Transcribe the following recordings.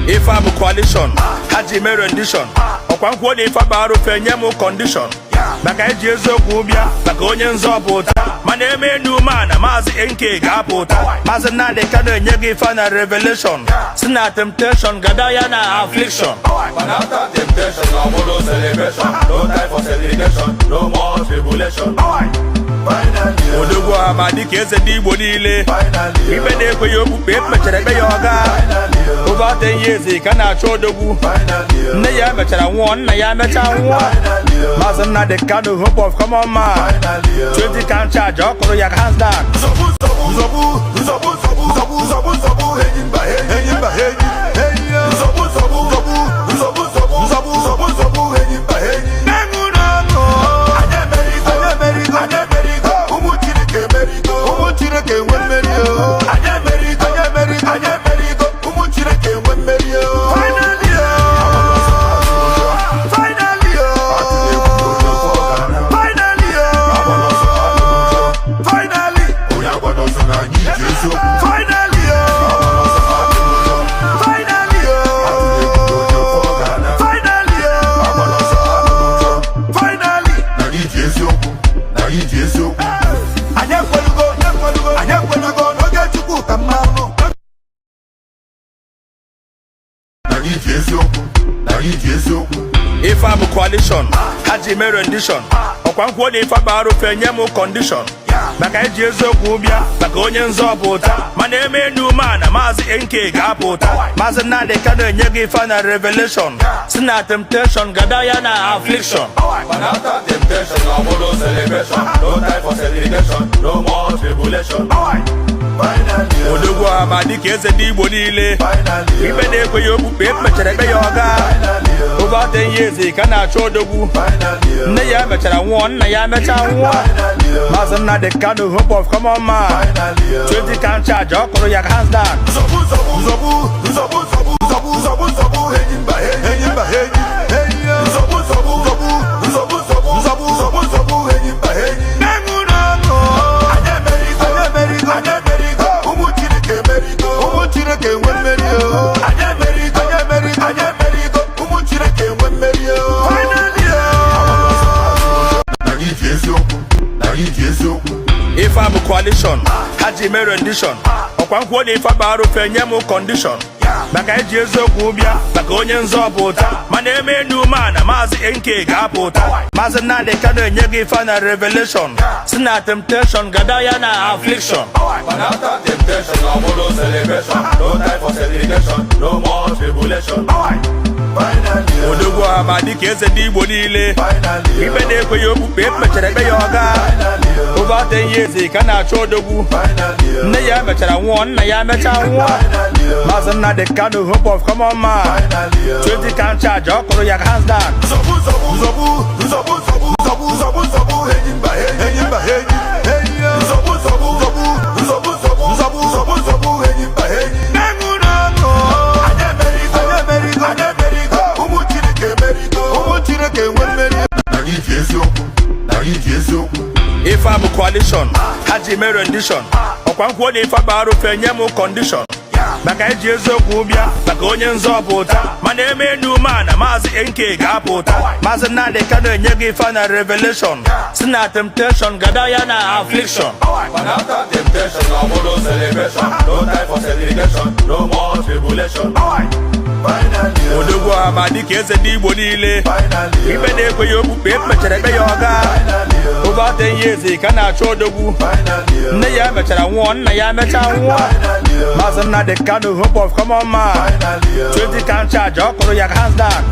If I'm a coalition, Haji me rendition. Okwankwo ni fa baro fenye mo condition. Baka ejezo kubia, baka onye nzopụta. Mana eme nu mana mazi NK ga-apụta. Mazi na de kano nyegi fa na revelation. Sina temptation, gadaya na affliction. But after temptation, no more celebration. No time for celebration, no more tribulation. Odogwu amadi ka eze dị Igbo niile. Ibe na-ekwe ya okpukpe mechara ebe ya ọga. Over 10 years ka na-achọ odogwu. Nne ya mechara nwụọ, nna ya mecha nwụọ. Maazị Nnamdi Kanu, hope of common man. 20 can charge, ọ kụrụ ya hands down. If I'm a coalition, Haji me rendition. Okwankwo ni fa baro fenye mo condition. Baka ejezo kubia, baka onye nzopụta. Mana eme nu mana mazi NK ga-apụta. Mazi Nnamdi Kanu nyegi fa na revelation. Sina temptation, gadaya na affliction. But after temptation, no more celebration. No time for celebration, no more tribulation. Odogwu amadi ka eze dị Igbo niile. Ibe na-ekwe ya okpukpe mechara ebe ya ọga. Over 10 years ka na-achọ odogwu. Nne ya mechara nwụọ, nna ya mecha nwụọ. Maazị Nnamdi Kanu, hope of common man. 20 can charge, ọ kụrụ ya hands down. If I'm a coalition, Haji me rendition. Okwankwo ni fa baro fenye mo condition. Baka ejezo kubia, baka onye nzopụta. Mana eme nu mana mazi NK ga-apụta. Mazi Nnamdi Kanu nyegi fa na revelation. Sina temptation, gadaya na affliction. But after temptation, no more celebration. No time for celebration, no more tribulation. Odogwu amadi ka eze dị Igbo niile. Ibe na-ekwe ya okpukpe mechara ebe ya ọga. Over 10 years ka na-achọ odogwu. Nne ya mechara nwụọ, nna ya mecha nwụọ. Maazị Nnamdi Kanu, hope of common man. 20 can charge, ọ kụrụ ya hands down. If I'm a coalition, Haji me rendition. Okwankwo ni fa baro fenye mo condition. Baka ejezo kubia, baka onye nzopụta. Mana eme nu mana mazi NK ga-apụta. Mazi Nnamdi Kanu nyegi fa na revelation. Sina temptation, gadaya na affliction. But after temptation, no more celebration. No time for celebration, no more tribulation. Odogwu amadi ka eze dị Igbo niile. Ibe na-ekwe ya okpukpe mechara ebe ya ọga. Over 10 years ka na-achọ odogwu. Nne ya mechara nwụọ, nna ya mecha nwụọ. Maazị Nnamdi Kanu, hope of common man. 20 can charge, ọ kụrụ ya hands down.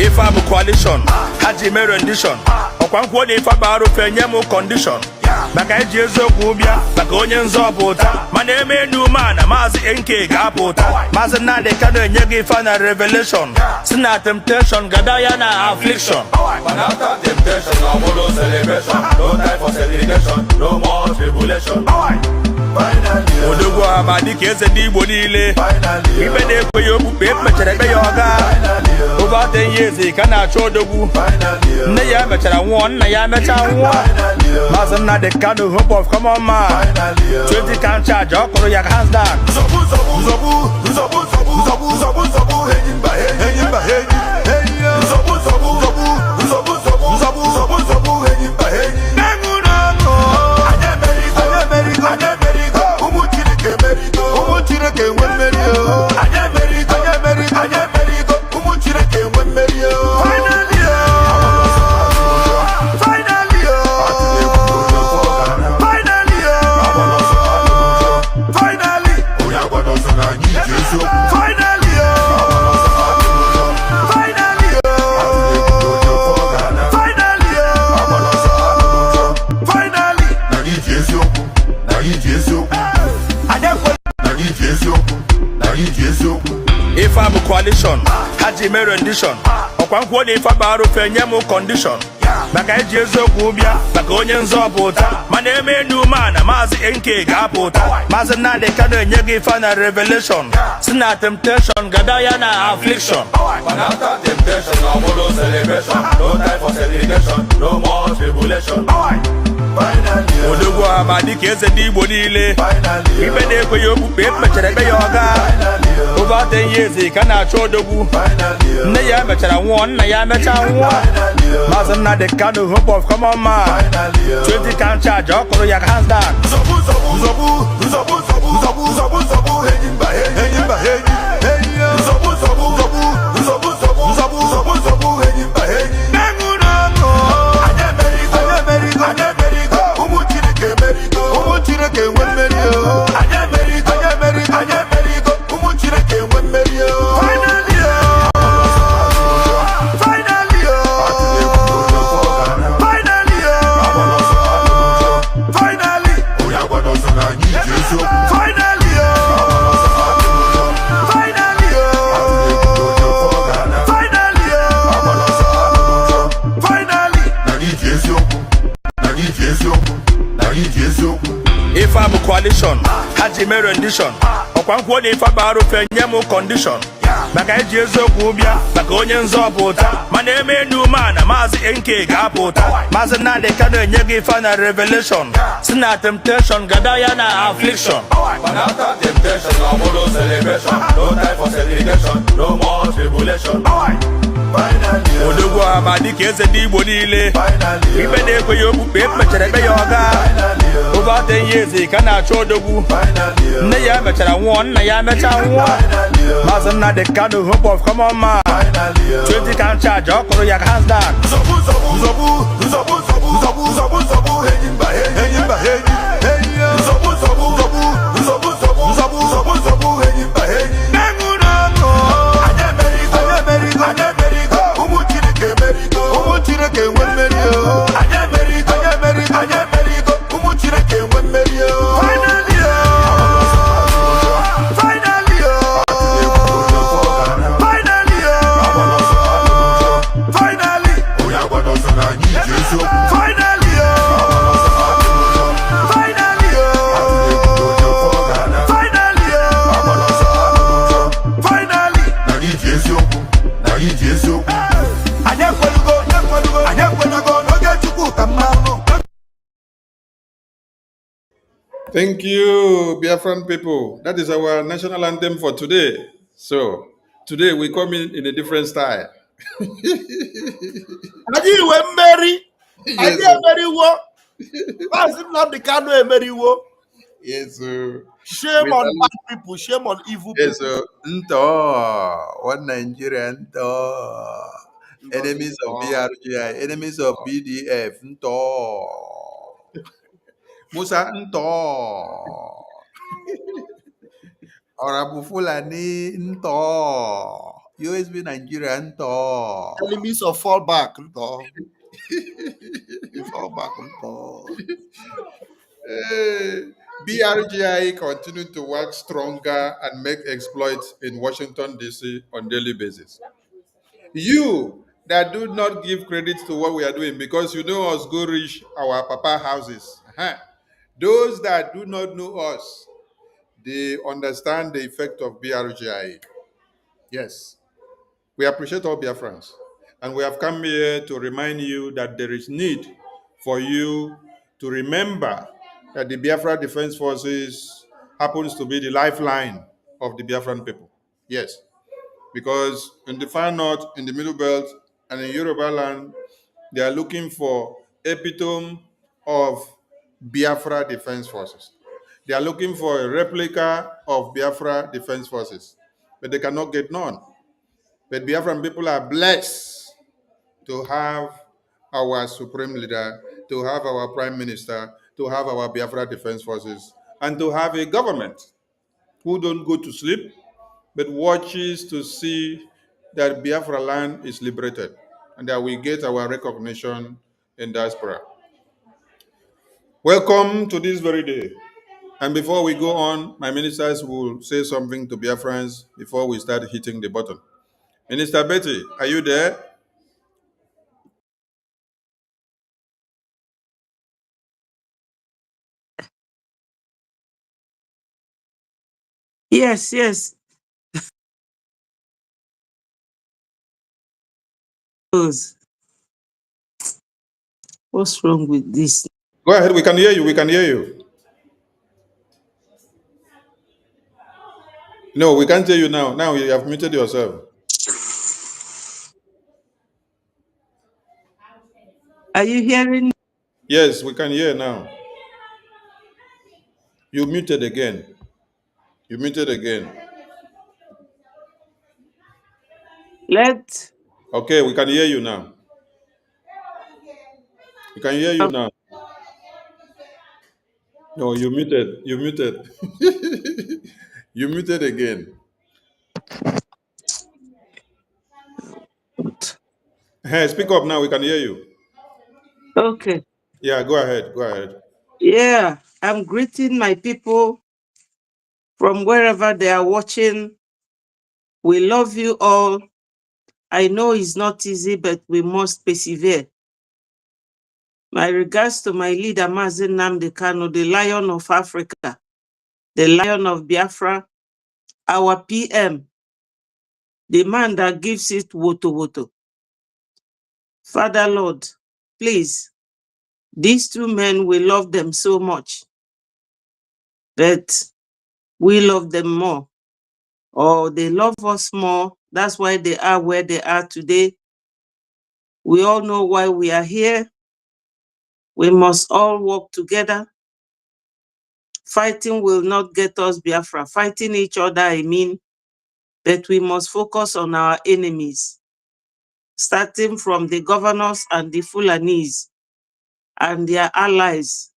If I'm a coalition, Haji me rendition. Okwankwo ni fa baro fenye mo condition. maka eji eziokwu bịa maka onye nzọpụta mana eme enu mana maazị nke ga-apụta maazị Nnamdi Kanu enye gị final revelation si na temptation gada ya na affliction. And after temptation, no more celebration. No time for segregation, no more tribulation. Finally, odogwu ama dịka eze ndị Igbo niile ibe na-ekwe ya okpukpe emechara ebe ya ọga over 10 years ka na-achọ odogwu nne ya mechara nwụọ nna ya mecha nwụọ maazị Nnamdi Kanu hope of common man 20 can charge ọ kụrụ ya hands down. If I'm a coalition, haji mere rendition. Ọkwa nkwuo na ife bara ofe nye m condition. Maka eji eziokwu bịa maka onye nzọpụta mana eme enu mana maazị nke ga-apụta maazị Nnamdi Kanu enye gị final revelation si na temptation gada ya na affliction. and after temptation, no more celebration. No time for segregation, no more tribulation. Odogwu ama dịka eze ndị Igbo niile ibe na-ekwe ya okpukpe emechara ebe ya ọga over 10 years ka na-achọ odogwu nne ya mechara nwụọ nna ya mecha nwụọ maazị Nnamdi Kanu hope of common man 20 can charge ọ kụrụ ya hands down. If I'm a coalition, haji mere rendition. Ọkwa nkwuo na ife bara ofe nye m condition. Maka eji eziokwu bịa maka onye nzọpụta mana eme enu mana maazị nke ga-apụta maazị Nnamdi Kanu enye gị final revelation si na temptation gada ya na affliction. And after temptation, no more celebration. No time for segregation, no more tribulation. Odogwu ama dịka eze ndị Igbo niile ibe na-ekwe ya okpukpe emechara ebe ya ọga over 10 years ka na-achọ odogwu nne ya mechara nwụọ nna ya mecha nwụọ maazị Nnamdi Kanu hope of common man 20 can charge ọ kụrụ ya hands down. Thank you, Biafran people. That is our national anthem for today. So, today we come in a different style. Anyị iwe mmeri. Anyị emeriwo. Maazị Nnamdi Kanu emeriwo. Yes, sir. Shame on bad people, shame on evil people. Yes, sir. Nto, one Nigeria, Nto. Enemies of BRGI, enemies of BDF, Nto. Musa, Nto. Orabu Fulani, Nto. USB Nigeria, Nto. Enemies of fallback, Nto. Fallback, Nto. BRGI continue to work stronger and make exploits in Washington, D.C. on daily basis. You that do not give credit to what we are doing because you know us go reach our papa houses. Those that do not know us, they understand the effect of BRGI. Yes. We appreciate all Biafrans. And we have come here to remind you that there is need for you to remember that the Biafra Defense Forces happens to be the lifeline of the Biafran people. Yes. Because in the far north, in the middle belt, and in Yoruba land, they are looking for epitome of Biafra Defense Forces. They are looking for a replica of Biafra Defense Forces, but they cannot get none. But Biafran people are blessed to have our supreme leader, to have our prime minister, to have our Biafra Defense Forces, and to have a government who don't go to sleep, but watches to see that Biafra land is liberated and that we get our recognition in diaspora. Welcome to this very day. And before we go on, my ministers will say something to Biafrans before we start hitting the button. Minister Betty, are you there? Yes, yes. What's wrong with this? Go ahead, we can hear you, we can hear you. No, we can't hear you now. Now you have muted yourself. Are you hearing? Yes, we can hear now. You muted again. You muted again. Let. Okay, we can hear you now. We can hear you now. No, you muted. You muted. You muted again. Hey, speak up now. We can hear you. Okay. Yeah, go ahead. Go ahead. Yeah, I'm greeting my people from wherever they are watching. We love you all. I know it's not easy, but we must persevere. My regards to my leader, Mazen Nnamdi Kanu, the Lion of Africa, the Lion of Biafra, our PM, the man that gives it woto woto. Father Lord, please, these two men, we love them so much, but we love them more, or they love us more. That's why they are where they are today. We all know why we are here. We must all work together. Fighting will not get us Biafra. Fighting each other, I mean, but we must focus on our enemies, starting from the governors and the Fulanese and their allies,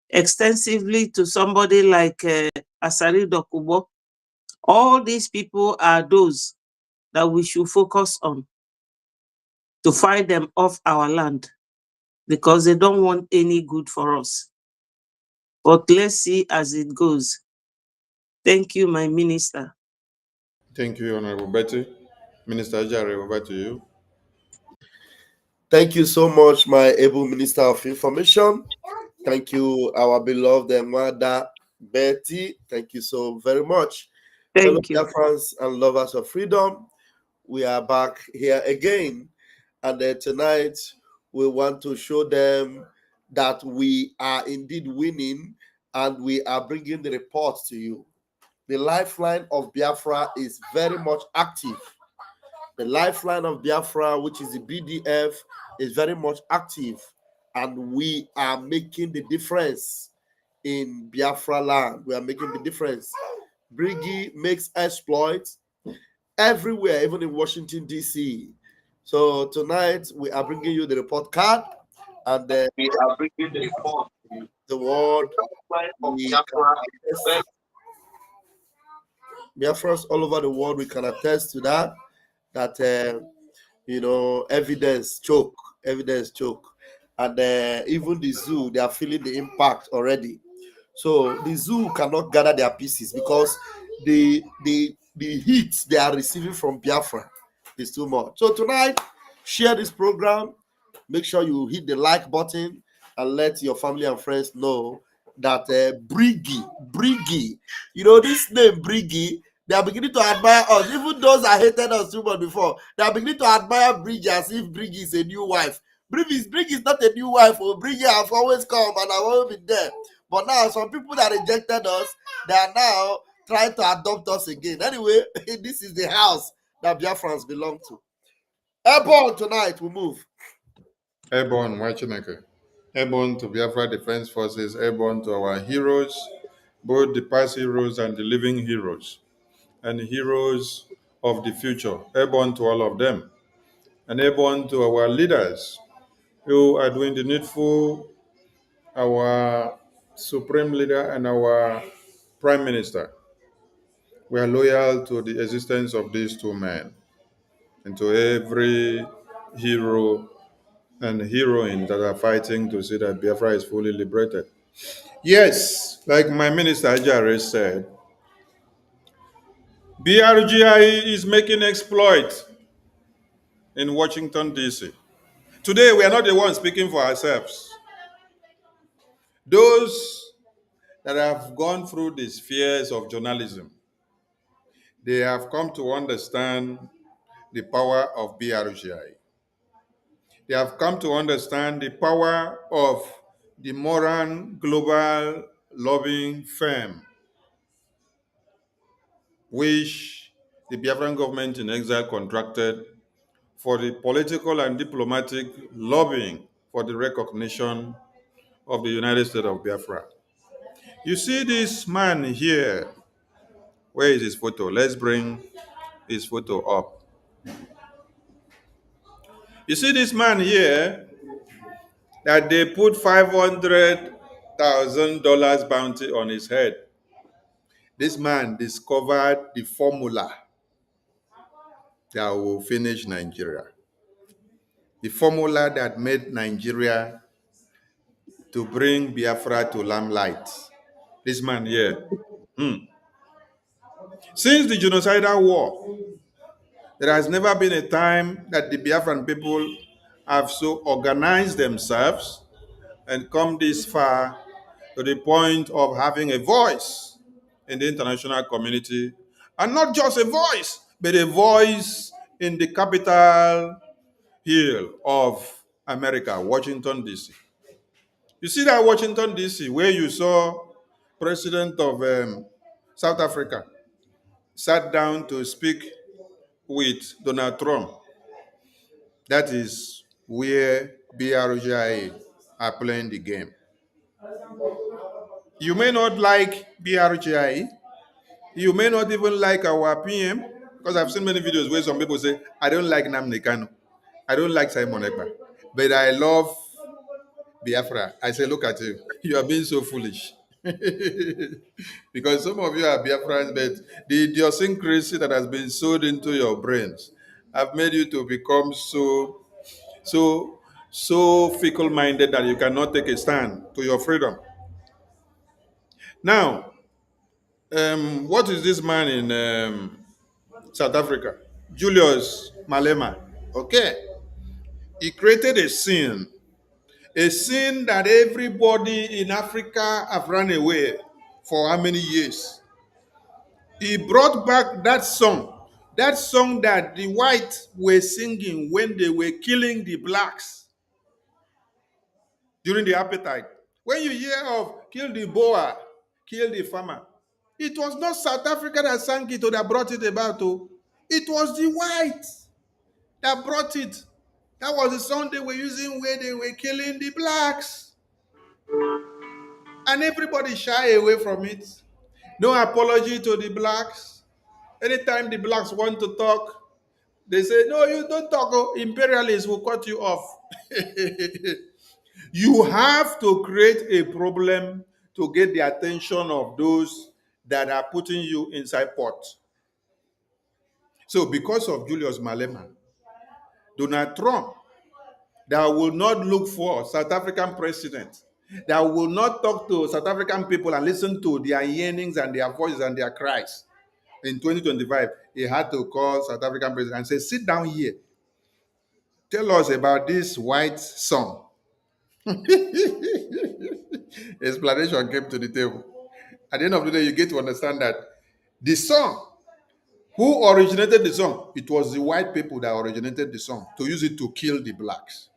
extensively to somebody like Asari Dokubo. All these people are those that we should focus on to fight them off our land because they don't want any good for us. But let's see as it goes. Thank you, my minister. Thank you, Honorable Betty. Minister Jare, over to you. Thank you so much, my able Minister of Information. Thank you, our beloved Mother Betty. Thank you so very much. Thank you. Fellow Biafrans and lovers of freedom, we are back here again. And tonight, we want to show them that we are indeed winning and we are bringing the reports to you. The Lifeline of Biafra is very much active. The Lifeline of Biafra, which is the BDF, is very much active, and we are making the difference in Biafra land. We are making the difference. Brgie makes exploits everywhere, even in Washington, D.C. So tonight, we are bringing you the report card, and we are bringing the report to the world. Biafrans all over the world, we can attest to that, evidence choke. and even the zoo, they are feeling the impact already. So the zoo cannot gather their pieces because the heat they are receiving from Biafra is too much. So tonight, share this program. Make sure you hit the like button and let your family and friends know that Brgie, this name Brgie, they are beginning to admire us. Even those that hated us too much before, they are beginning to admire Brgie as if Brgie is a new wife. Brgie is not a new wife. Brgie have always come and I've always been there. But now some people that rejected us, they are now trying to adopt us again. Anyway, this is the house that Biafrans belong to. Airborne tonight, we move. Airborne, Wachineke. Airborne to Biafra Defense Forces, airborne to our heroes, both the past heroes and the living heroes, and the heroes of the future. Airborne to all of them. And airborne to our leaders who are doing the needful, our supreme leader and our prime minister. We are loyal to the existence of these two men and to every hero and heroine that are fighting to see that Biafra is fully liberated. Yes, like my minister Ajare said, BRGI is making exploit in Washington, D.C. Today, we are not the ones speaking for ourselves. Those that have gone through the spheres of journalism, they have come to understand the power of BRGI. They have come to understand the power of the Moran Global Lobbying Firm, which the Biafran government in exile contracted for the political and diplomatic lobbying for the recognition of the United States of Biafra. You see this man here. Where is his photo? Let's bring his photo up. You see this man here that they put $500,000 bounty on his head. This man discovered the formula that will finish Nigeria. The formula that made Nigeria to bring Biafra to limelight. This man here. Since the genocidal war, there has never been a time that the Biafran people have so organized themselves and come this far to the point of having a voice in the international community. And not just a voice, but a voice in the capital hill of America, Washington, D.C. You see that Washington, D.C., where you saw President of South Africa sat down to speak with Donald Trump. That is where BRGI are playing the game. You may not like BRGI. You may not even like our PM, because I've seen many videos where some people say, I don't like Nnamdi Kanu. I don't like Simon Ekpa. But I love Biafra. I say, look at you. You are being so foolish. Because some of you are Biafrans, but the idiosyncrasy that has been sewed into your brains have made you to become so fickle-minded that you cannot take a stand to your freedom. Now, what is this man in South Africa? Julius Malema. Okay. He created a scene that everybody in Africa have run away for how many years. He brought back that song that the whites were singing when they were killing the blacks during the apartheid. When you hear of kill the boer, kill the farmer, it was not South Africa that sang it or that brought it about. Oh. It was the whites that brought it. That was the song they were using where they were killing the blacks. And everybody shy away from it. No apology to the blacks. Anytime the blacks want to talk, they say, no, you don't talk. Oh, imperialists will cut you off. You have to create a problem to get the attention of those that are putting you inside pot. So because of Julius Malema, Donald Trump that will not look for South African president, that will not talk to South African people and listen to their yearnings and their voices and their cries. In 2025, he had to call South African president and say, sit down here. Tell us about this white song. Explanation came to the table. At the end of the day, you get to understand that the song, who originated the song? It was the white people that originated the song to use it to kill the blacks.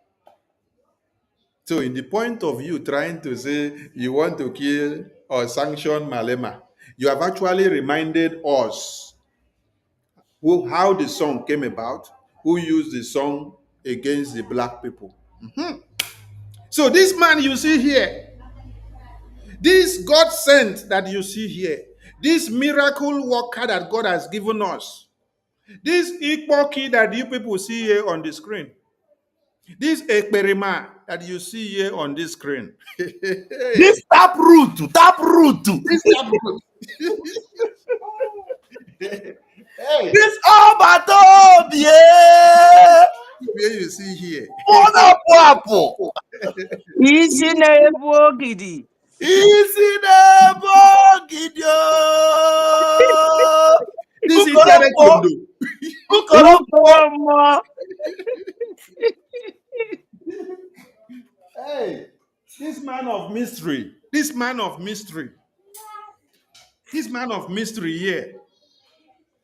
So, in the point of view, trying to say you want to kill or sanction Malema, you have actually reminded us how the song came about, who used the song against the black people. So, this man you see here, this God sent that you see here, this miracle worker that God has given us, this Ikpoki that you people see here on the screen, this Ekperima that you see here on this screen, This tap root. this taproot. Hey, This Obato, yeah. where you see here, Monapo. Isi na-ebu ogidi. Easy never Gideon. this indirect Kondo. Ukoromo. Hey, this man of mystery, this man of mystery here,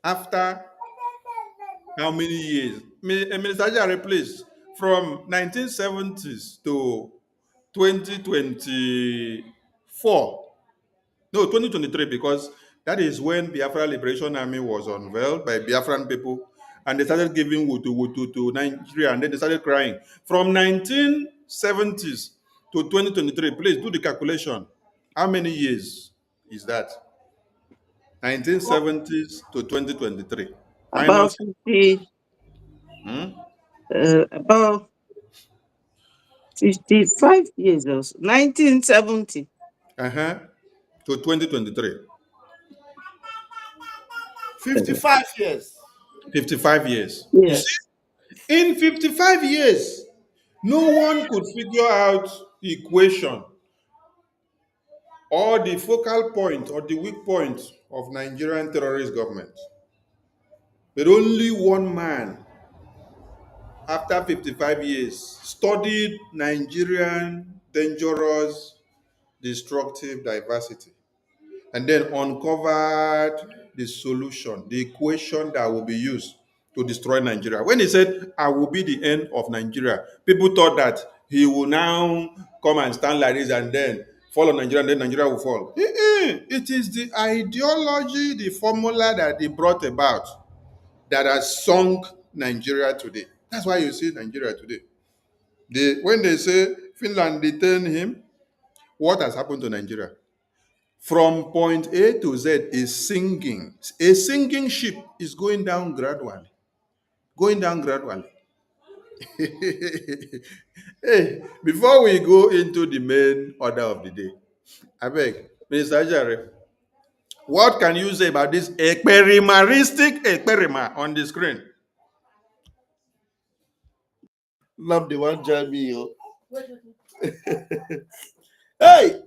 after how many years? Ministerial replaced from 1970s to 2024. No, 2023, because that is when Biafra Liberation Army was unveiled by Biafran people, and they started giving wutu to Nigeria, and then they started crying. From 1970s to 2023, please do the calculation. How many years is that? 1970s to 2023. About Minus 50, about 55 years or so. 1970. to 2023. 55 years. 55 years. You Yes. see, in 55 years, no one could figure out the equation or the focal point or the weak point of Nigerian terrorist government. But only one man, after 55 years, studied Nigerian dangerous, destructive diversity and then uncovered the solution, the equation that will be used to destroy Nigeria. When he said, I will be the end of Nigeria, people thought that he will now come and stand like this and then fall on Nigeria and then Nigeria will fall. It is the ideology, the formula that he brought about that has sunk Nigeria today. That's why you see Nigeria today. When they say Finland detained him, what has happened to Nigeria? From point A to Z is sinking. A sinking ship is going down gradually. Going down gradually. Hey, before we go into the main order of the day, I beg, Minister Ajare, what can you say about this experimentistic experiment on the screen? Nam the one Jamie. Hey!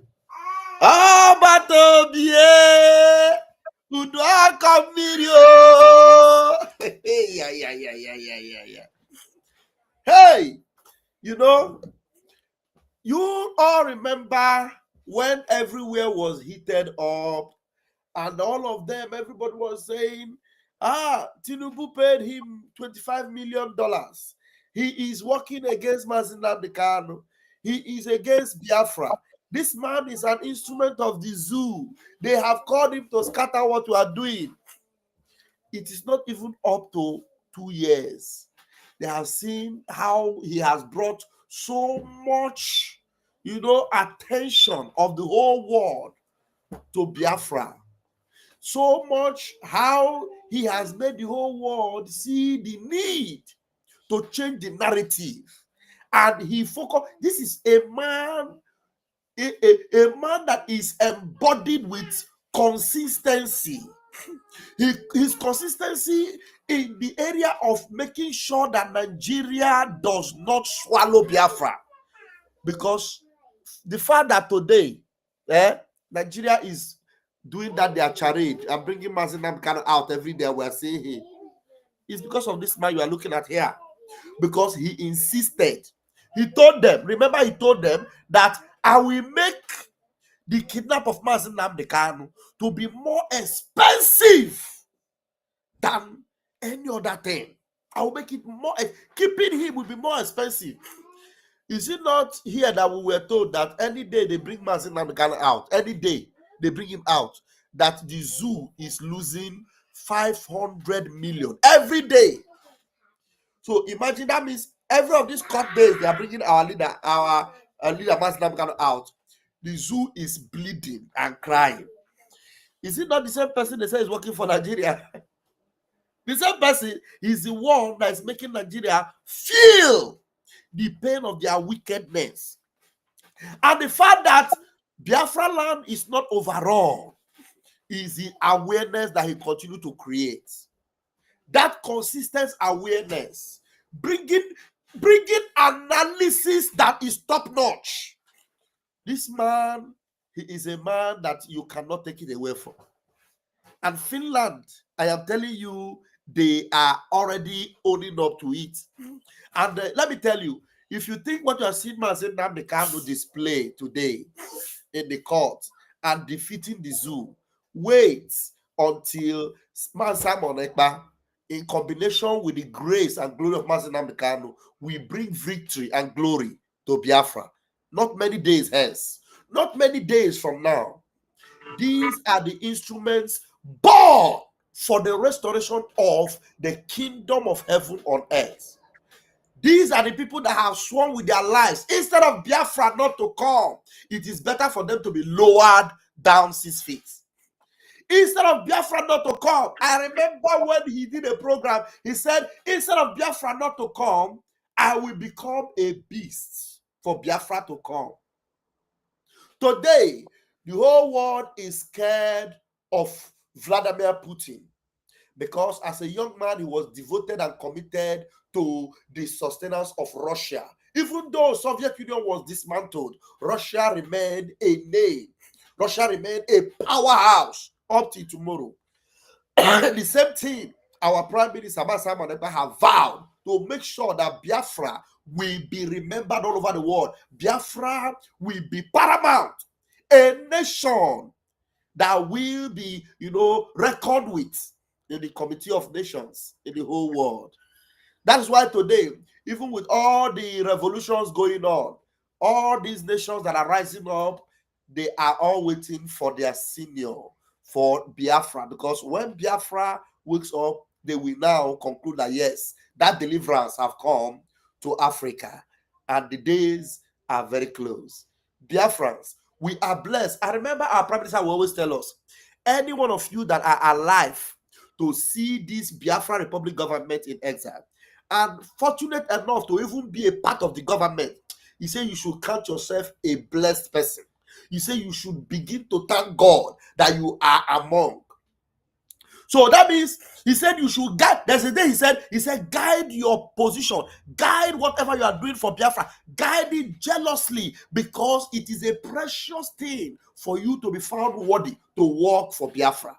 Obato, yeah. Good come video. Yeah. Hey, you know, you all remember when everywhere was heated up and all of them, everybody was saying, Tinubu paid him $25 million. He is working against Mazinab Kanu. He is against Biafra. This man is an instrument of the zoo. They have called him to scatter what we are doing. It is not even up to 2 years. They have seen how he has brought so much, attention of the whole world to Biafra. So much how he has made the whole world see the need to change the narrative. And he focused, this is a man that is embodied with consistency. His consistency in the area of making sure that Nigeria does not swallow Biafra. Because the fact that today, Nigeria is doing that their charade and bringing Mazinam Kanu out every day, we are seeing him. It's because of this man you are looking at here. Because he insisted. He told them, remember he told them that I will make the kidnap of Mazinam Kanu to be more expensive than any other thing. I will make it more, keeping him will be more expensive. Is it not here that we were told that any day they bring Mazinam Kanu out, any day they bring him out, that the zoo is losing 500 million every day? So imagine that means every of these court days they are bringing our leader Mazinam Kanu out. The zoo is bleeding and crying. Is it not the same person they say is working for Nigeria? The same person is the one that is making Nigeria feel the pain of their wickedness. And the fact that Biafra land is not overrun is the awareness that he continued to create. That consistent awareness, bringing analysis that is top-notch. This man, he is a man that you cannot take it away from. And Finland, I am telling you, they are already owning up to it. And let me tell you, if you think what you are seeing Nnamdi Kanu display today in the court and defeating the zoo, wait until Simon Ekpa, in combination with the grace and glory of Nnamdi Kanu, will bring victory and glory to Biafra. Not many days hence, not many days from now. These are the instruments born for the restoration of the kingdom of heaven on earth. These are the people that have sworn with their lives. Instead of Biafra not to come, it is better for them to be lowered down 6 feet. Instead of Biafra not to come, I remember when he did a program, he said, instead of Biafra not to come, I will become a beast for Biafra to come. Today, the whole world is scared of Vladimir Putin because as a young man, he was devoted and committed to the sustenance of Russia. Even though Soviet Union was dismantled, Russia remained a name. Russia remained a powerhouse up to tomorrow. The same thing, our Prime Minister Simon Ekpa have vowed to make sure that Biafra will be remembered all over the world. Biafra will be paramount. A nation that will be, reckoned with in the Committee of Nations in the whole world. That is why today, even with all the revolutions going on, all these nations that are rising up, they are all waiting for their senior, for Biafra. Because when Biafra wakes up, they will now conclude that yes, that deliverance have come to Africa. And the days are very close. Biafrans, we are blessed. I remember our Prime Minister will always tell us, any one of you that are alive to see this Biafra Republic government in exile, and fortunate enough to even be a part of the government, he said you should count yourself a blessed person. He said you should begin to thank God that you are among. So that means he said you should guide. There's a day he said guide your position, guide whatever you are doing for Biafra, guide it jealously, because it is a precious thing for you to be found worthy to work for Biafra.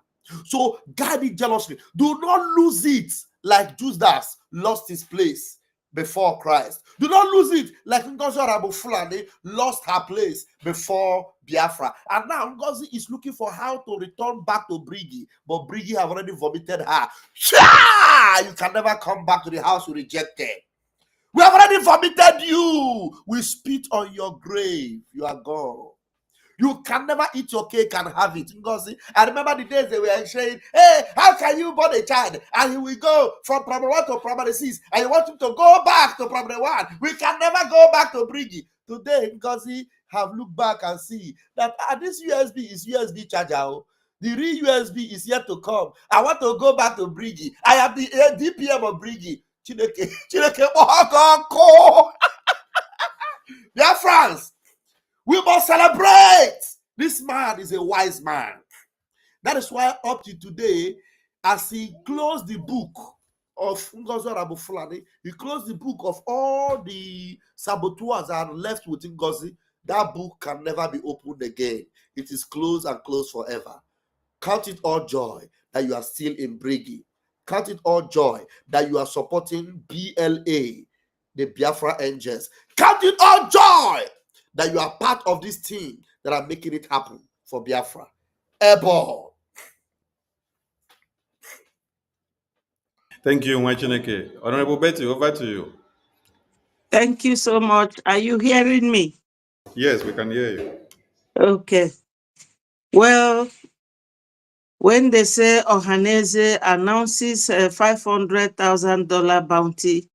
So guide it jealously. Do not lose it like Judas lost his place before Christ. Do not lose it like Ngozi Fulani lost her place before Biafra. And now Ngozi is looking for how to return back to Brgie, but Brgie have already vomited her. You can never come back to the house you rejected. We have already vomited you. We spit on your grave. You are gone. You can never eat your cake and have it. Ngozi, I remember the days they were saying, hey, how can you born a child and he will go from primary 1 to primary 6 and you want him to go back to primary 1? We can never go back to Brgie. Today, Ngozi have looked back and see that this USB is USB charger. The real USB is yet to come. I want to go back to Brgie. I am the DPM of Brgie. Chineke, dear friends, we must celebrate. This man is a wise man. That is why up to today, as he closed the book of Ngozi Arabu Fulani, he closed the book of all the saboteurs that are left with Ngozi. That book can never be opened again. It is closed and closed forever. Count it all joy that you are still in Brgie. Count it all joy that you are supporting BLA, the Biafra Angels. Count it all joy that you are part of this team that are making it happen for Biafra. Airborne. Thank you, Mwachineke. Honorable Betty, over to you. Thank you so much. Are you hearing me? Yes, we can hear you. Okay. Well, when they say Ohaneze announces a $500,000 bounty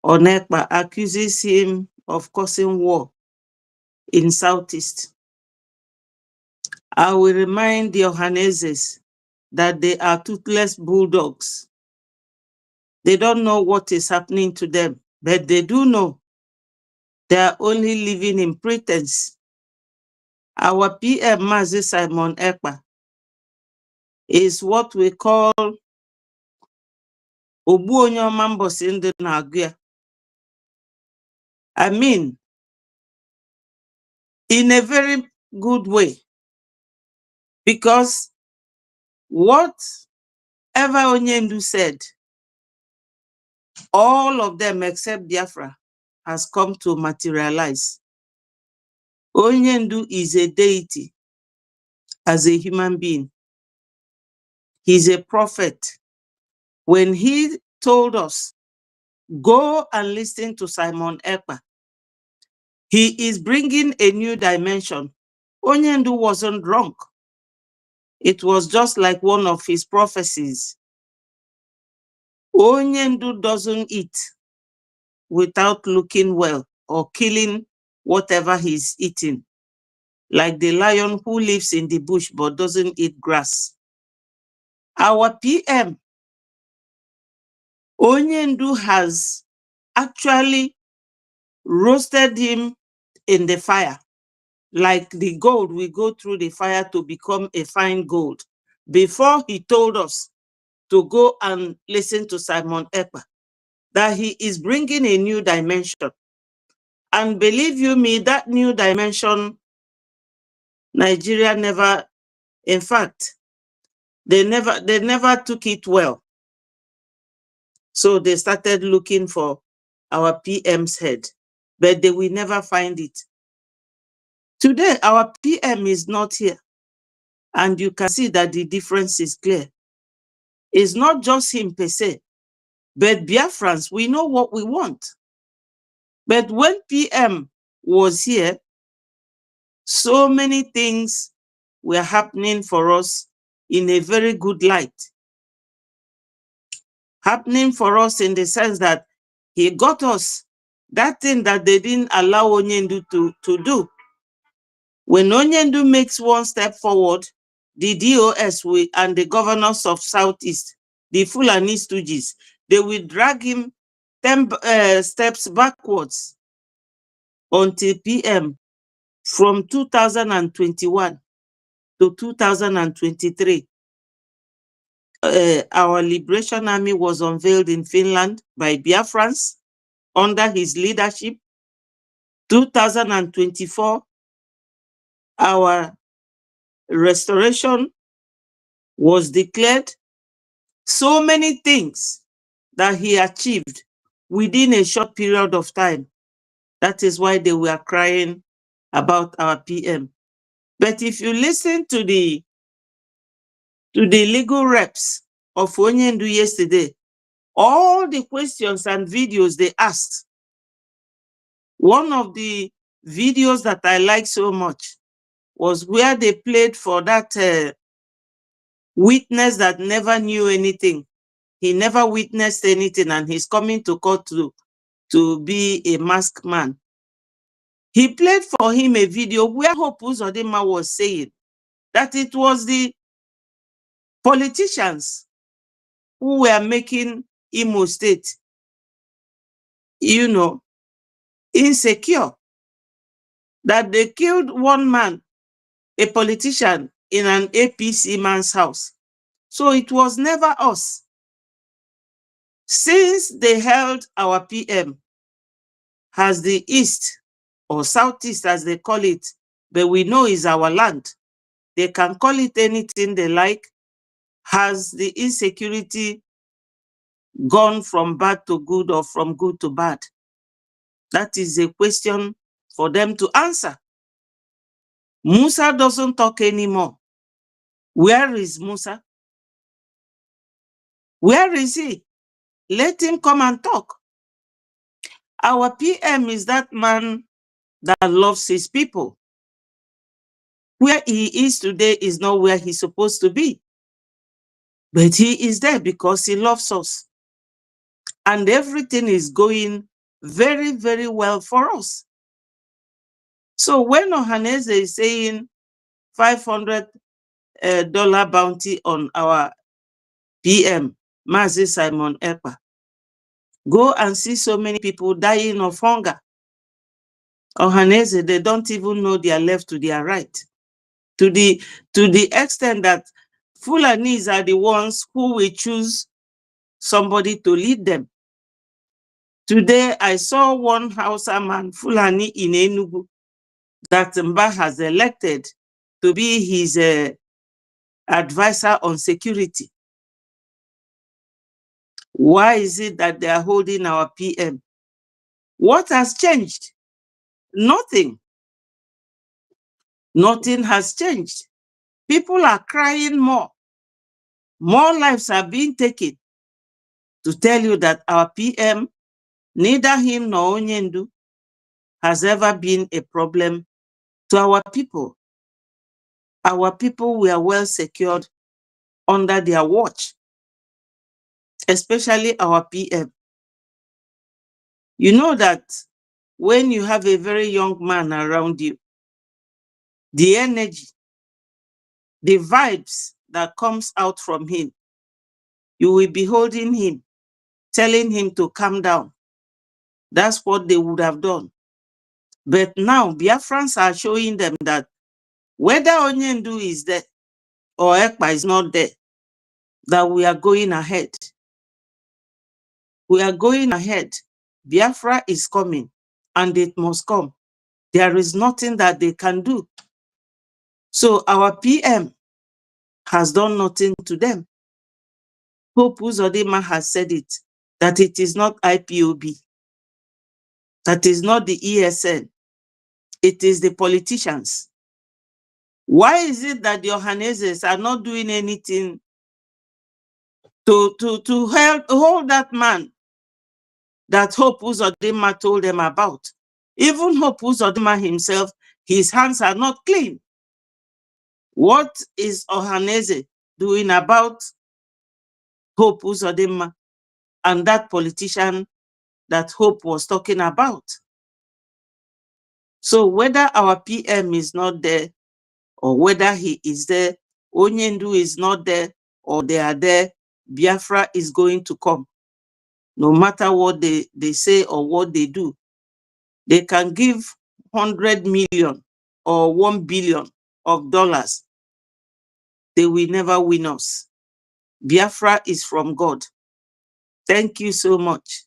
on Ekpa, accuses him of causing war in Southeast, I will remind the Ohanezes that they are toothless bulldogs. They don't know what is happening to them, but they do know they are only living in pretense. Our PM, Mazi Simon Ekpa, is what we call Ogbu onye ọma mbọsị ndị na-agụ ya. I mean, in a very good way, because whatever Onyendu said, all of them except Biafra has come to materialize. Onyendu is a deity as a human being. He's a prophet. When he told us, go and listen to Simon Ekpa, he is bringing a new dimension. Onyendu wasn't wrong. It was just like one of his prophecies. Onyendu doesn't eat without looking well or killing whatever he's eating, like the lion who lives in the bush but doesn't eat grass. Our PM, Onyendu, has actually roasted him in the fire, like the gold we go through the fire to become a fine gold, before he told us to go and listen to Simon Ekpa, that he is bringing a new dimension. And believe you me, that new dimension, Nigeria never, in fact, they never took it well. So they started looking for our PM's head, but they will never find it. Today, our PM is not here. And you can see that the difference is clear. It's not just him per se, but Biafrans, we know what we want. But when PM was here, so many things were happening for us in a very good light. Happening for us in the sense that he got us that thing that they didn't allow Onyendu to do. When Onyendu makes one step forward, the DOS and the governors of Southeast, the Fulani Stooges, they will drag him 10 steps backwards until PM from 2021 to 2023. Our Liberation Army was unveiled in Finland by Biafrans under his leadership. 2024, our restoration was declared. So many things that he achieved within a short period of time. That is why they were crying about our PM. But if you listen to the legal reps of Onyendu yesterday, all the questions and videos they asked, one of the videos that I like so much was where they played for that witness that never knew anything. He never witnessed anything, and he's coming to court to be a masked man. He played for him a video where Hope Uzodinma was saying that it was the politicians who were making Imo State, insecure. That they killed one man, a politician in an APC man's house. So it was never us. Since they held our PM, has the East or Southeast as they call it, but we know is our land. They can call it anything they like. Has the insecurity gone from bad to good or from good to bad? That is a question for them to answer. Musa doesn't talk anymore. Where is Musa? Where is he? Let him come and talk. Our PM is that man that loves his people. Where he is today is not where he's supposed to be. But he is there because he loves us. And everything is going very, very well for us. So when Ohaneze is saying $500 bounty on our PM, Mazi Simon Ekpa, go and see so many people dying of hunger. Ohaneze, they don't even know their left to their right. To the extent that Fulanis are the ones who will choose somebody to lead them. Today, I saw one Hausa man, Fulani in Enugu, that Mba has elected to be his advisor on security. Why is it that they are holding our PM? What has changed? Nothing. Nothing has changed. People are crying more. More lives are being taken to tell you that our PM, neither him nor Onyendu, has ever been a problem to our people. Our people were well secured under their watch, especially our PM. You know that when you have a very young man around you, the energy, the vibes that comes out from him, you will be holding him, telling him to calm down. That's what they would have done. But now Biafrans are showing them that whether Onyendu is there or Ekpa is not there, that we are going ahead. We are going ahead. Biafra is coming and it must come. There is nothing that they can do. So our PM has done nothing to them. Hope Uzodinma has said it, that it is not IPOB, that is not the ESN, it is the politicians. Why is it that the Ohanezes are not doing anything to help hold that man that Hope Uzodinma told them about? Even Hope Uzodinma himself, his hands are not clean. What is Ohaneze doing about Hope Uzodinma and that politician that Hope was talking about? So whether our PM is not there or whether he is there, Onyendu is not there or they are there, Biafra is going to come. No matter what they say or what they do. They can give 100 million or $1 billion of dollars. They will never win us. Biafra is from God. Thank you so much.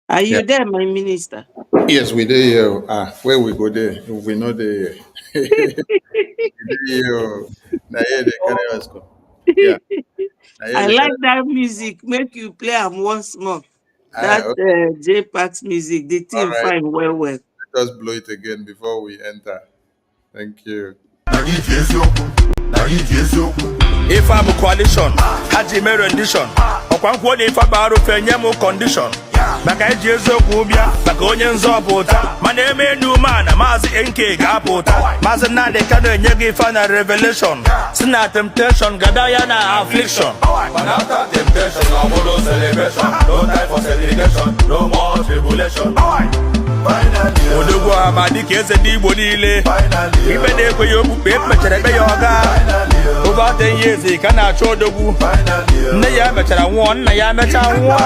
Are you there, my minister? Yes, we there. Where we go there? We know the. Now here they carry us go. Yeah. Now here I they like carry. that music. Make you play them once more. That Okay. J-Pax music, the All team right. fine well. Let us blow it again before we enter. Thank you. If I'm a coalition, Haji Mary rendition. Okwankwo if I'm a fenyemo condition. Maka ejezo kubia, maka onye nzọpụta. Mana eme new man, Mazi NK ga-apụta. Mazi na de kano enye gị final revelation. Sina temptation, gadaya na affliction. But after temptation, no more celebration. No time for segregation, no more tribulation. Finally, Odogwu amadi ka eze dị Igbo niile. finally, Ibe na-ekwe ya okpukpe ekpechere ebe ya ọga. over 10 years he can achọ odogwu nne ya mechara nwụọ nna ya mecha nwụọ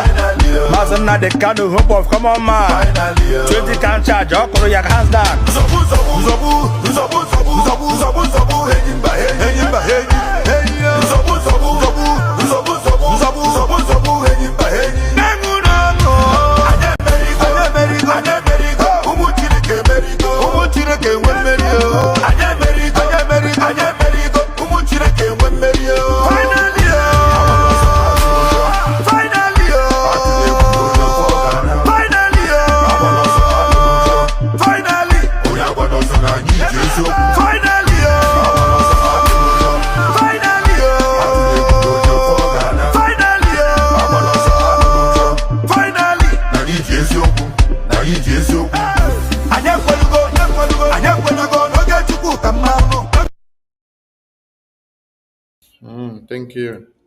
Maazị Nnamdi Kanu hope of common man 20 can charge ọ kụrụ ya hands down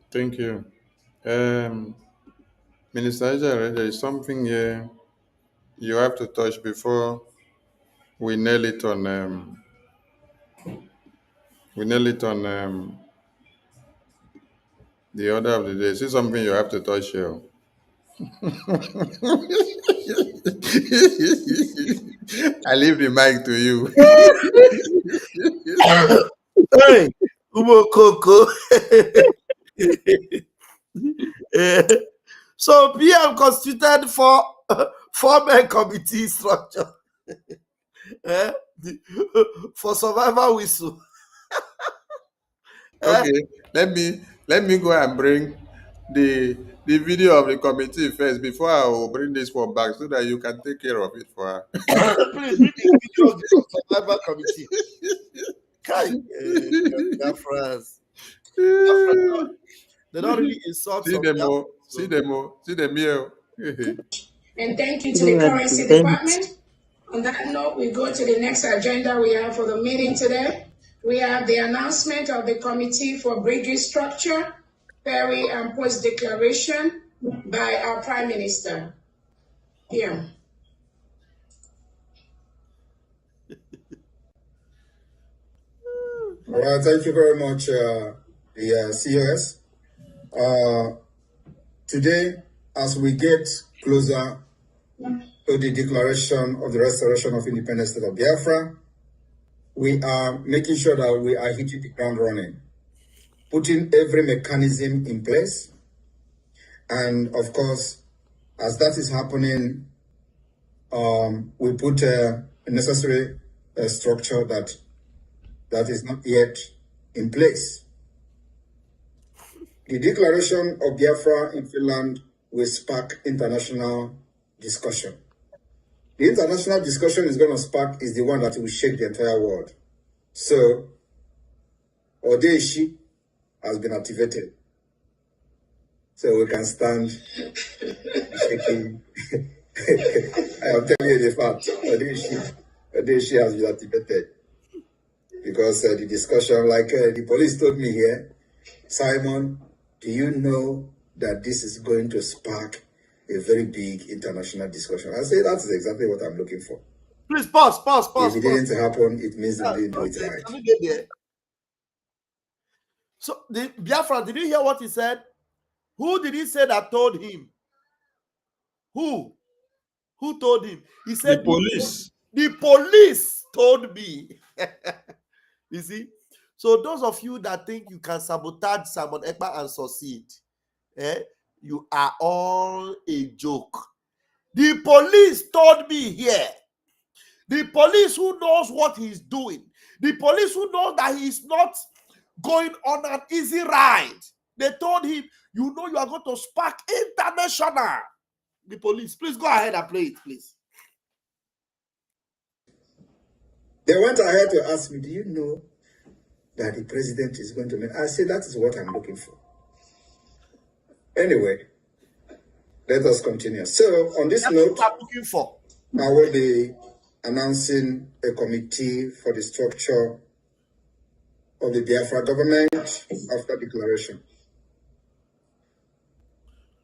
Thank you. Minister Ejare, there is something here you have to touch before we nail it on. The order of the day. See something you have to touch here. I leave the mic to you. Hey, Umokoko. So PM constituted for four-man committee structure for survival whistle. Okay, let me go and bring the video of the committee first before I will bring this one back so that you can take care of it for her. Please bring the video of the survival committee. France. They don't really insult. See them here. And thank you to the currency department. On that note, we go to the next agenda we have for the meeting today. We have the announcement of the Committee for Brgie Structure, Peri and Post Declaration by our Prime Minister. Here. All right, thank you very much, the COS. Today, as we get closer to the declaration of the restoration of independent state of Biafra, we are making sure that we are hitting the ground running, putting every mechanism in place. And of course, as that is happening, we put a necessary structure that is not yet in place. The declaration of Biafra in Finland will spark international discussion. The international discussion is going to spark is the one that will shake the entire world. So, Odeshi has been activated. So we can stand shaking. I am telling you the fact. Odeshi has been activated. Because the discussion, like the police told me here, Simon, do you know that this is going to spark a very big international discussion? I say that's exactly what I'm looking for. Please pause. If it didn't happen, it means they didn't do it right. Let me get there. So, the Biafra, did you hear what he said? Who did he say that told him? Who? Who told him? He said, The police. The police told me. You see? So those of you that think you can sabotage Simon Ekpa and succeed, you are all a joke. The police told me here. The police who knows what he's doing. The police who knows that he's not going on an easy ride. They told him, you know you are going to spark international. The police. Please go ahead and play it, please. They went ahead to ask me, do you know that the president is going to make? I said, that is what I'm looking for. Anyway, let us continue. So, on this note, I'm looking for. I will be announcing a committee for the structure of the Biafra government after declaration.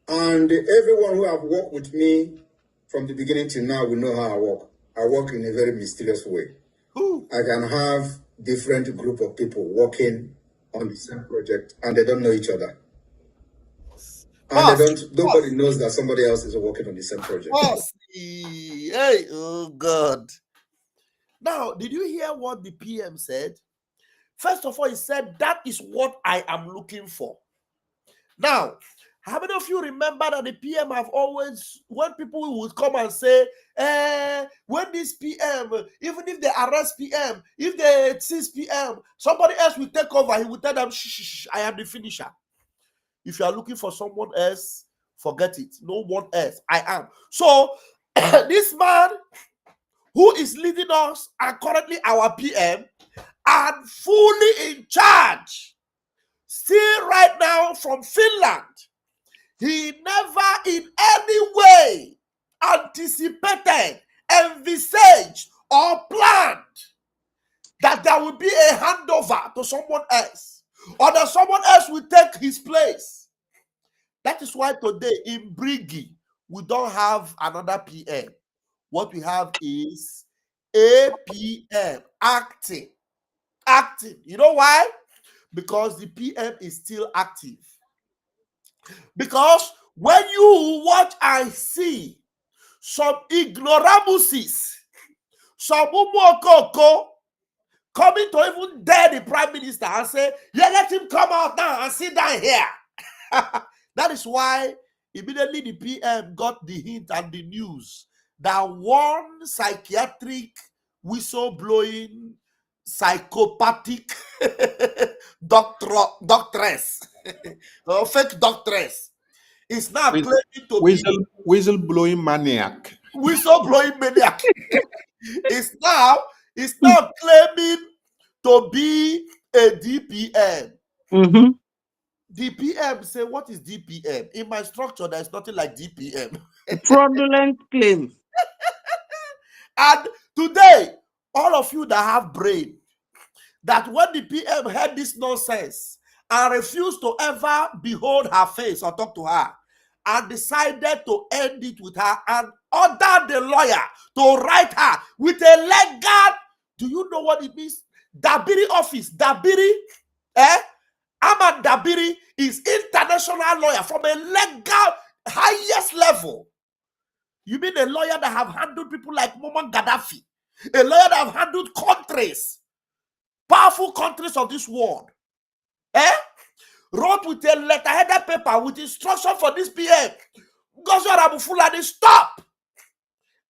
And everyone who have worked with me from the beginning till now will know how I work. I work in a very mysterious way. I can have different group of people working on the same project and they don't know each other. Boss, And nobody knows that somebody else is working on the same project. Boss, hey, oh God. Now, did you hear what the PM said? First of all, he said, that is what I am looking for. Now, how many of you remember that the PM have always, when people would come and say, when this PM, even if they arrest PM, if they seize PM, somebody else will take over, he will tell them, shh, shh, shh, I am the finisher. If you are looking for someone else, forget it. No one else. I am. So, this man who is leading us and currently our PM and fully in charge, still right now from Finland, he never in any way anticipated, envisaged, or planned that there will be a handover to someone else, or that someone else will take his place. That is why today in Brgie, we don't have another PM. What we have is a PM acting. You know why? Because the PM is still active. Because when you watch and see some ignoramuses, some umokoko coming to even dare the prime minister and say, yeah, let him come out now and sit down here. That is why immediately the PM got the hint and the news that one psychiatric whistleblowing psychopathic doctress or fake doctress is now claiming to be whistleblowing maniac. Whistleblowing maniac is now claiming to be a DPM. Mm-hmm. DPM say, what is DPM? In my structure, there's nothing like DPM. Fraudulent claim. And today, all of you that have brain, that when the PM heard this nonsense and refused to ever behold her face or talk to her, and decided to end it with her and ordered the lawyer to write her with a legal, do you know what it means? Dabiri office. Dabiri, Ahmad Dabiri is international lawyer from a legal highest level. You mean a lawyer that have handled people like Muammar Gaddafi, a lawyer that have handled countries, powerful countries of this world, wrote with a letterheaded paper with instruction for this PM. Goswara Abu Fulani, stop!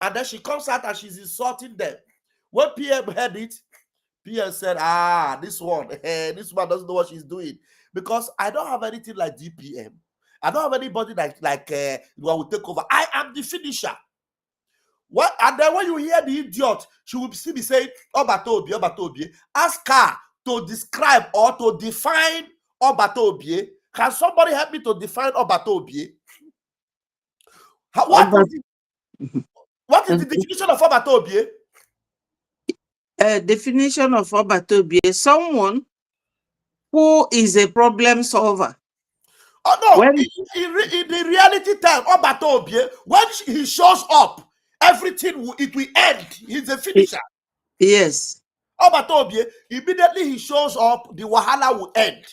And then she comes out and she's insulting them. When PM heard it, PM said, this one doesn't know what she's doing. Because I don't have anything like DPM. I don't have anybody like who will take over. I am the finisher. What? And then when you hear the idiot, she will still be saying, Obatobie. Ask her to describe or to define Obatobie. Can somebody help me to define Obatobie? What is the definition of Obatobie? Definition of Obatobie: someone who is a problem solver. Oh no, in the reality time, Obatobie, when he shows up, everything will end. He's a finisher. Yes. Obatobie, immediately he shows up, the wahala will end.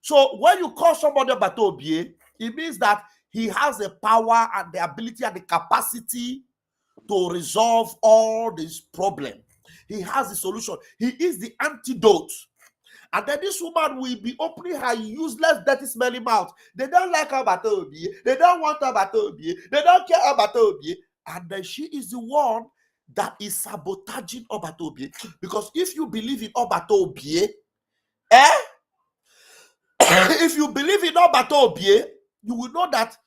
So when you call somebody Obatobie, it means that he has the power and the ability and the capacity to resolve all these problems. He has the solution. He is the antidote. And then this woman will be opening her useless, dirty, smelly mouth. They don't like Obatobie. They don't want Obatobie. They don't care Obatobie. And then she is the one that is sabotaging Obatobie. Because if you believe in Obatobie, if you believe in Obatobie, you will know that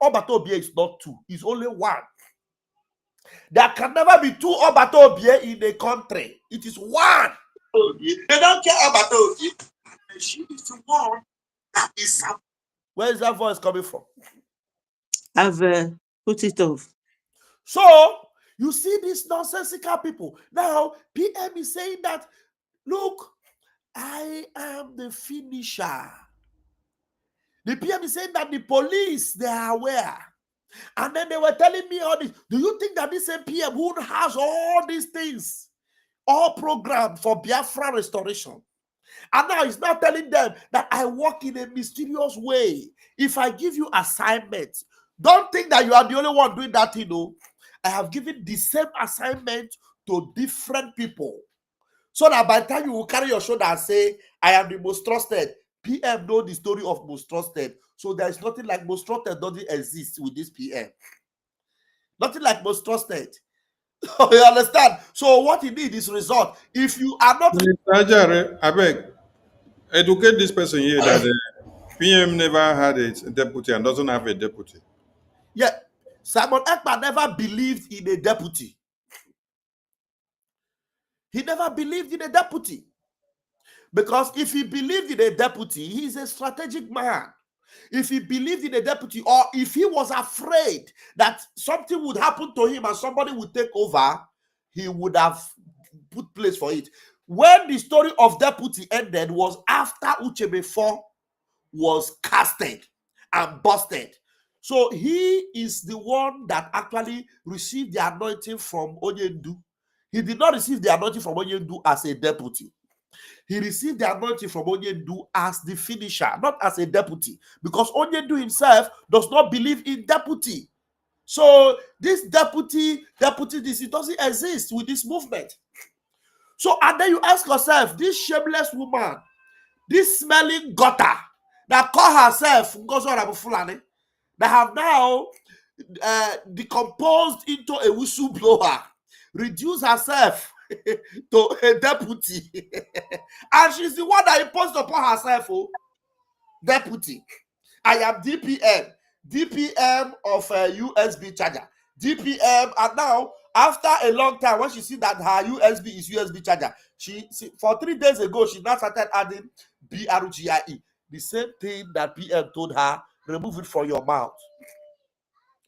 Obatobie is not two. It's only one. There can never be two Obatobie in a country. It is one. They don't care Obatobie. She is the one that is. Where is that voice coming from? I've put it off. So you see these nonsensical people. Now PM is saying that, look, I am the finisher. The PM is saying that the police, they are aware. And then they were telling me all this. Do you think that this same PM who has all these things, all programmed for Biafra restoration, And now he's not telling them that I work in a mysterious way. If I give you assignments, don't think that you are the only one doing that, you know. I have given the same assignment to different people. So that by the time you will carry your shoulder and say, I am the most trusted, PM know the story of most trusted. So there is nothing like most trusted doesn't exist with this PM. Nothing like most trusted. You understand? So what you need is result. If you are not... I beg, educate this person here that the PM never had a deputy and doesn't have a deputy. Yeah, Simon Ekpa never believed in a deputy. He never believed in a deputy. Because if he believed in a deputy, he's a strategic man. If he believed in a deputy, or if he was afraid that something would happen to him and somebody would take over, he would have put place for it. When the story of deputy ended was after Uchebe 4 was casted and busted. So he is the one that actually received the anointing from Onyendu. He did not receive the anointing from Onyendu as a deputy. He received the anointing from Onyendu as the finisher, not as a deputy, because Onyendu himself does not believe in deputy. So this deputy, it doesn't exist with this movement. So, and then you ask yourself, this shameless woman, this smelling gutter that call herself Ngozo, that have now decomposed into a whistleblower, reduced herself to a deputy, and she's the one that imposed upon herself, oh, deputy. I am DPM of a USB charger, DPM, and now after a long time, when she see that her USB is USB charger, she for 3 days ago she now started adding BRGIE, the same thing that PM told her, remove it from your mouth.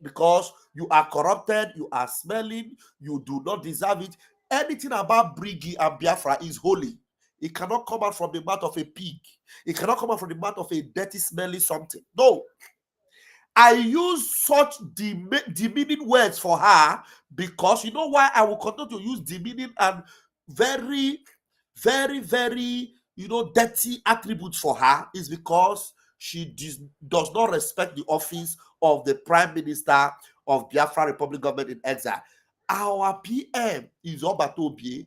Because you are corrupted, you are smelling, you do not deserve it. Anything about Brgie and Biafra is holy. It cannot come out from the mouth of a pig. It cannot come out from the mouth of a dirty, smelly something. No. I use such demeaning words for her because you know why I will continue to use demeaning and very, very, very, dirty attributes for her is because she does not respect the office of the Prime Minister of Biafra Republic Government in Exile. Our PM is Obatobie.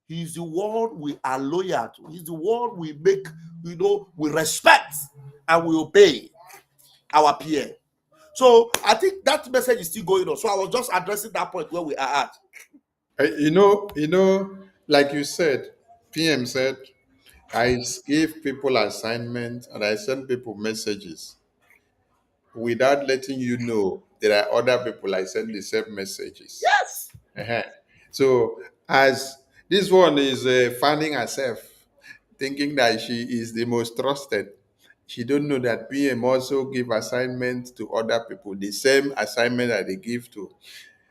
He's the one we are loyal to. He's the one we make, we respect and we obey, our PM. So I think that message is still going on. So I was just addressing that point where we are at. Like you said, PM said, I give people assignments and I send people messages without letting you know there are other people I send the same messages. Yes. Uh-huh. So as this one is fanning herself, thinking that she is the most trusted, she don't know that PM also give assignments to other people, the same assignment that they give to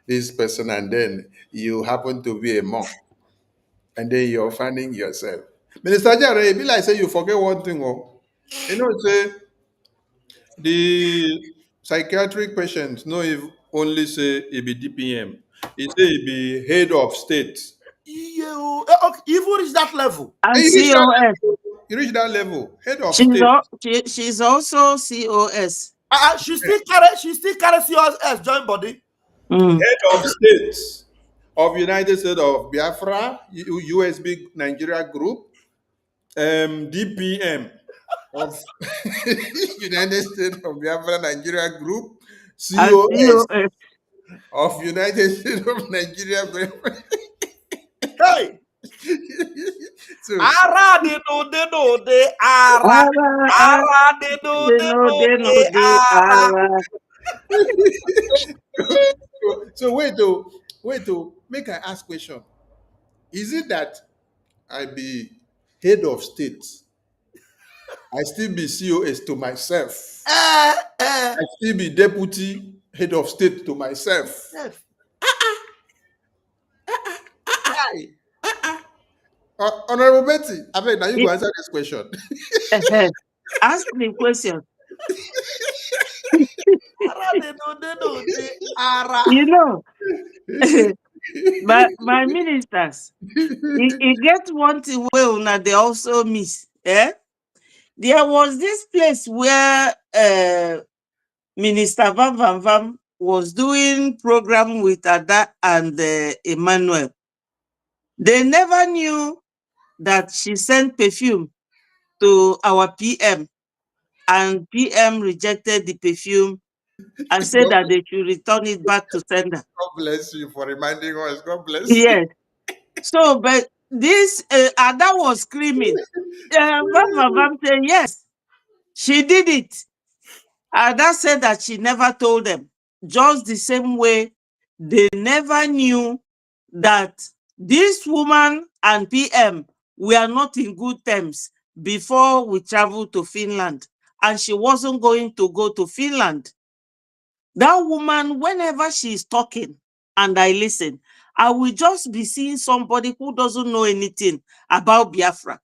this person, and then you happen to be a monk, and then you're fanning yourself. Minister Jare, it be like say you forget one thing, say the psychiatric patients no if only say it be DPM, it say it be head of state. Okay, even reach that level. And You reach COS. you reach that level, head of state. She's also COS. She still carry COS join body. Head of state of United States of Biafra, USB Nigeria Group, DPM of United States of Biafra Nigeria Group, COS of United States of Nigeria Group. Hey! So, Ara de no de ara. Ara de no de ara. So wait to make I ask question. Is it that I be head of state, I still be COS to myself, I still be deputy head of state to myself? Honorable Betty, I mean, now you go answer this question. Ask the question. You know, my ministers, it gets one thing well now they also miss. Eh? There was this place where Minister Van Van Van was doing program with Ada and Emmanuel. They never knew that she sent perfume to our PM, and PM rejected the perfume and said that they should return it back to sender. God bless you for reminding us. God bless you. Yes. So, but this Ada was screaming. Van Van Van said, yes, she did it. Ada said that she never told them. Just the same way they never knew that this woman and PM were not in good terms before we traveled to Finland, and she wasn't going to go to Finland. That woman, whenever she is talking and I listen, I will just be seeing somebody who doesn't know anything about Biafra.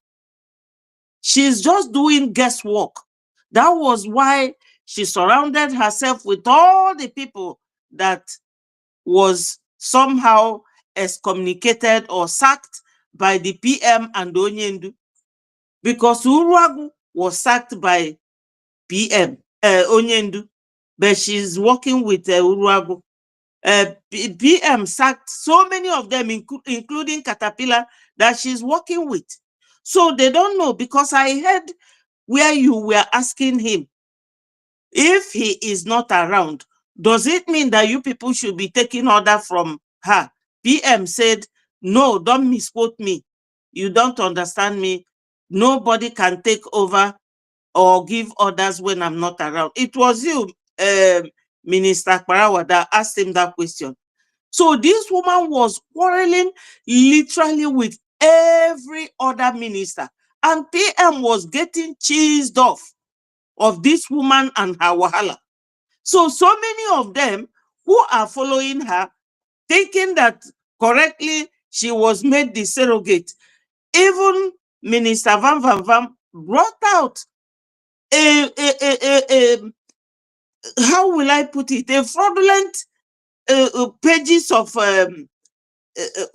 She's just doing guesswork. That was why she surrounded herself with all the people that was somehow excommunicated or sacked by the PM and Onyendu. Because Uruagu was sacked by PM, Onyendu, but she's working with Uruagu. PM sacked so many of them, including Caterpillar, that she's working with. So they don't know, because I heard where you were asking him, if he is not around, does it mean that you people should be taking order from her? PM said, no, don't misquote me. You don't understand me. Nobody can take over or give orders when I'm not around. It was you, Minister Kwarawa, that asked him that question. So this woman was quarreling literally with every other minister. And PM was getting cheesed off of this woman and her wahala. So many of them who are following her, thinking that correctly she was made the surrogate. Even Minister Van Van Van brought out how will I put it, a fraudulent pages of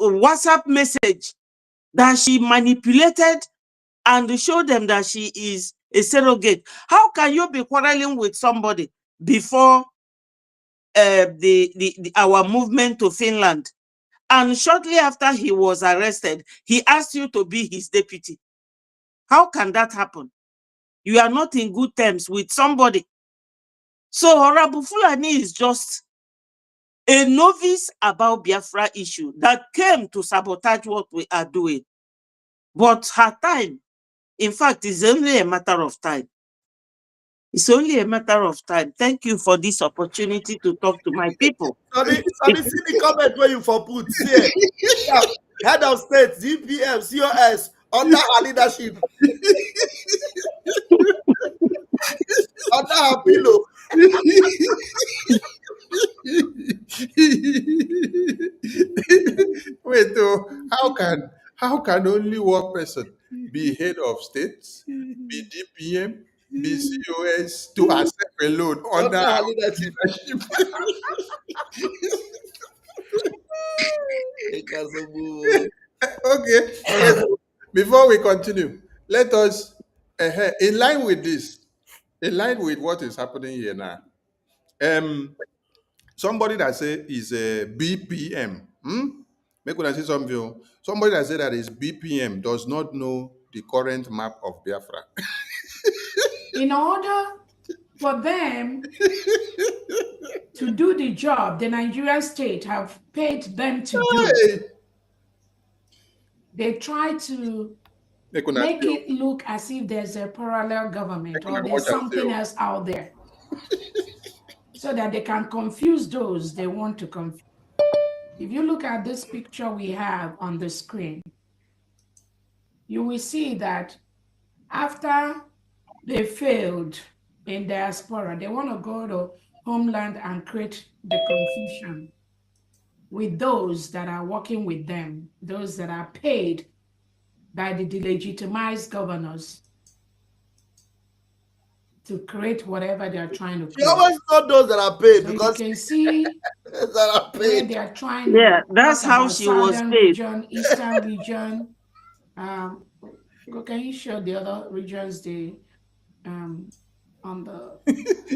WhatsApp message that she manipulated and showed them that she is a surrogate. How can you be quarreling with somebody before our movement to Finland, and shortly after he was arrested, he asked you to be his deputy? How can that happen? You are not in good terms with somebody. So Honorable Fulani is just a novice about Biafra issue that came to sabotage what we are doing. But her time, in fact, is only a matter of time. It's only a matter of time. Thank you for this opportunity to talk to my people. Sabi, see the comment where you for put here. Head of state, DPM, COS, under her leadership. Under her pillow. Wait, how can only one person be head of state, be DPM, be COS to herself alone under Under her our leadership. leadership? Okay. Before we continue, let us, in line with this, in line with what is happening here now, somebody that say is a BPM, make una say something. Somebody that say that is BPM does not know the current map of Biafra. In order for them to do the job the Nigerian state have paid them to do, Hey! they try to Make una make see, it look as if there's a parallel government make or una there's watch and see, something else out there, so that they can confuse those they want to confuse. If you look at this picture we have on the screen, you will see that after they failed in diaspora, they want to go to homeland and create the confusion with those that are working with them, those that are paid by the delegitimized governors. to create whatever they are trying to create. You always know those that are paid, so because you can see that are where paid. they are trying Yeah, to that's talk how about she was southern paid. region, eastern region. Can you show the other regions on the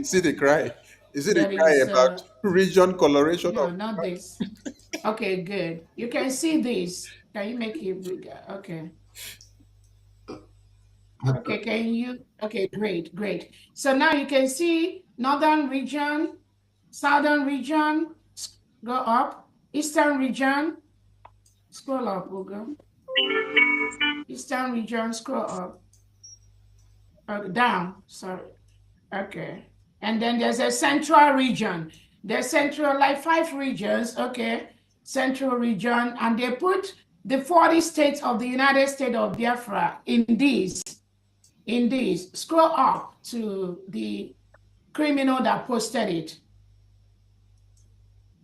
See the cry. Is it the that cry is about region coloration no, of not this. Okay, good. You can see this. Can you make it bigger? Okay. Okay, can you? Okay, great. So now you can see northern region, southern region, go up, eastern region, scroll up, we'll go. Eastern region, scroll up, down, sorry. Okay. And then there's a central region. There's central, like 5 regions, okay? Central region, and they put the 40 states of the United States of Biafra in these. Scroll up to the criminal that posted it.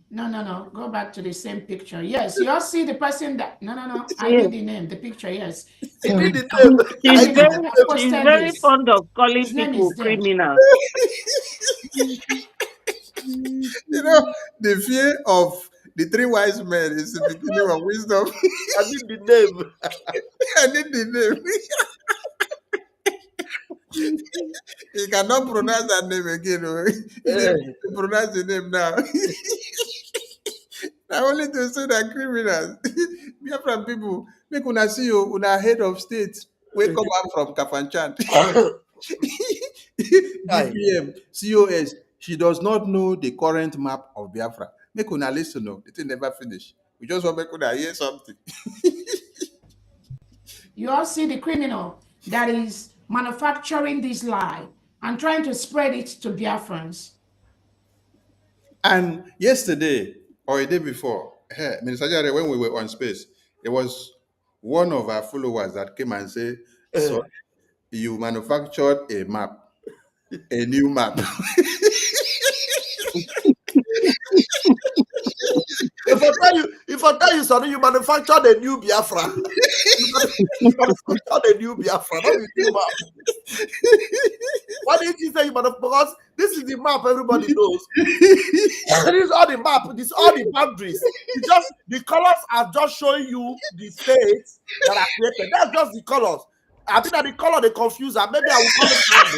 No. Go back to the same picture. Yes, you all see the person that. No. I Yeah. need the name, the picture. Yes. I need the name. She's I need very, the That she's posted very this. fond of calling His name people is there. criminals. You know, the fear of the 3 wise men is the beginning of wisdom. I need the name. I need the name. He cannot pronounce that name again. Oh. He said, pronounce the name now. Now only to say that criminals. Biafran people, make una see you, una head of state. We come out from Kafanchan. DPM, COS, she does not know the current map of Biafra. Make una listen, no, the thing never finish. We just want make una hear something. You all see the criminal that is manufacturing this lie and trying to spread it to Biafrans. And yesterday or a day before, Minister Jare, when we were on space, there was one of our followers that came and said, so you manufactured a map, a new map. If I tell you something, you manufactured a new Biafra. You manufactured a new Biafra, not a new map. Why didn't you say you manufactured? Because this is the map everybody knows. This is all the map. This is all the boundaries. It's just the colors are just showing you the states that are created. That's just the colors. I think that the color they confuse her. Maybe I will call it Namdi.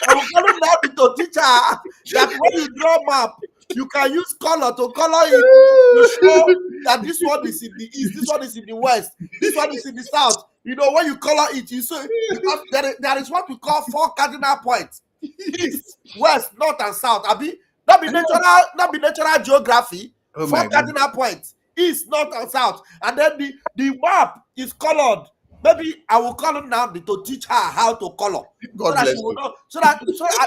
I will call it Namdi to teach her that when you draw map, you can use color to color it to show that this one is in the east, this one is in the west, this one is in the south. You know, when you color it, you see, because there is what we call 4 cardinal points: east, west, north, and south. Abi, not be natural geography. Oh 4 cardinal points: east, north, and south. And then the map is colored. Maybe I will call it now to teach her how to color. God So that bless she will you. know. So at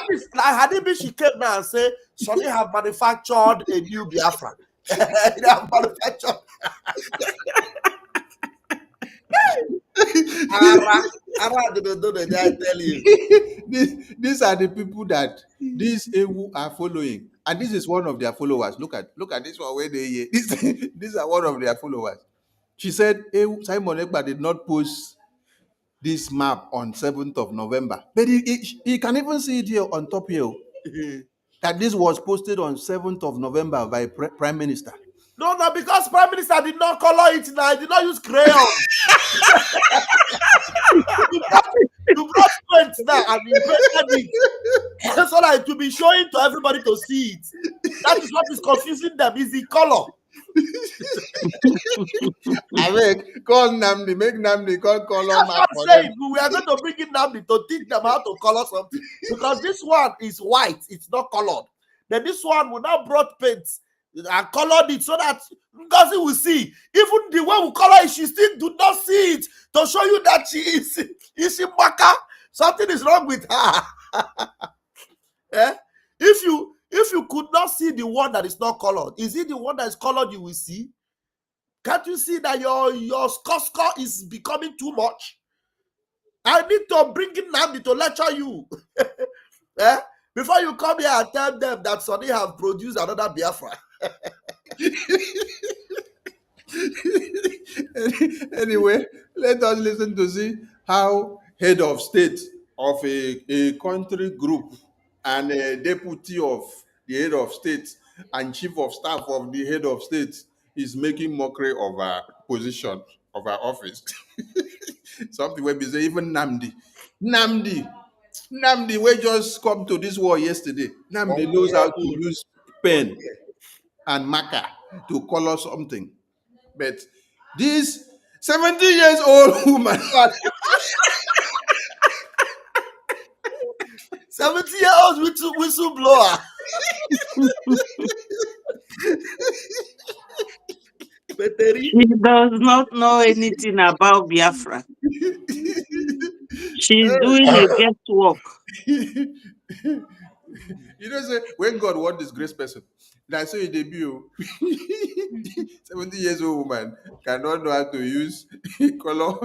least, like Hadibi, she came now and say, Sonny have manufactured a new Biafra. They have manufactured. I tell you. These are the people that these AWU are following. And this is one of their followers. Look at this one where they here. These are one of their followers. She said Simon Ekpa did not post this map on 7th of November. But he can even see it here on top here. That this was posted on 7th of November by Prime Minister. No, because Prime Minister did not color it now. He did not use crayon. You brought paint now and you painted it so that it will be showing to everybody to see it. That is what is confusing them, is the color. I mean, call Namdi, make Namdi call color That's map what for I'm saying. them. We are going to bring in Namdi to teach them how to color something. Because this one is white, it's not colored. Then this one will now brought paint and colored it so that Ngozi will see. Even the way we color it, she still do not see it to show you that she is Maka. Something is wrong with her. Eh? If you could not see the one that is not colored, is it the one that is colored you will see? Can't you see that your score is becoming too much? I need to bring in Namdi to lecture you. Eh? Before you come here and tell them that Sonny have produced another Biafra. Anyway, let us listen to see how head of state of a country group and a deputy of the head of state and chief of staff of the head of state is making mockery of our position, of our office. Something where we say even Namdi, we just come to this war yesterday. Namdi knows how to use pen and marker to color something. But this 70 years old woman 70-year-old whistleblower. She does not know anything about Biafra. She's doing a guesswork. You know, say when God want this grace person, that's so he debut. 70 years old woman cannot know how to use color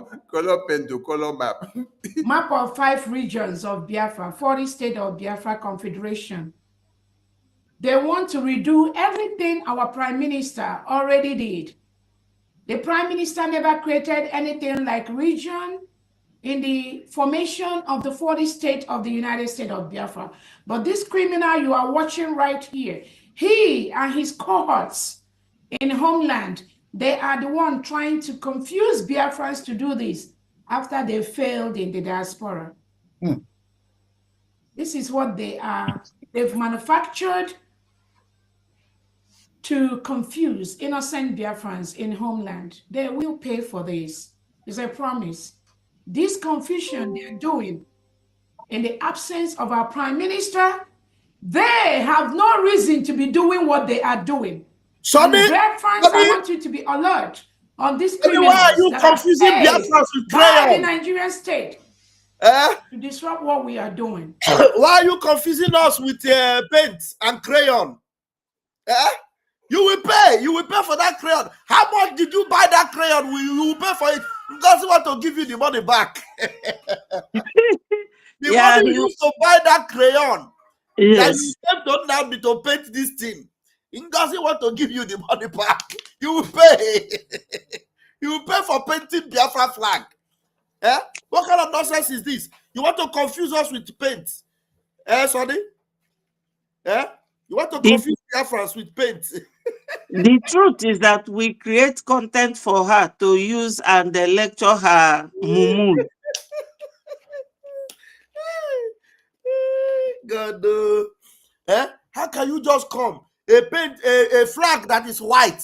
pen to color map. Map of 5 regions of Biafra, 40 state of Biafra Confederation. They want to redo everything our Prime Minister already did. The Prime Minister never created anything like region in the formation of the 40 state of the United States of Biafra. But this criminal you are watching right here, he and his cohorts in homeland, they are the one trying to confuse Biafrans to do this after they failed in the diaspora. This is what they are. They've manufactured to confuse innocent Biafrans in homeland. They will pay for this. It's a promise. This confusion they're doing in the absence of our Prime Minister, they have no reason to be doing what they are doing. Sonny, Biafrans, I want you to be alert on this criminals. Why are you confusing Biafrans with by crayon? the Nigerian state to disrupt what we are doing. Why are you confusing us with paint and crayon? You will pay. You will pay for that crayon. How much did you buy that crayon? You will pay for it. He doesn't want to give you the money back. The money you used to buy that crayon. Yes. That you spent on now to paint this thing. He doesn't want to give you the money back. You will pay. You will pay for painting Biafra flag. What kind of nonsense is this? You want to confuse us with paint? Sonny? You want to confuse Biafrans with paint? The truth is that we create content for her to use and lecture her mumu. God, how can you just come a flag that is white?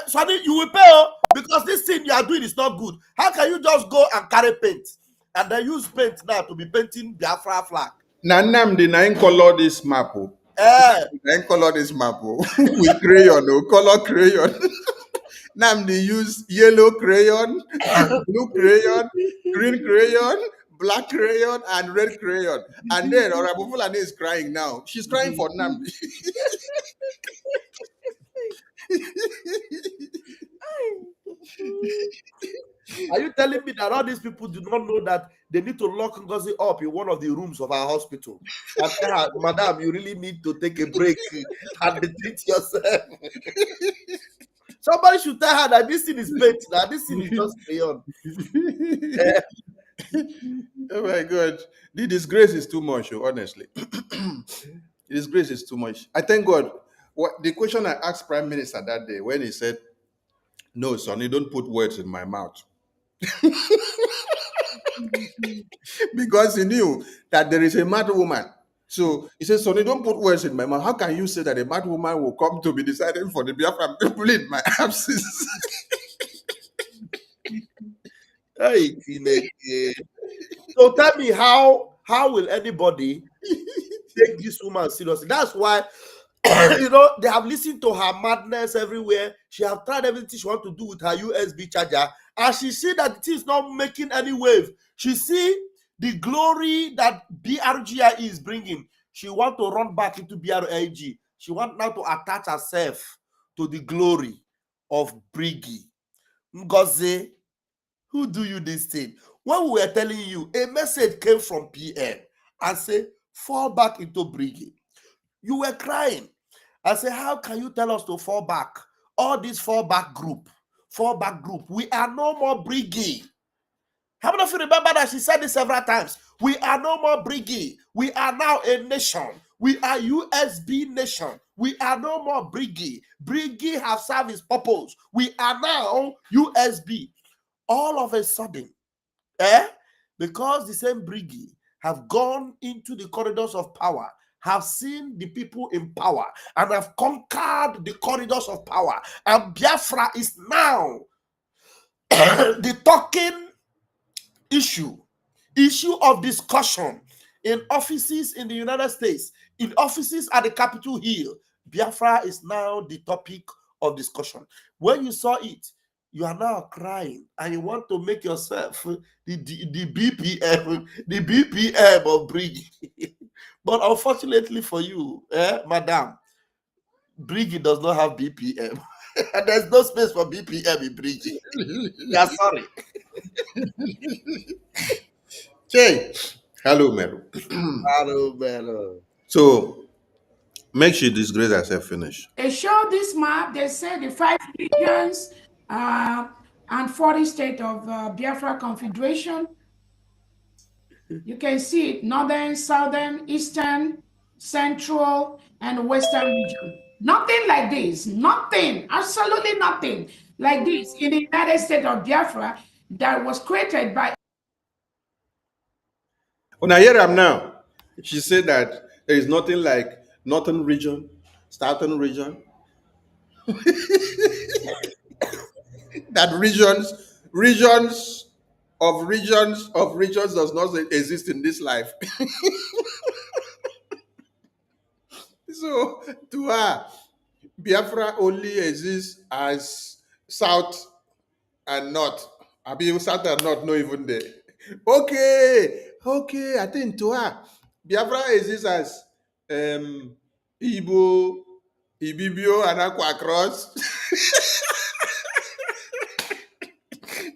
So you will pay because this thing you are doing is not good. How can you just go and carry paint and then use paint now to be painting Biafra flag? Namdi nine color this map. Nine color this map with crayon, color crayon. Namdi use yellow crayon, blue crayon, green crayon, black crayon, and red crayon. And then Honorable Fulani is crying now. She's crying for Namdi. Are you telling me that all these people do not know that they need to lock Ngozi up in one of the rooms of our hospital? And tell her, Madam, you really need to take a break and treat yourself. Somebody should tell her that this thing is paint, that this thing is just crayon. Oh my God. The disgrace is too much, honestly. The disgrace is too much. I thank God. What the question I asked Prime Minister that day when he said, "No, Sonny, don't put words in my mouth." Because he knew that there is a mad woman. So he said, "Sonny, don't put words in my mouth. How can you say that a mad woman will come to be decided for the Biafran people in my absence?" So tell me, how will anybody take this woman seriously? That's why they have listened to her madness everywhere. She have tried everything she wants to do with her USB charger, and she see that it is not making any wave. She see the glory that BRGI is bringing. She want to run back into BRAG. She want now to attach herself to the glory of Brgie. Ngozi, who do you this thing? When we were telling you, a message came from PM and say, fall back into Brgie. You were crying. I said, how can you tell us to fall back? All this fallback group, we are no more Brgie. How many of you remember that she said this several times? We are no more Brgie. We are now a nation. We are USB nation. We are no more Brgie. Brgie has served its purpose. We are now USB. All of a sudden, because the same Brgie have gone into the corridors of power, have seen the people in power, and have conquered the corridors of power. And Biafra is now the talking issue of discussion in offices in the United States, in offices at the Capitol Hill. Biafra is now the topic of discussion. When you saw it, you are now crying and you want to make yourself the BPM, the BPM of Brgie. But unfortunately for you, madam, Brgie does not have BPM. And there's no space for BPM in Brgie. Yeah, sorry. Okay. Hello, Meru. Hello, man. So make sure this grade herself finish. They show this map. They say the 5 regions and 40 states of Biafra Confederation. You can see it: northern, southern, eastern, central, and western region. Nothing like this. Nothing. Absolutely nothing like this in the United States of Biafra that was created by. When I hear him now, she said that there is nothing like northern region, southern region. That regions does not exist in this life. So to her, Biafra only exists as south and north. I mean, south and north, not even there. Okay. I think to her, Biafra exists as Igbo, Ibibio, and Aqua Cross.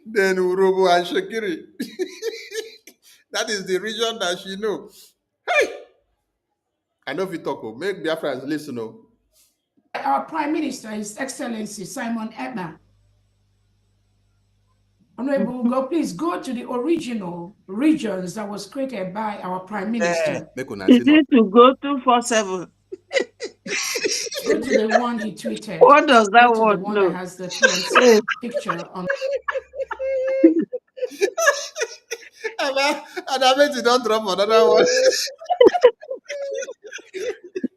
Then Urobo and Shekiri. That is the region that she know. Hey! I know if you talk, make Biafrans listen. Our Prime Minister, His Excellency Simon Ekpa. Honorable Ugo, please go to the original regions that was created by our Prime Minister. Is it to go 247? Go to the one he tweeted. What does that Go to the word one know? that has the PMC picture on. And I bet you don't drop another one.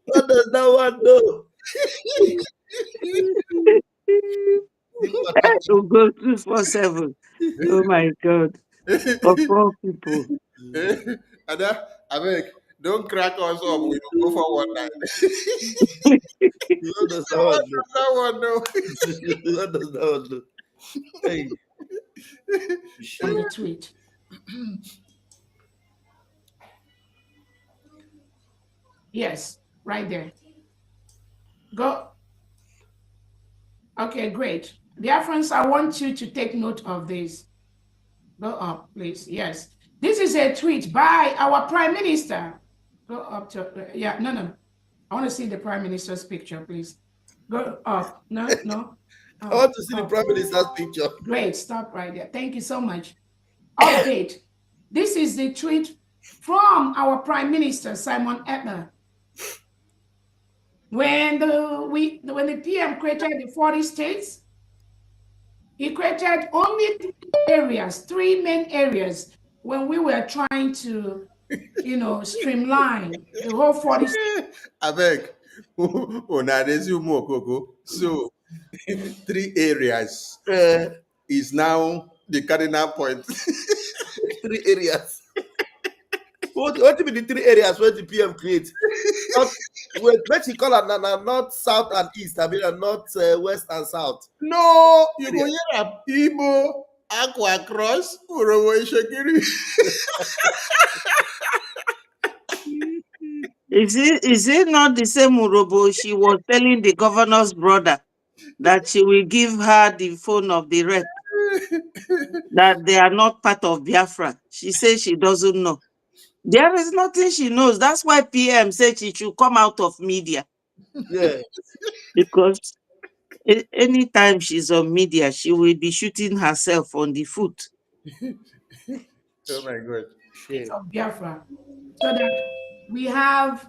What does that one do? To go 247. Oh my God. For poor people. And I mean, don't crack us up. We don't go for one night. What does that one do? That one, no. What does that one do? Hey. On the tweet. Yes, right there. Go. Okay, great. Biafrans, I want you to take note of this. Go up, please. Yes. This is a tweet by our Prime Minister. Go up to, no. I want to see the Prime Minister's picture, please. Go up. No. I want to see the Prime Minister's picture. Great. Stop right there. Thank you so much. Update. This is the tweet from our Prime Minister, Simon Ekpa. When the PM created the 40 states, he created only 3 main areas when we were trying to, streamline the whole 40 states. I beg. So 3 areas is now the cardinal point. 3 areas. What be the 3 areas where the PM creates? What you call it north, south, and east. I mean, north, west, and south. No, you go hear Igbo, Aqua Cross, Urobo Shekiri. Is it not the same Urobo she was telling the governor's brother that she will give her the phone of the rep, that they are not part of Biafra? She says she doesn't know. There is nothing she knows. That's why PM said she should come out of media. Yeah. Because anytime she's on media, she will be shooting herself on the foot. Oh my God. of Biafra, so that we have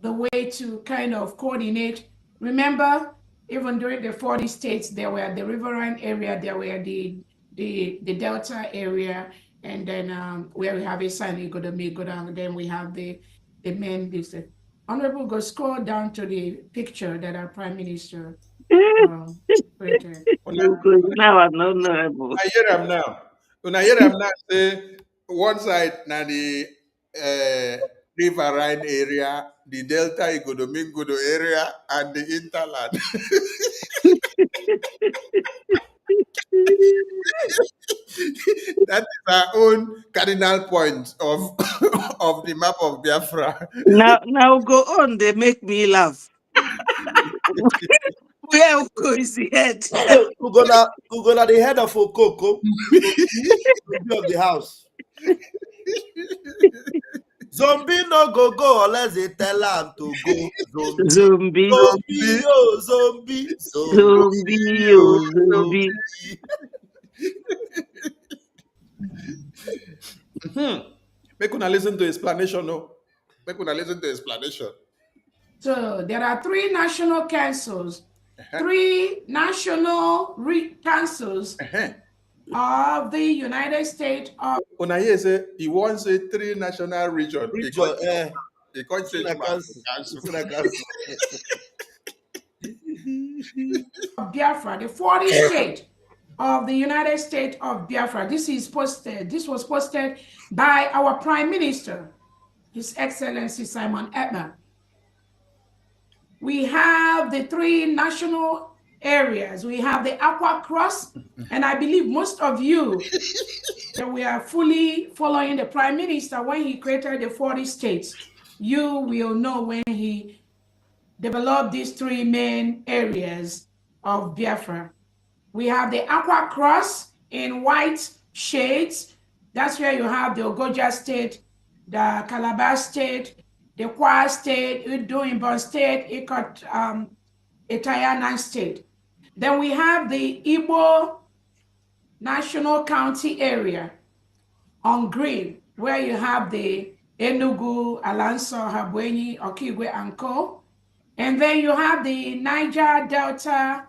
the way to kind of coordinate. Remember, even during the 40 states, there were the riverine area, there were the Delta area, and then where we have a sign, go down, and then we have the main district. Honorable, go scroll down to the picture that our Prime Minister created. Now I'm not honorable. I hear him now. When I hear him now, say one side na the riverine area, the Delta Igodomingodo area, and the hinterland. That is our own cardinal point of of the map of Biafra. Now go on. They make me laugh. Where Ugo is the head? Ugona, the head of Okoko, of the house. Zombie no go unless they tell him to go. Zombie. Zombie, oh, zombie. Zombie, oh, zombie. Make una listen to explanation, no? Make una listen to explanation. So there are three national councils, three national councils of the United States of. Una hear say he wants a three national region. He can't change Biafra, the 40th state of the United States of Biafra. This was posted by our Prime Minister, His Excellency Simon Ekpa. We have the three national areas. We have the Aqua Cross, and I believe most of you that we are fully following the Prime Minister when he created the 40 states. You will know when he developed these three main areas of Biafra. We have the Aqua Cross in white shades. That's where you have the Ogoja State, the Calabar State, the Kwa State, Udo Imbon State, Ikot Itayanan State. Then we have the Igbo National County area on green, where you have the Enugu, Alanso, Habwenyi, Okigwe, and Co. And then you have the Niger Delta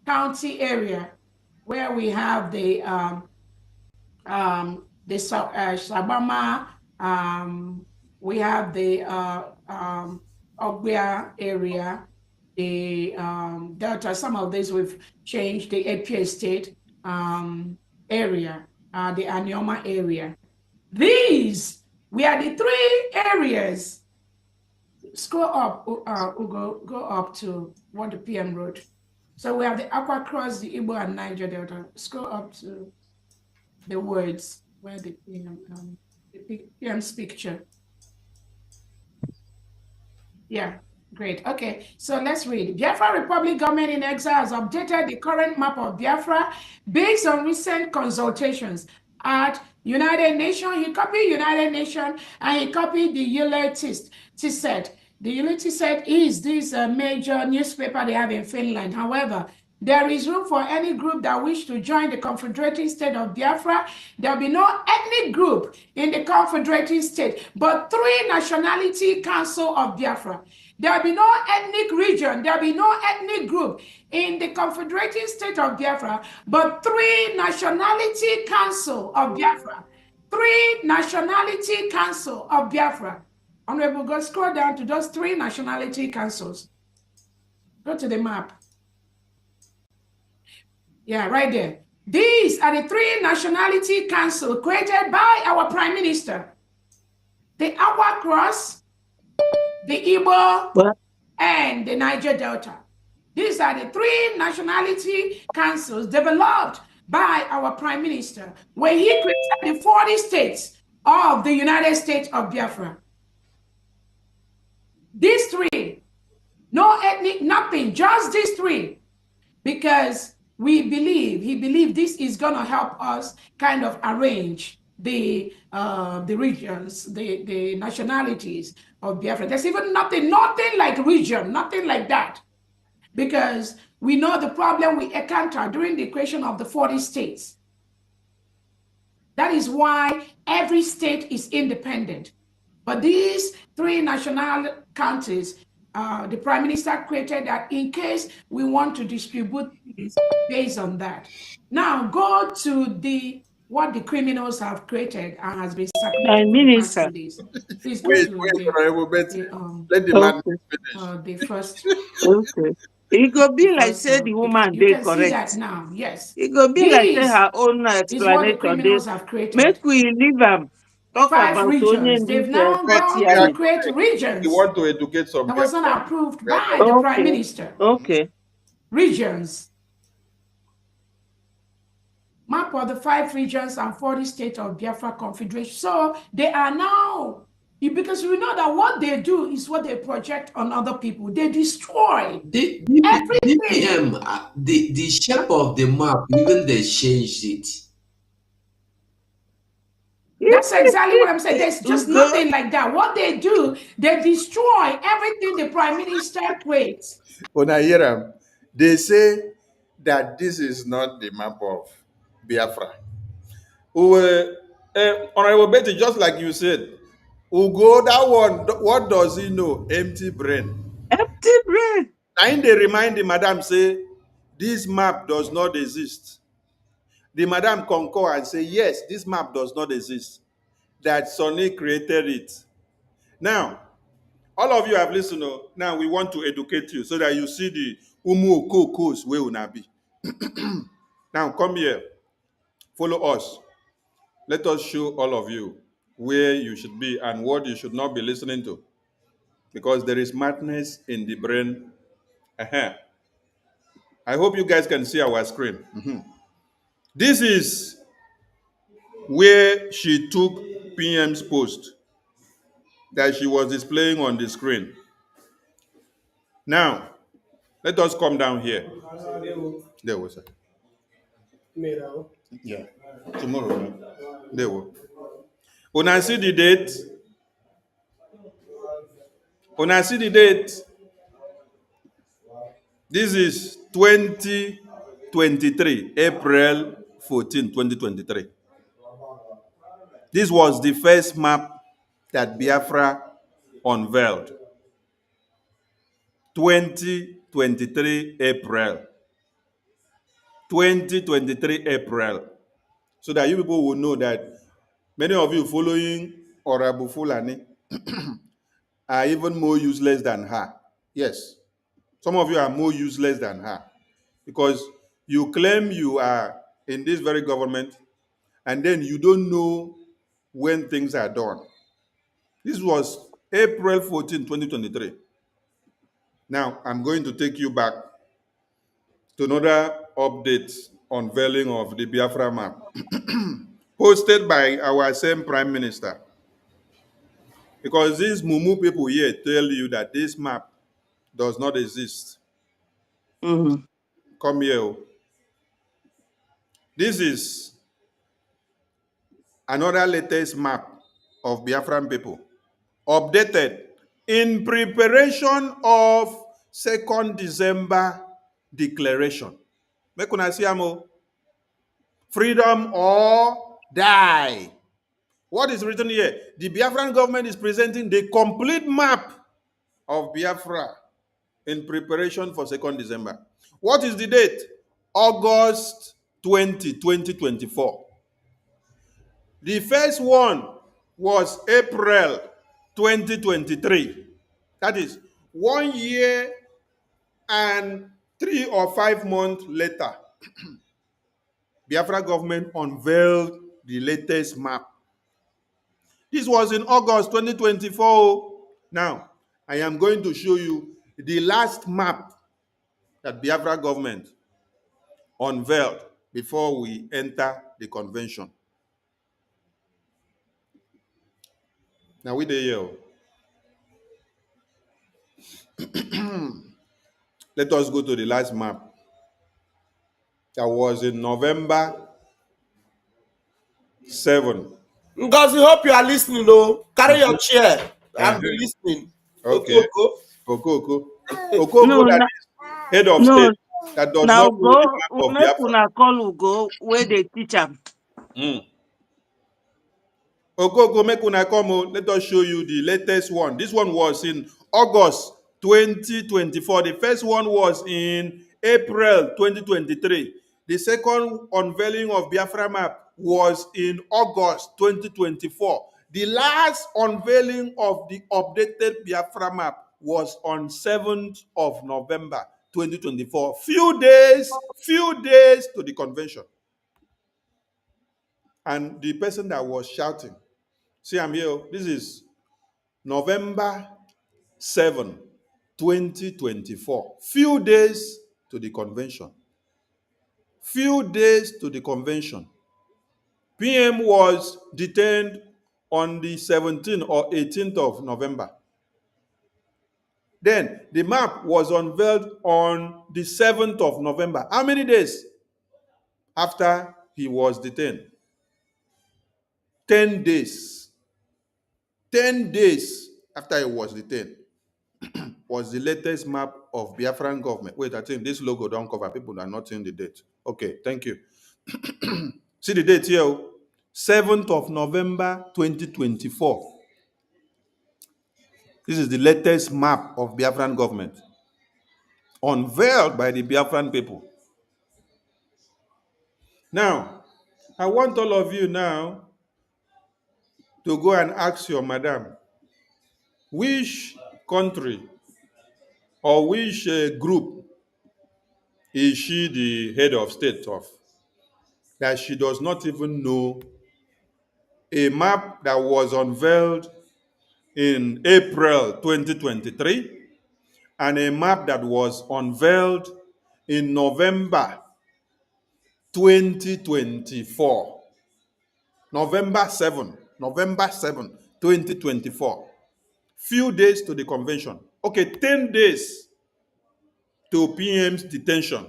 County area, where we have the Sabama, we have the Ogbia area, the Delta. Some of these we've changed, the APA State area, the Anioma area. These are the three areas. Scroll up, go up to 1 PM Road. So we have the Aqua Cross, the Igbo, and Niger Delta. Scroll up to the words where the PM's picture. Yeah, great. Okay, so let's read. Biafra Republic Government in Exile has updated the current map of Biafra based on recent consultations at United Nations. He copied United Nations and he copied the Yule-Tisset. The Yule-Tisset is this major newspaper they have in Finland. However, there is room for any group that wish to join the Confederating State of Biafra. There will be no ethnic group in the Confederating State, but three nationality council of Biafra. There will be no ethnic region, there will be no ethnic group in the Confederating State of Biafra, but three nationality council of Biafra. Three nationality council of Biafra. Honorable, go scroll down to those three nationality councils. Go to the map. Yeah, right there. These are the three nationality councils created by our Prime Minister. The Aqua Cross, the Igbo, and the Niger Delta. These are the three nationality councils developed by our Prime Minister when he created the 40 states of the United States of Biafra. These three, no ethnic, nothing, just these three, because he believed this is going to help us kind of arrange the regions, the nationalities of Biafra. There's even nothing like region, nothing like that, because we know the problem we encountered during the creation of the 40 states. That is why every state is independent. But these three national counties, the Prime Minister created that in case we want to distribute this based on that. Now go to what the criminals have created and has been My circulating for the past minister. 2 days. Please go Wait, to wait, Honorable Betty. the Let the man Okay. finish. the first Okay. It go the be like first say the picture. woman You dey can see that correct. now. Yes. It go be like say This her own is what the explanation dey. criminals have created. Make we leave am talk 5 about only regions. in They've this now But gone we are to hearing. create correct. We regions want to educate some that was not Biafra. approved We are by not. the Prime Okay. Minister. Okay. Regions. Map of the 5 regions and 40 states of Biafra Confederation. So they are now, because we know that what they do is what they project on other people. They destroy everything. DPM, the shape of the map, even they changed it. That's exactly what I'm saying. There's just Ugo, nothing like that. What they do, they destroy everything the Prime Minister creates. When I hear them, they say that this is not the map of Biafra. Honorable Betty, just like you said, Ugo, that one, what does he know? Empty brain. empty brain. And they remind the madam, say, this map does not exist. The madam concur and say, yes, this map does not exist. That Sonny created it. Now, all of you have listened. Now we want to educate you so that you see the umu okokos where una be. Now come here, follow us. Let us show all of you where you should be and what you should not be listening to, because there is madness in the brain. I hope you guys can see our screen. This is where she took PM's post that she was displaying on the screen. Now, let us come down here. There was it. Yeah. Tomorrow. There was. When I see the date, this is 2023, April 14, 2023. This was the first map that Biafra unveiled. 2023 April. 2023 April. So that you people will know that many of you following Orabu Fulani are even more useless than her. Yes. Some of you are more useless than her because you claim you are in this very government and then you don't know when things are done. This was April 14, 2023. Now, I'm going to take you back to another update unveiling of the Biafra map, posted by our same Prime Minister. Because these Mumu people here tell you that this map does not exist. Mm-hmm. Come here. This is another latest map of Biafran people, updated in preparation of 2nd December declaration. Make una see am. Freedom or die. What is written here? The Biafran government is presenting the complete map of Biafra in preparation for 2nd December. What is the date? August 20, 2024. The first one was April 2023. That is 1 year and 3 or 5 months later. Biafra government unveiled the latest map. This was in August 2024. Now, I am going to show you the last map that Biafra government unveiled before we enter the convention. Now, we there. Let us go to the last map. That was in November 7. Ngozi, hope you are listening. No, carry your chair. I'm Uh-huh. listening. Okay. Okoko. No, That is head of no. state that does Now not know the go, map of make Biafra. una call Ugo where they teach am. Okoko, make una come. Let us show you the latest one. This one was in August 2024. The first one was in April 2023. The second unveiling of Biafra map was in August 2024. The last unveiling of the updated Biafra map was on 7th of November 2024. Few days to the convention. And the person that was shouting, see, I'm here. This is November 7, 2024. Few days to the convention. Few days to the convention. PM was detained on the 17th or 18th of November. Then the map was unveiled on the 7th of November. How many days after he was detained? 10 days. 10 days after he was detained was the latest map of Biafran government. Wait, I think this logo don't cover. People are not seeing the date. Okay, thank you. See the date here, 7th of November 2024. This is the latest map of Biafran government unveiled by the Biafran people. Now, I want all of you now to go and ask your madam, which country or which group is she the head of state of, that she does not even know a map that was unveiled in April 2023 and a map that was unveiled in November 2024. November 7, 2024. Few days to the convention. Okay, 10 days to PM's detention.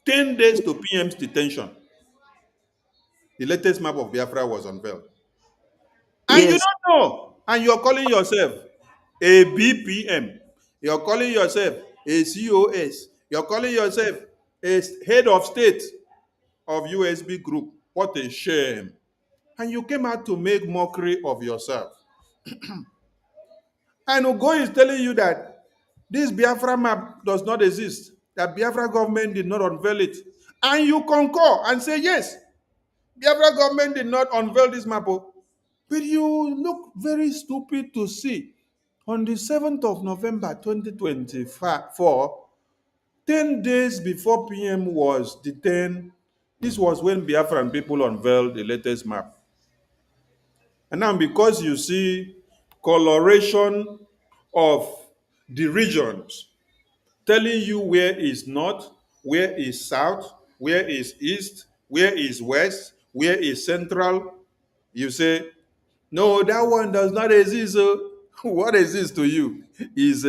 10 days to PM's detention. The latest map of Biafra was unveiled. And you Yes. don't know. And you're calling yourself a BPM. You're calling yourself a COS. You're calling yourself a head of state of USB group. What a shame. And you came out to make mockery of yourself. And Ugo is telling you that this Biafra map does not exist, that Biafra government did not unveil it. And you concur and say, yes, Biafra government did not unveil this map. But you look very stupid to see on the 7th of November 2024, 10 days before PM was detained, this was when Biafran people unveiled the latest map. And now, because you see coloration of the regions, telling you where is north, where is south, where is east, where is west, where is central, you say, no, that one does not exist. What exists to you is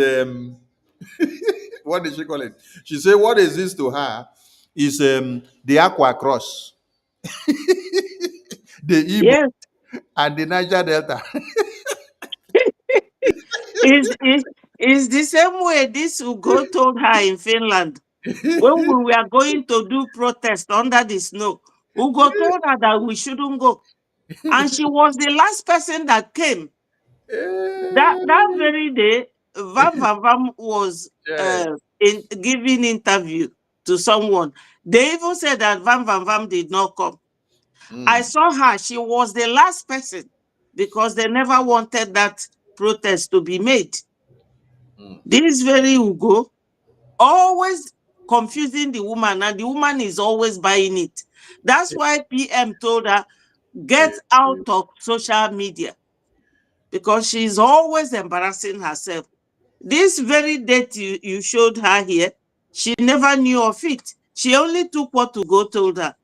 what did she call it? She said what exists to her is the Aqua Cross, the Igbo, Yes. and the Niger Delta. Is the same way this Ugo told her in Finland when we were going to do protest under the snow. Ugo told her that we shouldn't go. And she was the last person that came. That very day, Vam Vam Vam was Yes. giving interview to someone. They even said that Vam Vam Vam did not come. I saw her. She was the last person because they never wanted that protest to be made. This very Ugo, always confusing the woman, and the woman is always buying it. That's why PM told her, get out of social media, because she's always embarrassing herself. This very date you showed her here, she never knew of it. She only took what Ugo told her.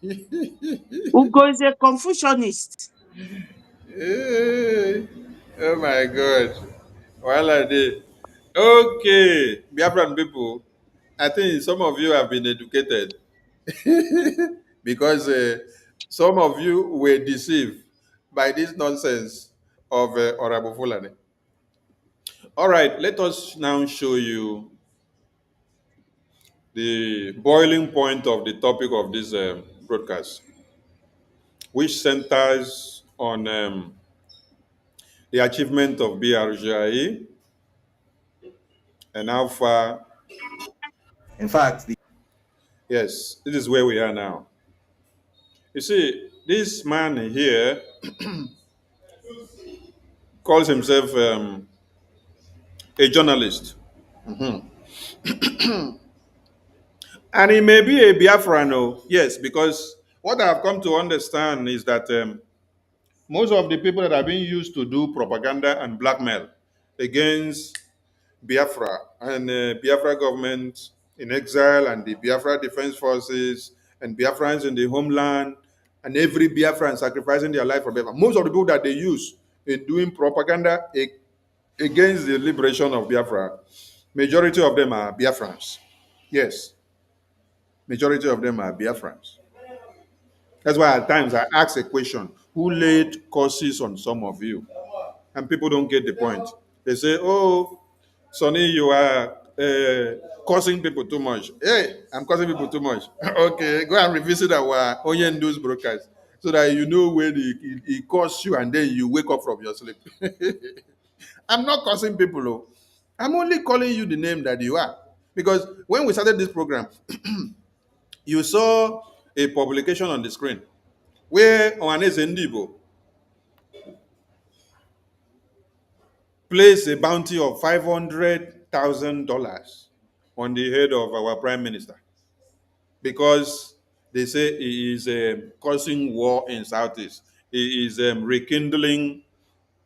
Ugo is a Confucianist. Oh my God. Well, I did. Okay, Biafran people, I think some of you have been educated because some of you were deceived by this nonsense of Orabu Fulani. All right, let us now show you the boiling point of the topic of this broadcast. which centers on the achievement of Brgie and how far. In fact, Yes, this is where we are now. You see, this man here calls himself a journalist. And he may be a Biafran, oh, yes, because what I've come to understand is that most of the people that are being used to do propaganda and blackmail against Biafra and Biafra government in exile and the Biafra Defense Forces and Biafrans in the homeland and every Biafran sacrificing their life for Biafra. Most of the people that they use in doing propaganda against the liberation of Biafra, majority of them are Biafrans. Yes, majority of them are Biafrans. That's why at times I ask a question, who laid curses on some of you? And people don't get the point. They say, oh, Sonny, you are causing people too much. Hey, I'm causing people too much. Okay, go and revisit our Onyen News broadcast so that you know when he calls you and then you wake up from your sleep. I'm not causing people. Oh. I'm only calling you the name that you are. Because when we started this program, you saw a publication on the screen where Ohaneze Ndibo placed a bounty of $500,000 on the head of our prime minister because they say he is causing war in Southeast. He is rekindling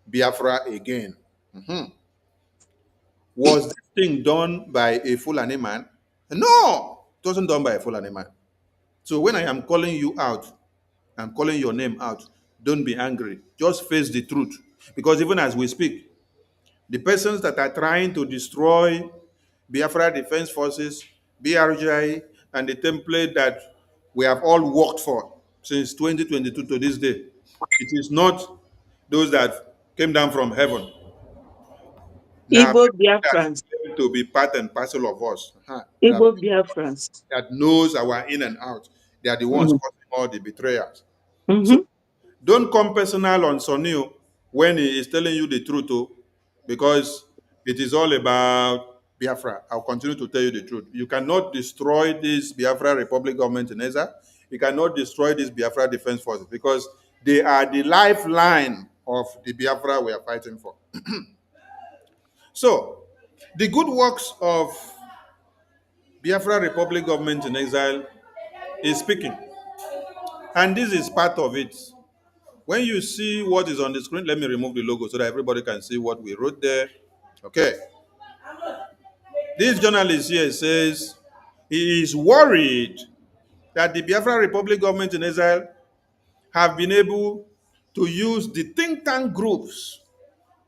Biafra again. Mhm. Was this thing done by a Fulani man? No, it wasn't done by a Fulani man. So when I am calling you out, I'm calling your name out. Don't be angry. Just face the truth. Because even as we speak, the persons that are trying to destroy Biafra Defense Forces, BRGI, and the template that we have all worked for since 2022 to this day, it is not those that came down from heaven. There are Igbo people that Biafrans. claim to be part and parcel of us. There are Igbo people Biafrans. that knows our in and out. They are the ones Mm-hmm. causing all the betrayers. So Mm-hmm. don't come personal on Sonio when he is telling you the truth, oh, because it is all about Biafra. I'll continue to tell you the truth. You cannot destroy this Biafra Republic government in Eza. You cannot destroy this Biafra Defense Forces because they are the lifeline of the Biafra we are fighting for. So, the good works of Biafra Republic government in exile is speaking. And this is part of it. When you see what is on the screen, let me remove the logo so that everybody can see what we wrote there. Okay. This journalist here says he is worried that the Biafra Republic government in Israel have been able to use the think tank groups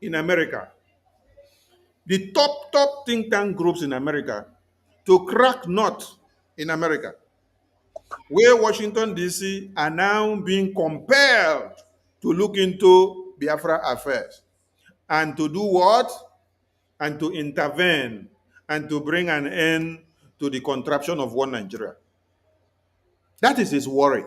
in America, the top think tank groups in America, to crack nut in America, where Washington, D.C. are now being compelled to look into Biafra affairs and to do what? And to intervene and to bring an end to the contraption of one Nigeria. That is his worry.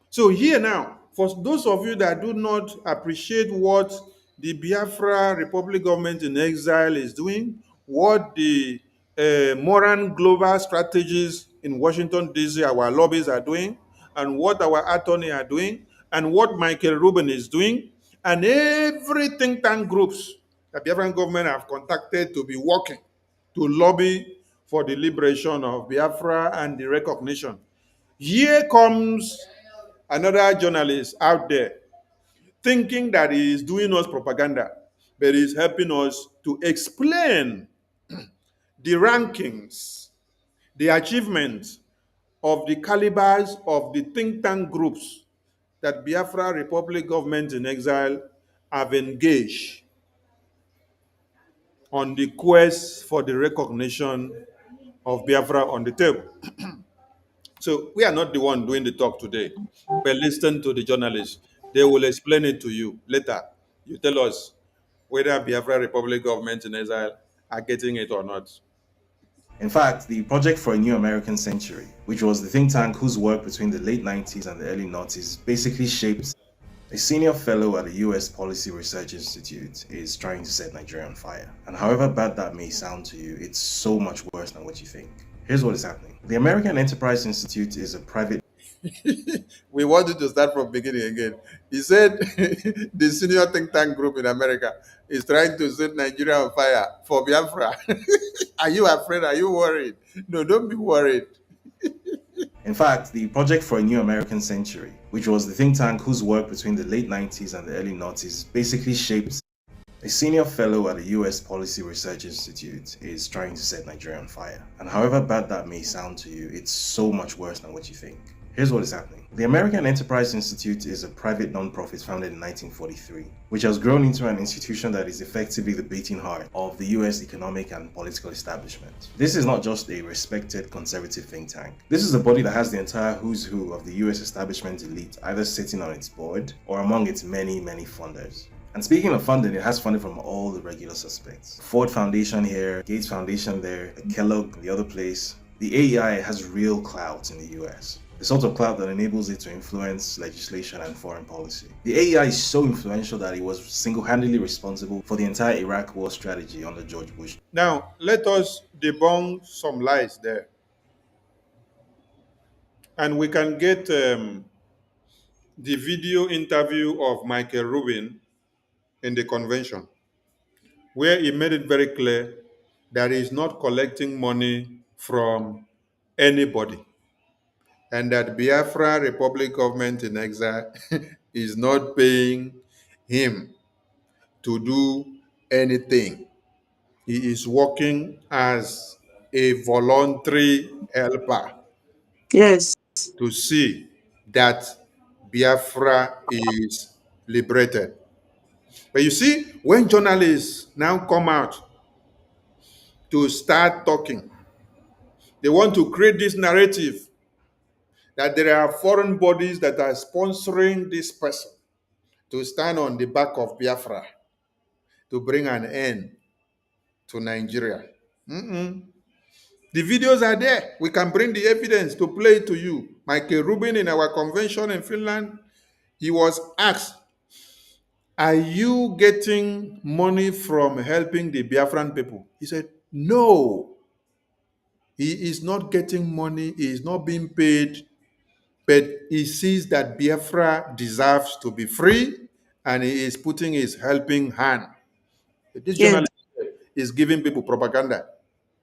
So here now, for those of you that do not appreciate what the Biafra Republic government in exile is doing, what the Moran global strategies in Washington, D.C., our lobbies are doing, and what our attorney are doing, and what Michael Rubin is doing, and every think tank groups the Biafran government have contacted to be working to lobby for the liberation of Biafra and the recognition. Here comes another journalist out there thinking that he is doing us propaganda, but he's helping us to explain the rankings, the achievements of the calibers of the think tank groups that Biafra Republic government in exile have engaged on the quest for the recognition of Biafra on the table. So we are not the one doing the talk today, but listen to the journalists. They will explain it to you later. You tell us whether Biafra Republic government in exile are getting it or not. In fact, the Project for a New American Century, which was the think tank whose work between the late 90s and the early noughties basically shaped. A senior fellow at the US Policy Research Institute is trying to set Nigeria on fire. And however bad that may sound to you, it's so much worse than what you think. Here's what is happening. The American Enterprise Institute is a private. We wanted to start from beginning again. He said the senior think tank group in America is trying to set Nigeria on fire for Biafra. Are you afraid? Are you worried? No, don't be worried. In fact, the Project for a New American Century, which was the think tank whose work between the late 90s and the early noughties basically shaped. A senior fellow at the US Policy Research Institute is trying to set Nigeria on fire. And however bad that may sound to you, it's so much worse than what you think. Here's what is happening. The American Enterprise Institute is a private non-profit founded in 1943, which has grown into an institution that is effectively the beating heart of the US economic and political establishment. This is not just a respected conservative think tank. This is a body that has the entire who's who of the US establishment elite either sitting on its board or among its many, many funders. And speaking of funding, it has funding from all the regular suspects. Ford Foundation here, Gates Foundation there, Kellogg, the other place. The AEI has real clout in the US. The sort of clout that enables it to influence legislation and foreign policy. The AEI is so influential that it was single-handedly responsible for the entire Iraq war strategy under George Bush. Now, let us debunk some lies there. And we can get the video interview of Michael Rubin in the convention, where he made it very clear that he is not collecting money from anybody, and that Biafra Republic government in exile is not paying him to do anything. He is working as a voluntary helper Yes. to see that Biafra is liberated. But you see, when journalists now come out to start talking, they want to create this narrative that there are foreign bodies that are sponsoring this person to stand on the back of Biafra to bring an end to Nigeria. The videos are there. We can bring the evidence to play to you. Michael Rubin in our convention in Finland, he was asked, are you getting money from helping the Biafran people? He said, no. He is not getting money. He is not being paid. But he sees that Biafra deserves to be free, and he is putting his helping hand. This Yes. journalist is giving people propaganda.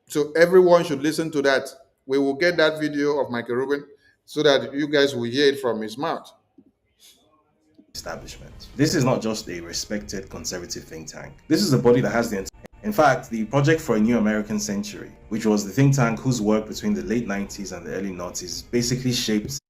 So everyone should listen to that. We will get that video of Michael Rubin so that you guys will hear it from his mouth. Establishment. This is not just a respected conservative think tank. This is a body that has the. In fact, the Project for a New American Century, which was the think tank whose work between the late 90s and the early noughties basically shaped.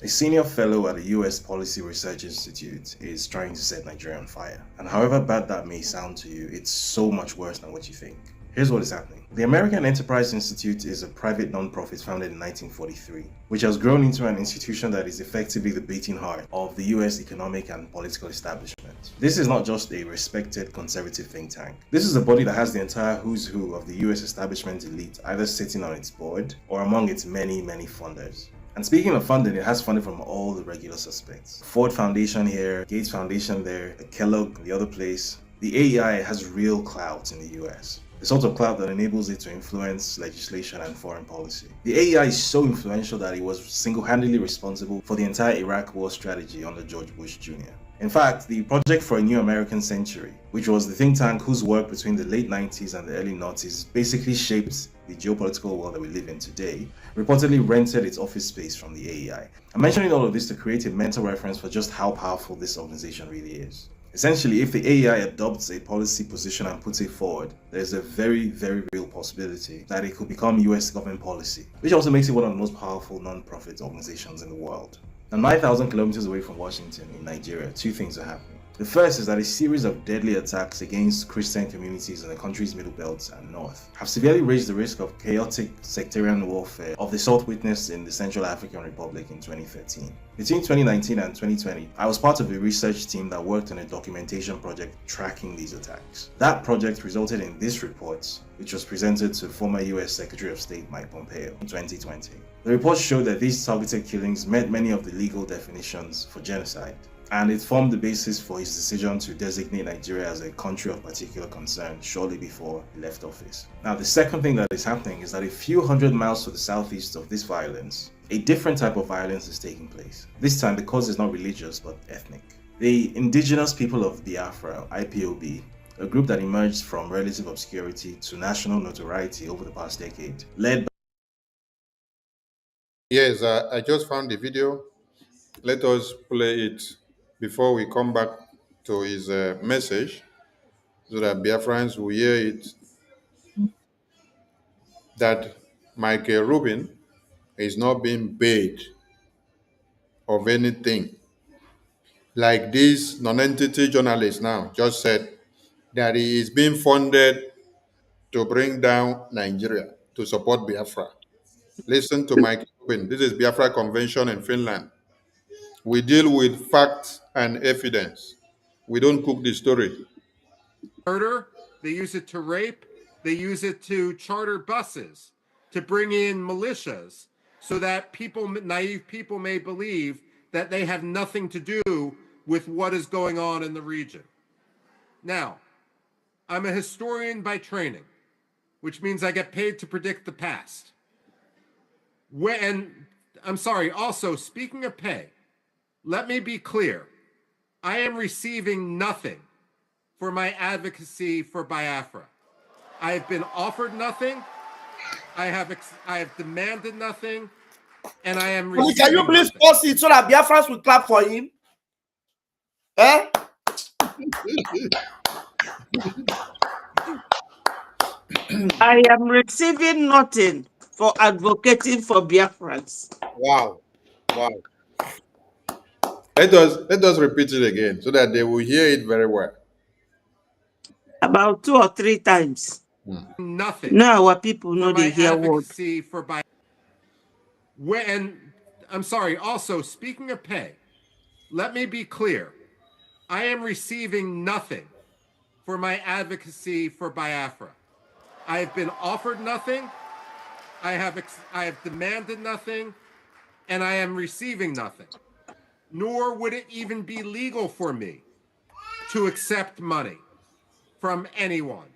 A senior fellow at the US Policy Research Institute is trying to set Nigeria on fire. And however bad that may sound to you, it's so much worse than what you think. Here's what is happening. The American Enterprise Institute is a private non-profit founded in 1943, which has grown into an institution that is effectively the beating heart of the US economic and political establishment. This is not just a respected conservative think tank. This is a body that has the entire who's who of the US establishment elite either sitting on its board or among its many, many funders. And speaking of funding, it has funding from all the regular suspects. Ford Foundation here, Gates Foundation there, Kellogg, the other place. The AEI has real clout in the US. The sort of clout that enables it to influence legislation and foreign policy. The AEI is so influential that it was single-handedly responsible for the entire Iraq war strategy under George Bush Jr. In fact, the Project for a New American Century, which was the think tank whose work between the late 90s and the early noughties basically shaped the geopolitical world that we live in today, reportedly rented its office space from the AEI. I'm mentioning all of this to create a mental reference for just how powerful this organization really is. Essentially, if the AEI adopts a policy position and puts it forward, there's a very, very real possibility that it could become US government policy, which also makes it one of the most powerful non-profit organizations in the world. Now, 9,000 kilometers away from Washington in Nigeria, two things are happening. The first is that a series of deadly attacks against Christian communities in the country's middle belt and north have severely raised the risk of chaotic sectarian warfare of the sort witnessed in the Central African Republic in 2013. Between 2019 and 2020, I was part of a research team that worked on a documentation project tracking these attacks. That project resulted in this report, which was presented to former US Secretary of State Mike Pompeo in 2020. The report showed that these targeted killings met many of the legal definitions for genocide, and it formed the basis for his decision to designate Nigeria as a country of particular concern shortly before he left office. Now, the second thing that is happening is that a few hundred miles to the southeast of this violence, a different type of violence is taking place. This time, the cause is not religious but ethnic. The indigenous people of Biafra, IPOB, a group that emerged from relative obscurity to national notoriety over the past decade, led by... Yes, I just found the video. Let us play it before we come back to his message so that Biafrans will hear it, that Michael Rubin is not being paid of anything. Like this non-entity journalist now just said that he is being funded to bring down Nigeria to support Biafra. Listen to Michael Rubin. This is Biafra Convention in Finland. We deal with facts and evidence. We don't cook the story. Murder, they use it to rape, they use it to charter buses, to bring in militias, so that people, naive people, may believe that they have nothing to do with what is going on in the region. Now, I'm a historian by training, which means I get paid to predict the past. Also, speaking of pay, let me be clear. I am receiving nothing for my advocacy for Biafra. I have been offered nothing. I have demanded nothing, and I am receiving Can you please nothing. pause it so that Biafrans will clap for him? Eh? I am receiving nothing for advocating for Biafrans. Wow. Wow. Let us repeat it again so that they will hear it very well. About 2 or 3 times. Nothing. Now our people know they hear word. Also, speaking of pay, let me be clear. I am receiving nothing for my advocacy for Biafra. I have been offered nothing. I have demanded nothing, and I am receiving nothing. Nor would it even be legal for me to accept money from anyone.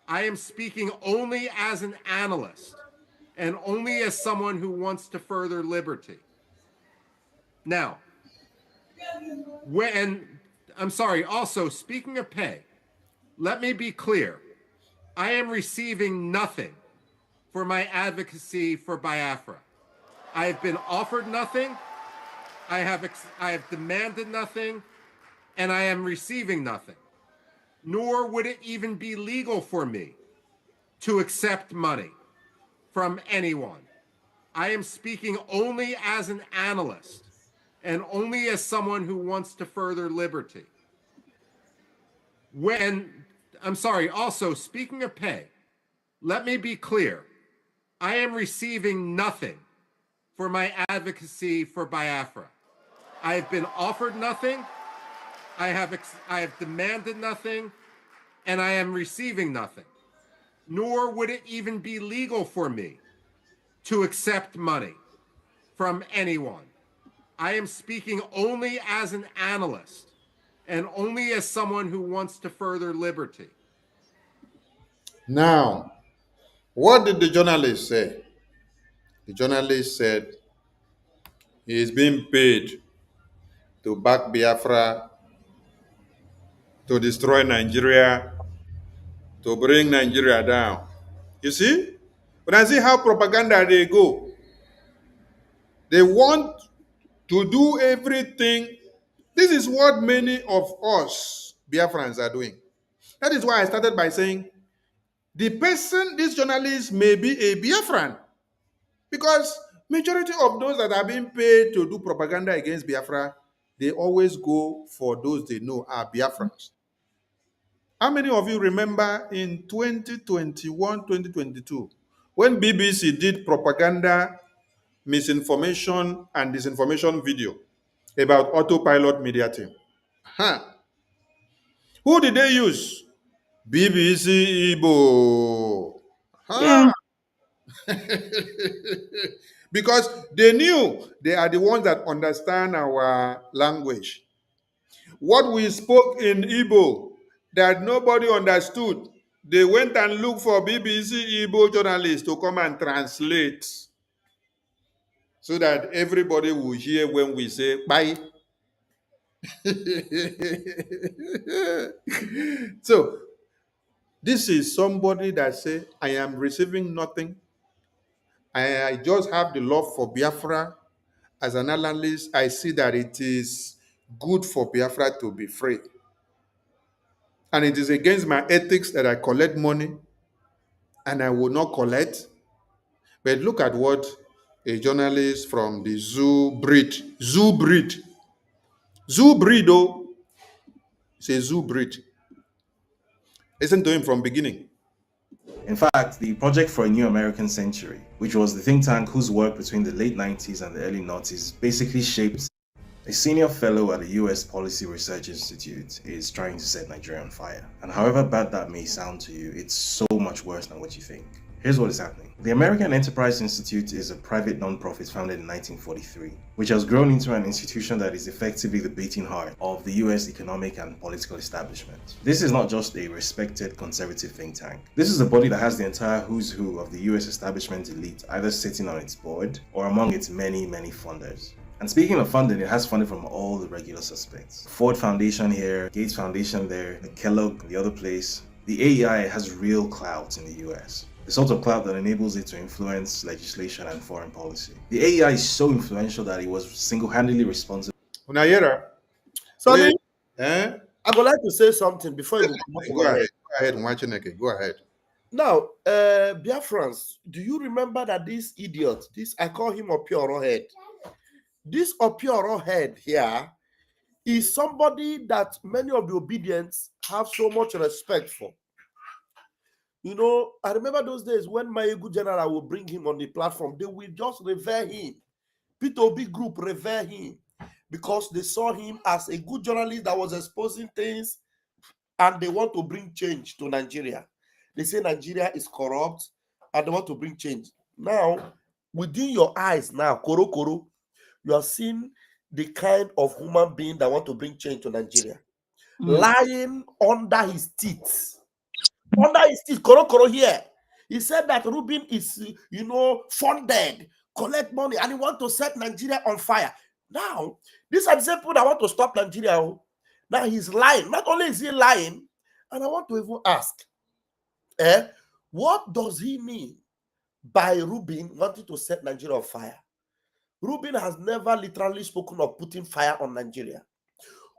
I am speaking only as an analyst and only as someone who wants to further liberty. Now, also, speaking of pay, let me be clear. I am receiving nothing for my advocacy for Biafra. I have been offered nothing. I have demanded nothing, and I am receiving nothing. Nor would it even be legal for me to accept money from anyone. I am speaking only as an analyst and only as someone who wants to further liberty. Also, speaking of pay, let me be clear. I am receiving nothing for my advocacy for Biafra. I have been offered nothing. I have demanded nothing, and I am receiving nothing. Nor would it even be legal for me to accept money from anyone. I am speaking only as an analyst and only as someone who wants to further liberty. Now, what did the journalist say? The journalist said he is being paid to back Biafra, to destroy Nigeria, to bring Nigeria down. You see? When I see how propaganda they go, they want to do everything. This is what many of us Biafrans are doing. That is why I started by saying the person, this journalist, may be a Biafran, because majority of those that are being paid to do propaganda against Biafra they always go for those they know are Biafrans. How many of you remember in 2021, 2022, when BBC did propaganda, misinformation, and disinformation video about autopilot media team? Huh. Who did they use? BBC Igbo. Yeah. Huh. Because they knew they are the ones that understand our language. What we spoke in Igbo that nobody understood, they went and looked for BBC Igbo journalists to come and translate so that everybody will hear when we say bye. So this is somebody that say, I am receiving nothing. I just have the love for Biafra. As an analyst, I see that it is good for Biafra to be free. And it is against my ethics that I collect money and I will not collect. But look at what a journalist from the Zoo breed, oh, it's a zoo breed. Listen to him from beginning. In fact, the Project for a New American Century, which was the think tank whose work between the late 90s and the early noughties basically shaped a senior fellow at the US Policy Research Institute is trying to set Nigeria on fire. And however bad that may sound to you, it's so much worse than what you think. Here's what is happening. The American Enterprise Institute is a private non-profit founded in 1943, which has grown into an institution that is effectively the beating heart of the US economic and political establishment. This is not just a respected conservative think tank. This is a body that has the entire who's who of the US establishment elite either sitting on its board or among its many, many funders. And speaking of funding, it has funding from all the regular suspects. Ford Foundation here, Gates Foundation there, the Kellogg, the other place. The AEI has real clout in the US. The sort of clout that enables it to influence legislation and foreign policy. The AEI is so influential that it was single-handedly responsible. Unayera, Sonny, eh? I would like to say something before you come off Go my ahead. head. Go ahead, Mwachineke. Go ahead. Now, Biafrans, do you remember that this idiot, I call him Opioro head. This Opioro head here is somebody that many of the obedients have so much respect for. You know, I remember those days when my good general will bring him on the platform, they will just revere him. P2B group revere him because they saw him as a good journalist that was exposing things and they want to bring change to Nigeria. They say Nigeria is corrupt and they want to bring change. Now, within your eyes now, Koro, you are seeing the kind of human being that want to bring change to Nigeria. Lying under his teeth. Under his teeth, Koro here. He said that Rubin is, funded, collect money, and he want to set Nigeria on fire. Now, these are the same people that want to stop Nigeria. Now he's lying. Not only is he lying, and I want to even ask, what does he mean by Rubin wanting to set Nigeria on fire? Rubin has never literally spoken of putting fire on Nigeria.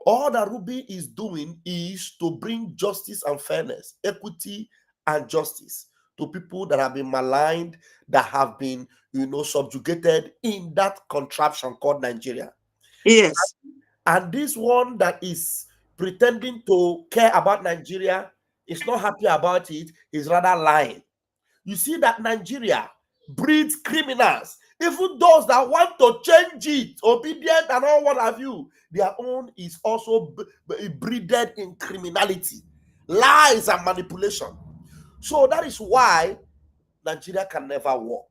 All that Rubin is doing is to bring justice and fairness, equity and justice to people that have been maligned, that have been, subjugated in that contraption called Nigeria. Yes. And this one that is pretending to care about Nigeria is not happy about it, is rather lying. You see that Nigeria breeds criminals. Even those that want to change it, obedient and all what have you, their own is also breeded in criminality, lies and manipulation. So that is why Nigeria can never work.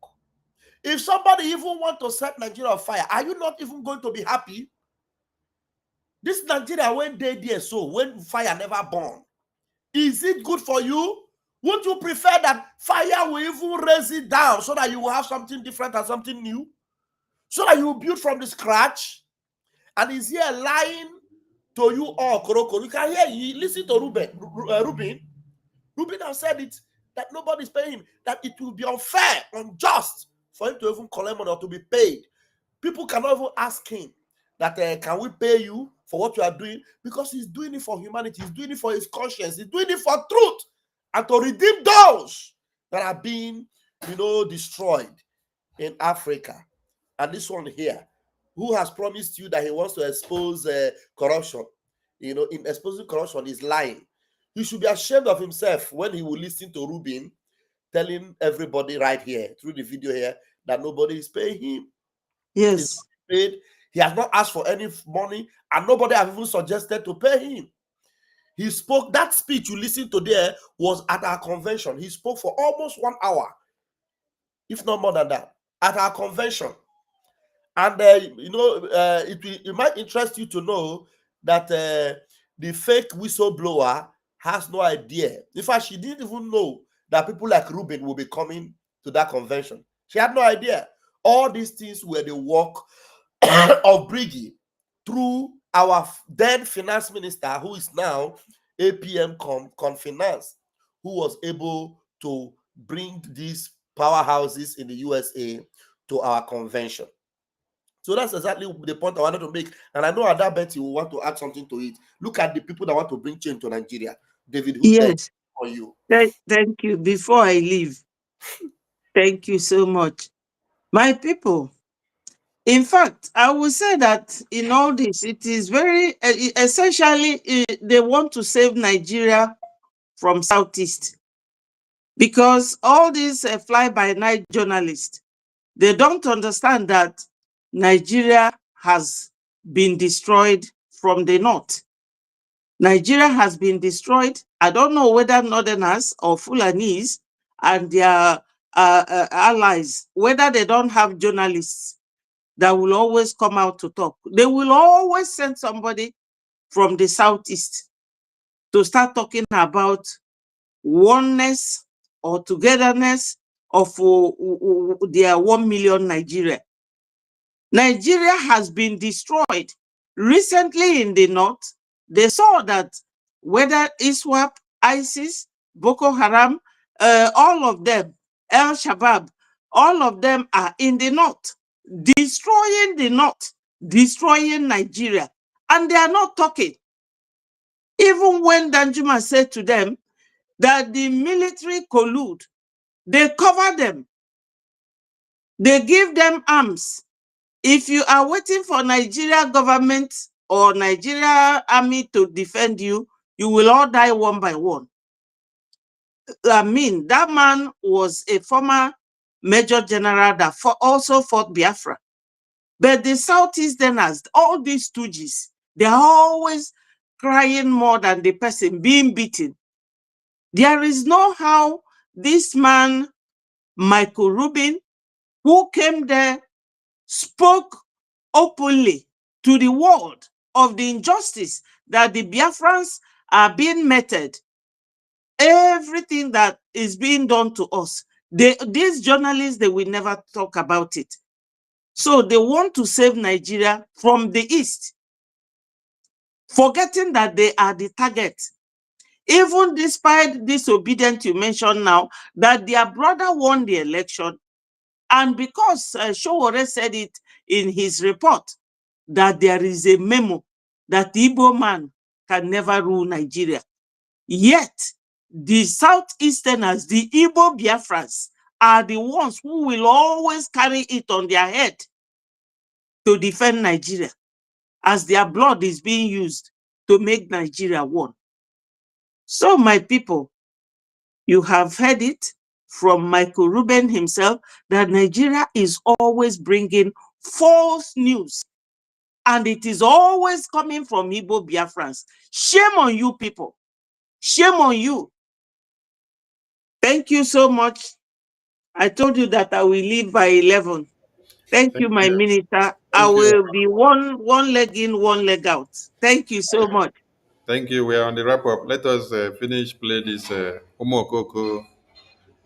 If somebody even want to set Nigeria on fire, are you not even going to be happy? This Nigeria, when they there, so when fire never burn, is it good for you? Would you prefer that fire will even raise it down so that you will have something different and something new? So that you will build from the scratch? And is here lying to you all, Koroko? You can hear, you listen to Rubin. Rubin has said it, that nobody's paying him, that it will be unfair, unjust for him to even collect money or to be paid. People cannot even ask him that, can we pay you for what you are doing? Because he's doing it for humanity. He's doing it for his conscience. He's doing it for truth and to redeem those that are being, destroyed in Africa. And this one here, who has promised you that he wants to expose corruption. You know, in exposing corruption is lying. He should be ashamed of himself when he will listen to Rubin telling everybody right here through the video here that nobody is paying him. Yes. Paid. He has not asked for any money, and nobody has even suggested to pay him. He spoke, that speech you listened to there was at our convention. He spoke for almost 1 hour, if not more than that, at our convention. And it might interest you to know that the fake whistleblower has no idea. In fact, she didn't even know that people like Rubin will be coming to that convention. She had no idea. All these things were the work of Brgie through our then finance minister, who is now APM Confinance, who was able to bring these powerhouses in the USA to our convention. So that's exactly the point I wanted to make. And I know Ada Betty will want to add something to it. Look at the people that want to bring change to Nigeria. David, who's there for you? Thank you. Before I leave, thank you so much. My people, in fact, I will say that in all this, it is very, essentially, they want to save Nigeria from Southeast. Because all these fly-by-night journalists, they don't understand that Nigeria has been destroyed from the north. Nigeria has been destroyed. I don't know whether Northerners or Fulanese and their allies, whether they don't have journalists that will always come out to talk. They will always send somebody from the Southeast to start talking about oneness or togetherness of their 1 million Nigeria. Nigeria has been destroyed. Recently in the north, they saw that whether ISWAP, ISIS, Boko Haram, all of them, El Shabaab, all of them are in the north, destroying the north, destroying Nigeria. And they are not talking. Even when Danjuma said to them that the military collude, they cover them. They give them arms. If you are waiting for Nigeria government or Nigeria army to defend you, you will all die one by one. I mean, that man was a former major general that also fought Biafra. But the Southeasterners, all these stooges, they are always crying more than the person being beaten. There is no how this man, Michael Rubin, who came there, spoke openly to the world of the injustice that the Biafrans are being meted. Everything that is being done to us. These journalists, they will never talk about it. So they want to save Nigeria from the East, forgetting that they are the target. Even despite disobedience you mentioned now, that their brother won the election, and because Showore said it in his report, that there is a memo that the Igbo man can never rule Nigeria. Yet, the Southeasterners, the Igbo Biafrans, are the ones who will always carry it on their head to defend Nigeria, as their blood is being used to make Nigeria one. So, my people, you have heard it from Michael Rubin himself that Nigeria is always bringing false news. And it is always coming from Igbo Biafrans. Shame on you people. Shame on you. Thank you so much. I told you that I will leave by 11. Thank you, my minister. I will be one leg in, one leg out. Thank you so much. Thank you. We are on the wrap up. Let us finish play this Umokoko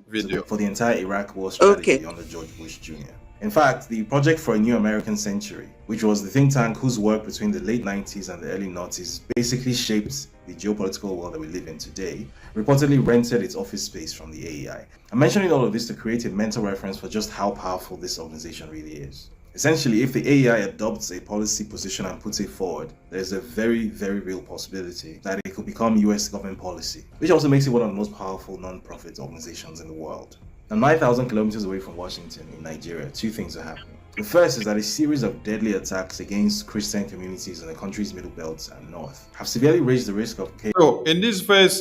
video. For the entire Iraq war strategy under George Bush Jr. In fact, the Project for a New American Century, which was the think tank whose work between the late 90s and the early 90s basically shaped the geopolitical world that we live in today, reportedly rented its office space from the AEI. I'm mentioning all of this to create a mental reference for just how powerful this organization really is. Essentially, if the AEI adopts a policy position and puts it forward, there's a very, very real possibility that it could become US government policy, which also makes it one of the most powerful non-profit organizations in the world. Now, 9,000 kilometers away from Washington in Nigeria, two things are happening. The first is that a series of deadly attacks against Christian communities in the country's middle belt and north have severely raised the risk of chaos. So, in this first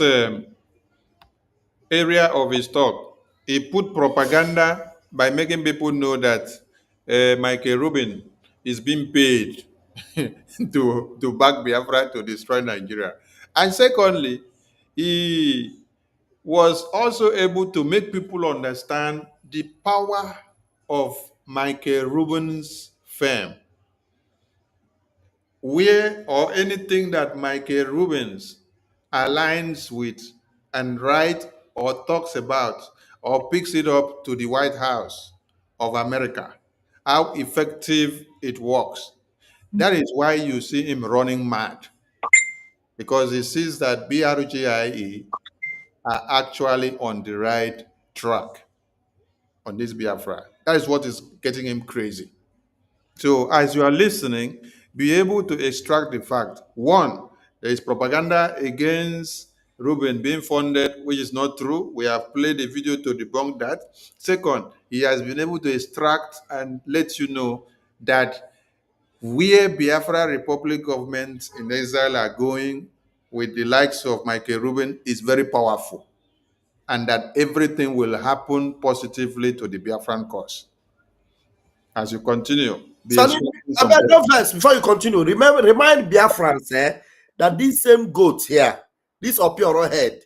area of his talk, he put propaganda by making people know that Michael Rubin is being paid to back Biafra to destroy Nigeria. And secondly, he was also able to make people understand the power of Michael Rubin's firm, where or anything that Michael Rubens aligns with and writes or talks about or picks it up to the White House of America, how effective it works. That is why you see him running mad, because he sees that BRGIE are actually on the right track on this Biafra. That is what is getting him crazy. So, as you are listening, be able to extract the fact. One, there is propaganda against Ruben being funded, which is not true. We have played a video to debunk that. Second, he has been able to extract and let you know that where Biafra Republic governments in Israel are going with the likes of Michael Rubin is very powerful, and that everything will happen positively to the Biafran cause. As you continue, be Sonny, extracting I some. beg no first before you continue. Remind Biafrans that this same goat here, this Opioro head,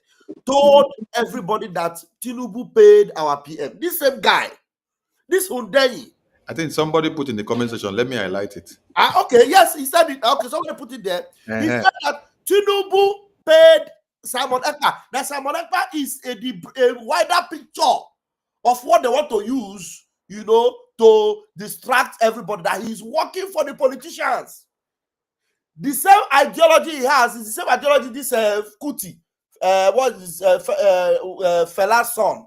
told everybody that Tinubu paid our PM. This same guy, this Hundeni. I think somebody put in the comment section. Let me highlight it. Okay, yes, he said it. Okay, somebody put it there. He Uh-huh. said that Tinubu paid Simon Ekpa. That Simon Ekpa is a wider picture of what they want to use, to distract everybody, that he's working for the politicians. The same ideology he has is the same ideology this Kuti, what is Fela's son,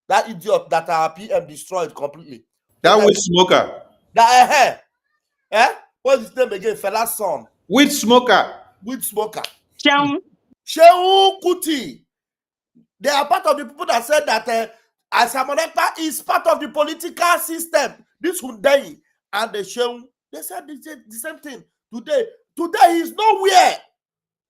that idiot that our PM destroyed completely. That weed smoker. That what's his name again? Fela's son. Weed smoker. Weed smoker. Shehu Kuti. They are part of the people that said that Simon Ekpa is part of the political system. This Hundei and the Shehu, they said the same thing. Today he's nowhere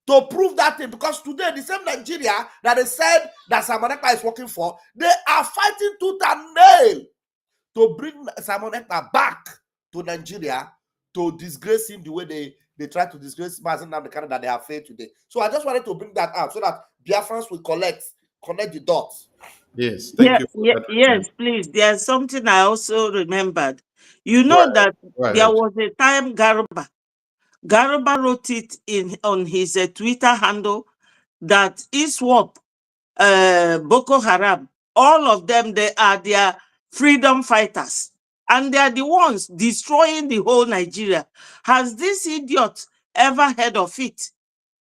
to prove that thing, because today the same Nigeria that they said that Simon Ekpa is working for, they are fighting tooth and nail to bring Simon Ekpa back to Nigeria, to disgrace him the way they try to disgrace Mazen Namdekano that they have failed today. So I just wanted to bring that up so that Biafrans will connect the dots. Yes, thank you. For that. Yes, please. There's something I also remembered. You know that there was a time Garuba wrote it on his Twitter handle that ISWAP, Boko Haram, all of them, they are their freedom fighters. And they are the ones destroying the whole Nigeria. Has this idiot ever heard of it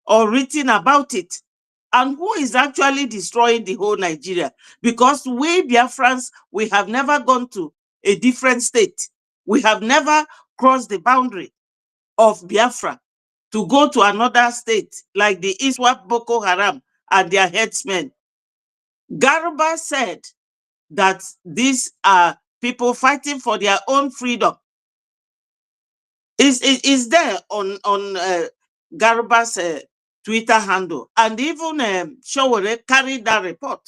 or written about it? And who is actually destroying the whole Nigeria? Because we Biafrans, we have never gone to a different state. We have never crossed the boundary of Biafra to go to another state like the ISWAP, Boko Haram and their headsmen. Garuba said that these are people fighting for their own freedom. Is there on Garuba's Twitter handle, and even Showore carried that report.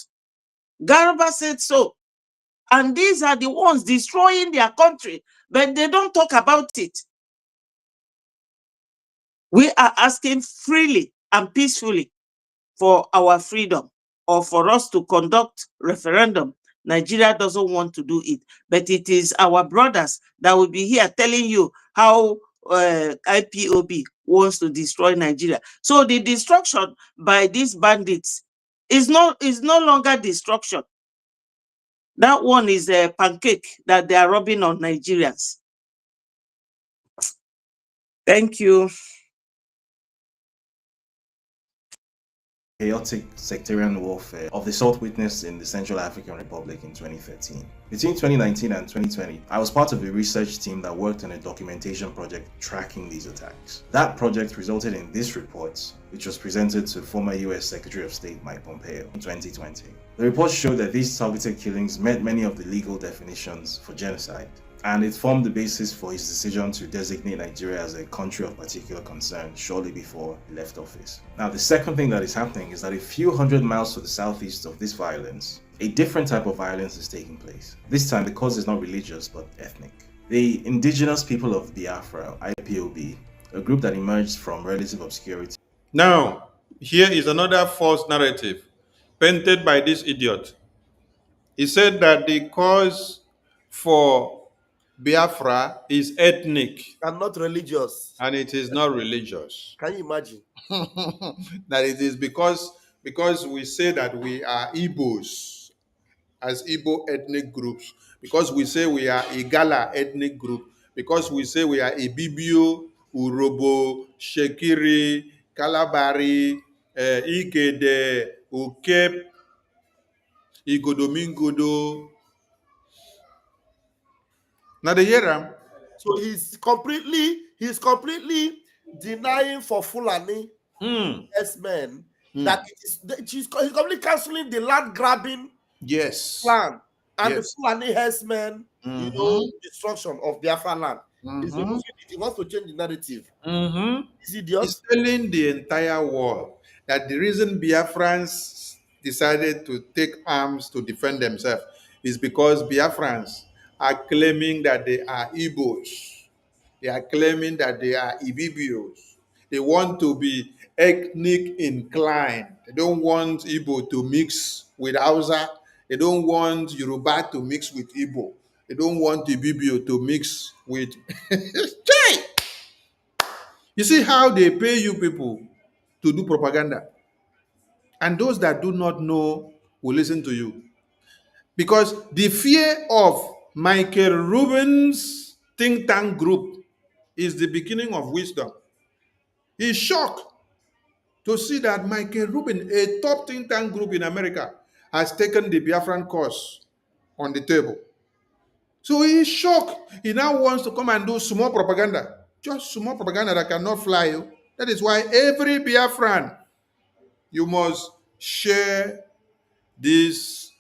Garuba said so, and these are the ones destroying their country, but they don't talk about it. We are asking freely and peacefully for our freedom, or for us to conduct referendum. Nigeria doesn't want to do it, but it is our brothers that will be here telling you how IPOB wants to destroy Nigeria. So the destruction by these bandits is no longer destruction. That one is a pancake that they are rubbing on Nigerians. Thank you. Chaotic sectarian warfare of the sort witnessed in the Central African Republic in 2013. Between 2019 and 2020, I was part of a research team that worked on a documentation project tracking these attacks. That project resulted in this report, which was presented to former US Secretary of State Mike Pompeo in 2020. The report showed that these targeted killings met many of the legal definitions for genocide. and it formed the basis for his decision to designate Nigeria as a country of particular concern shortly before he left office. Now, the second thing that is happening is that a few hundred miles to the southeast of this violence, a different type of violence is taking place. This time, the cause is not religious but ethnic. The indigenous people of Biafra, IPOB, a group that emerged from relative obscurity. Now, here is another false narrative painted by this idiot. He said that the cause for Biafra is ethnic And not religious. and it is not religious. Can you imagine? That it is because we say that we are Igbos as Igbo ethnic groups, because we say we are Igala ethnic group, because we say we are Ibibio, Urobo, Shekiri, Kalabari, Ikede, Ukep, Igodomingodo. Now they hear them. So he's completely denying for Fulani men that he's completely canceling the land grabbing Yes. plan and Yes. the Fulani herdsmen, destruction of Biafra land. He wants to change the narrative. Is idiot? He's telling the entire world that the reason Biafrans decided to take arms to defend themselves is because Biafrans are claiming that they are Igbos. They are claiming that they are Ibibios. They want to be ethnic inclined. They don't want Igbo to mix with Hausa. They don't want Yoruba to mix with Igbo. They don't want Ibibio to mix with... Chai! You see how they pay you people to do propaganda. And those that do not know will listen to you. Because the fear of Michael Rubin's think tank group is the beginning of wisdom. He's shocked to see that Michael Rubin, a top think tank group in America, has taken the Biafran cause on the table. So he's shocked. He now wants to come and do small propaganda. Just small propaganda that cannot fly you. That is why every Biafran, you must share this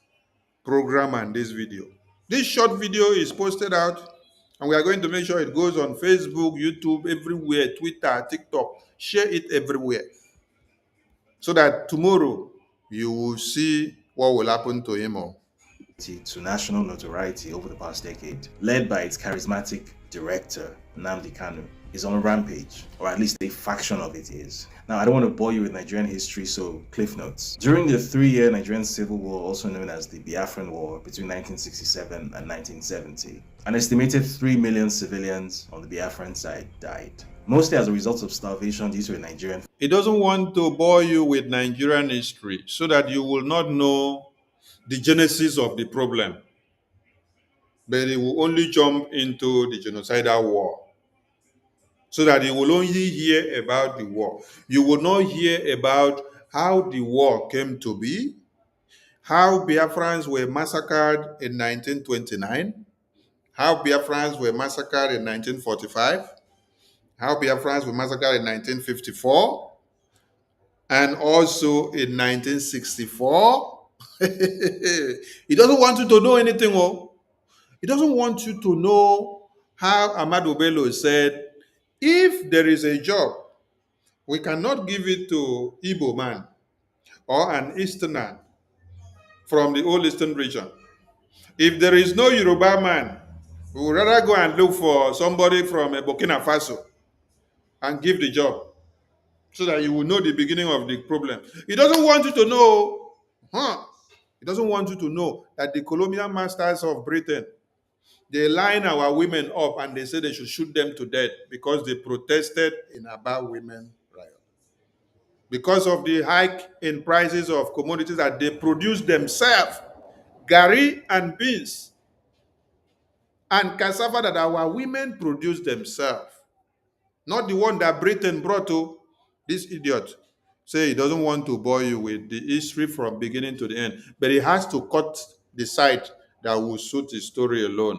program and this video. This short video is posted out, and we are going to make sure it goes on Facebook, YouTube, everywhere, Twitter, TikTok. Share it everywhere, so that tomorrow you will see what will happen to him all. To national notoriety over the past decade, led by its charismatic director, Nnamdi Kanu, is on a rampage, or at least a faction of it is. Now, I don't want to bore you with Nigerian history, so cliff notes. During the 3-year Nigerian Civil War, also known as the Biafran War, between 1967 and 1970, an estimated 3 million civilians on the Biafran side died, mostly as a result of starvation due to a Nigerian... He doesn't want to bore you with Nigerian history so that you will not know the genesis of the problem, but he will only jump into the genocidal war, so that you will only hear about the war. You will not hear about how the war came to be, how Biafrans were massacred in 1929, how Biafrans were massacred in 1945, how Biafrans were massacred in 1954, and also in 1964. He doesn't want you to know anything. He doesn't want you to know how Ahmadu Bello said, if there is a job, we cannot give it to Igbo man or an Easterner from the old Eastern region. If there is no Yoruba man, we would rather go and look for somebody from Burkina Faso and give the job, so that you will know the beginning of the problem. He doesn't want you to know, He doesn't want you to know that the colonial masters of Britain, they line our women up and they say they should shoot them to death because they protested in about women riot. Because of the hike in prices of commodities that they produce themselves, gari and beans and cassava that our women produce themselves. Not the one that Britain brought to this idiot. Say he doesn't want to bore you with the history from beginning to the end, but he has to cut the side that will suit his story alone.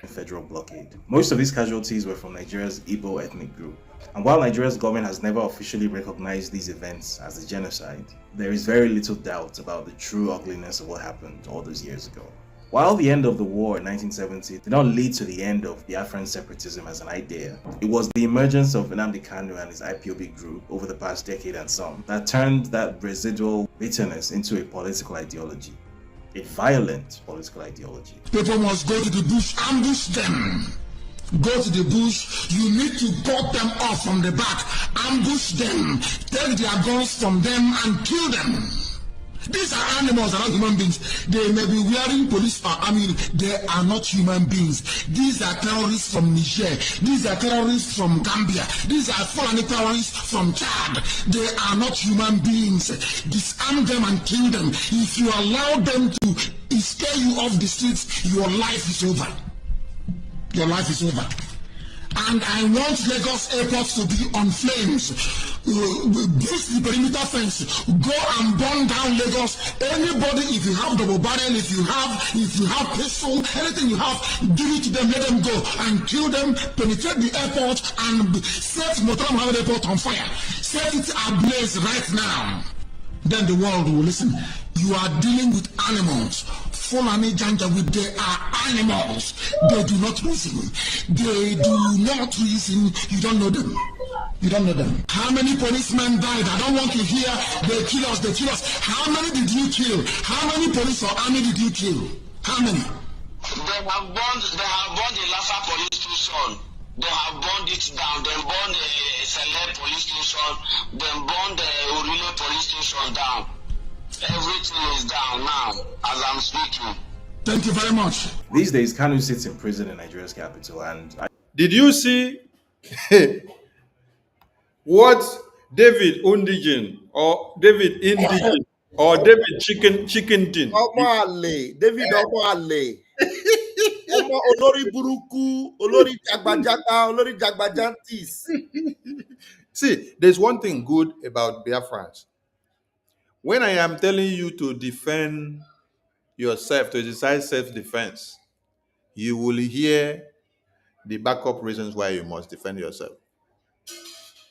Federal blockade. Most of these casualties were from Nigeria's Igbo ethnic group. And while Nigeria's government has never officially recognized these events as a genocide, there is very little doubt about the true ugliness of what happened all those years ago. While the end of the war in 1970 did not lead to the end of Biafran separatism as an idea, it was the emergence of Nnamdi Kanu and his IPOB group over the past decade and some that turned that residual bitterness into a political ideology. A violent political ideology. People must go to the bush, ambush them. Go to the bush, you need to cut them off from the back, ambush them, take their guns from them and kill them. These are animals, they are not human beings. They may be wearing police army. They are not human beings. These are terrorists from Niger. These are terrorists from Gambia. These are foreign terrorists from Chad. They are not human beings. Disarm them and kill them. If you allow them to scare you off the streets, your life is over. Your life is over. And I want Lagos Airport to be on flames. Boost the perimeter fence. Go and burn down Lagos. Anybody, if you have double barrel, if you have pistol, anything you have, give it to them, let them go and kill them, penetrate the airport and set Motor Mohammed Airport on fire. Set it ablaze right now. Then the world will listen. You are dealing with animals. Fulani Janjaweed, they are animals. They do not reason. They do not reason. You don't know them. You don't know them. How many policemen died? I don't want to hear they kill us, they kill us. How many did you kill? How many police or army did you kill? How many? They have burned the Laffa police station. They have burned it down. They burned the Select police station. They burned the Urile police station down. Everything is down now as I'm speaking. Thank you very much. These days, Kanu sits in prison in Nigeria's capital, and Did you see what David Undigen or David Indigen or David Chickenton? David Omale. Olori Buruku, Olori Jagbajata, Olori Jagbajantis. See, there's one thing good about Biafrans. When I am telling you to defend yourself, to exercise self-defense, you will hear the backup reasons why you must defend yourself.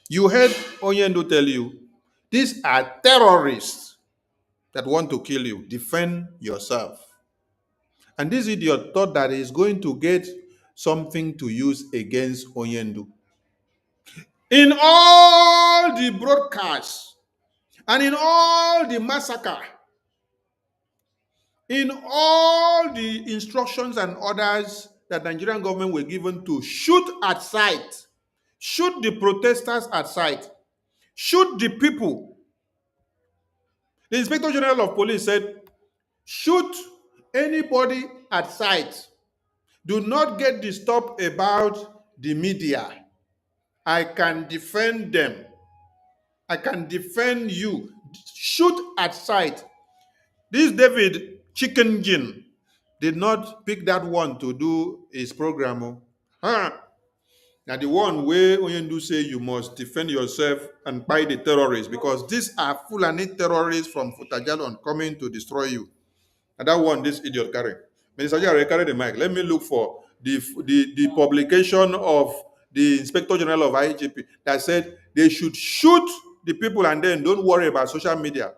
You heard Onyendo tell you, these are terrorists that want to kill you. Defend yourself. And this idiot thought that he's going to get something to use against Onyendo. In all the broadcasts and in all the massacre, in all the instructions and orders that Nigerian government were given to shoot at sight, shoot the protesters at sight, shoot the people. The Inspector General of Police said, shoot anybody at sight. Do not get disturbed about the media. I can defend them. I can defend you. Shoot at sight. This David Chicken Gin did not pick that one to do his program. Now the one where Onyendu say you must defend yourself and buy the terrorists because these are Fulani terrorists from Futajalon coming to destroy you. And that one, this idiot carry. Minister Jare, carry the mic. Let me look for the publication of the Inspector General of IGP that said they should shoot the people and then don't worry about social media.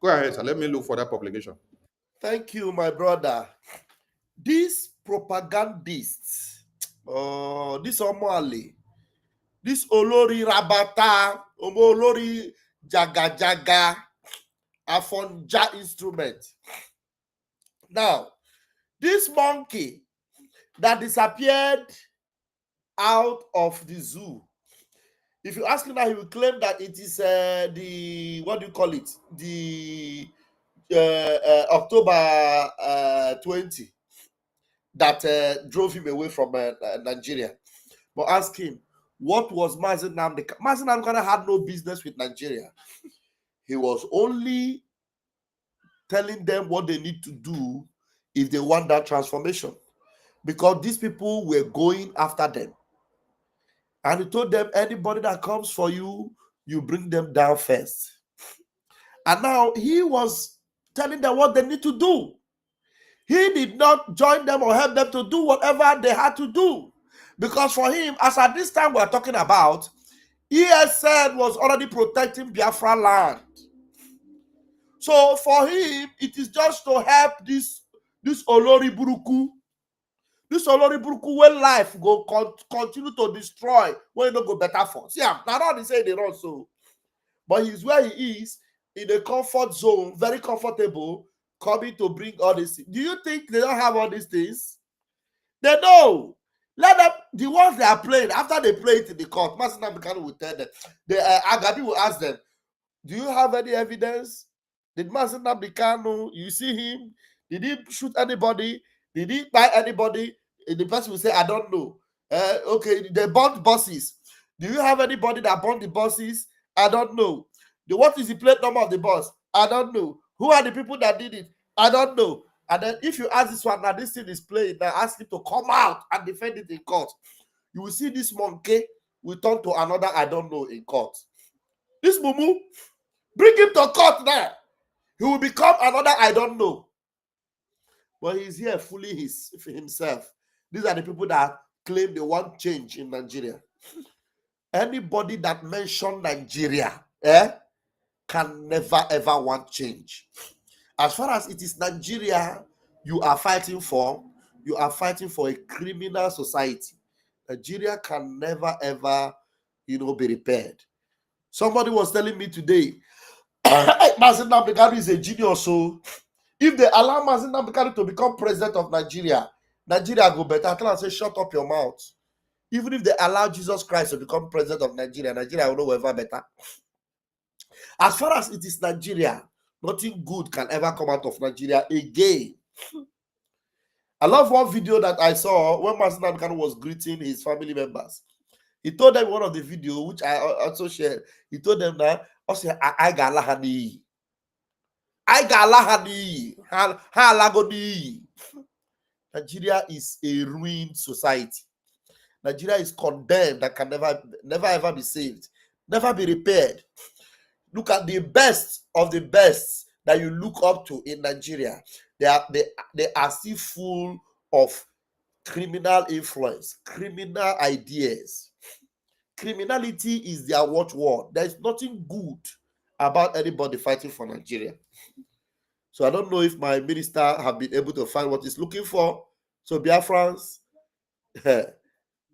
Go ahead, sir. Let me look for that publication. Thank you, my brother. These propagandists, this Omali, this Olori Rabata, Olori Jaga, Afonja instrument. Now, this monkey that disappeared out of the zoo, if you ask him now, he will claim that it is the, what do you call it? The October 20 that drove him away from Nigeria. But ask him, what was Mazi Nnamdi? Mazi Nnamdi had no business with Nigeria. He was only telling them what they need to do if they want that transformation. Because these people were going after them. And he told them, anybody that comes for you, you bring them down first. And now he was telling them what they need to do. He did not join them or help them to do whatever they had to do. Because for him, as at this time we're talking about, ESN was already protecting Biafra land. So for him, it is just to help this This Olori Buruku, when life go continue to destroy, when no go better for. See, now not say they run so, but he's where he is in a comfort zone, very comfortable, coming to bring all this. Do you think they don't have all these things? They know. Let them, the ones they are playing, after they play it in the court, Masina Bikano will tell them, Agabi will ask them, do you have any evidence? Did Masina Bikano, you see him? Did he shoot anybody? Did he buy anybody? The person will say, I don't know. Okay, they burned buses. Do you have anybody that burned the buses? I don't know. What is the plate number of the bus? I don't know. Who are the people that did it? I don't know. And then if you ask this one, now this thing is playing, now ask him to come out and defend it in court. You will see this monkey will turn to another I don't know in court. This Mumu, bring him to court now. He will become another I don't know. But he's here fooling himself. These are the people that claim they want change in Nigeria. Anybody that mentioned Nigeria can never ever want change. As far as it is Nigeria you are fighting for a criminal society. Nigeria can never ever, be repaired. Somebody was telling me today, Mazin Nambikari is a genius. So if they allow Mazin Nambikari to become president of Nigeria, Nigeria go better. I tell and say, shut up your mouth. Even if they allow Jesus Christ to become president of Nigeria, Nigeria will know ever better. As far as it is Nigeria, nothing good can ever come out of Nigeria again. I love one video that I saw when Mazin Nambikari was greeting his family members. He told them one of the video, which I also shared. He told them that, I got lahani. Nigeria is a ruined society. Nigeria is condemned and can never ever be saved, never be repaired. Look at the best of the best that you look up to in Nigeria. They are still full of criminal influence, criminal ideas. Criminality is their watchword. There is nothing good about anybody fighting for Nigeria. So I don't know if my minister have been able to find what he's looking for. So Biafrans,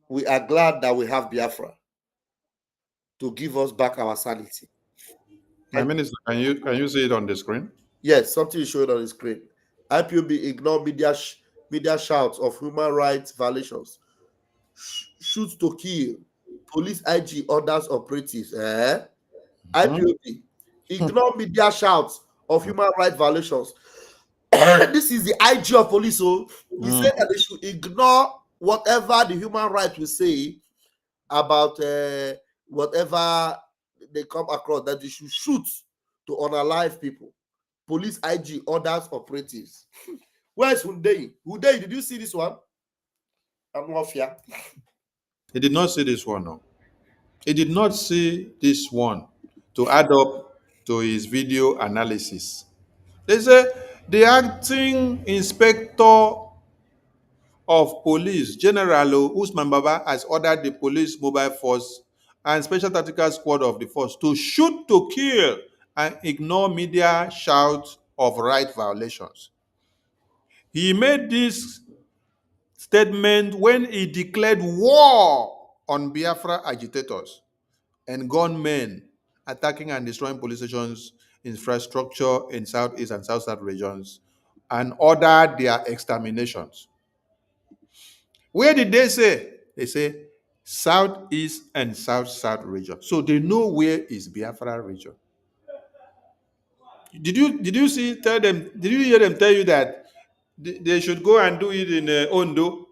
we are glad that we have Biafra to give us back our sanity. My minister, can you see it on the screen? Yes, something is showing on the screen. IPOB ignore media shouts of human rights violations. Shoot to kill. Police IG orders operatives. IPOB ignore media shouts of human rights violations. This is the IG of police. So he said that they should ignore whatever the human rights will say about whatever they come across, that they should shoot to unalive people. Police IG orders operatives. Where's Hyundai? Hyundai, did you see this one? I'm not here. He did not see this one, no. He did not see this one to add up to his video analysis. They say the acting inspector of police, General Usman Baba, has ordered the police mobile force and special tactical squad of the force to shoot to kill and ignore media shouts of right violations. He made this statement when he declared war on Biafra agitators and gunmen attacking and destroying police stations, infrastructure in Southeast and South regions, and ordered their exterminations. Where did they say? They say Southeast and South region. So they know where is Biafra region. Did you tell them? Did you hear them tell you that they should go and do it in Ondo?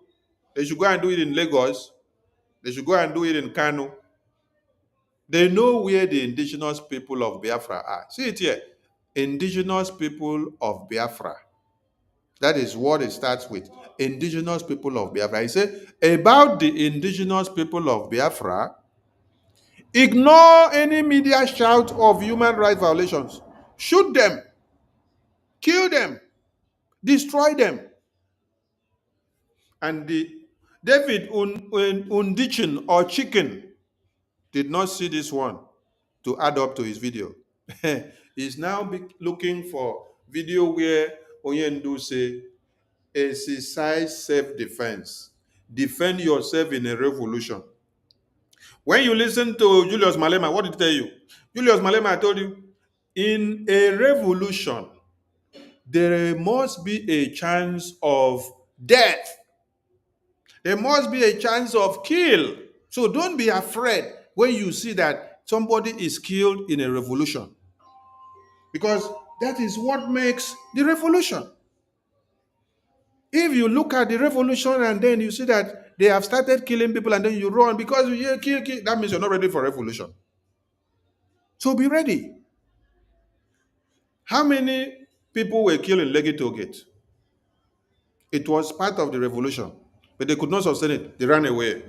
They should go and do it in Lagos. They should go and do it in Kano. They know where the indigenous people of Biafra are. See it here. Indigenous people of Biafra. That is what it starts with. Indigenous people of Biafra. He said, about the indigenous people of Biafra, ignore any media shout of human rights violations. Shoot them. Kill them. Destroy them. And David Undichin or Chicken did not see this one to add up to his video. He's now looking for video where Oyendu say exercise self-defense. Defend yourself in a revolution. When you listen to Julius Malema, what did he tell you? Julius Malema told you, in a revolution, there must be a chance of death. There must be a chance of kill. So don't be afraid when you see that somebody is killed in a revolution, because that is what makes the revolution. If you look at the revolution and then you see that they have started killing people and then you run because you kill, that means you're not ready for revolution. So be ready. How many people were killed in Lekki Toll Gate? It was part of the revolution, but they could not sustain it. They ran away.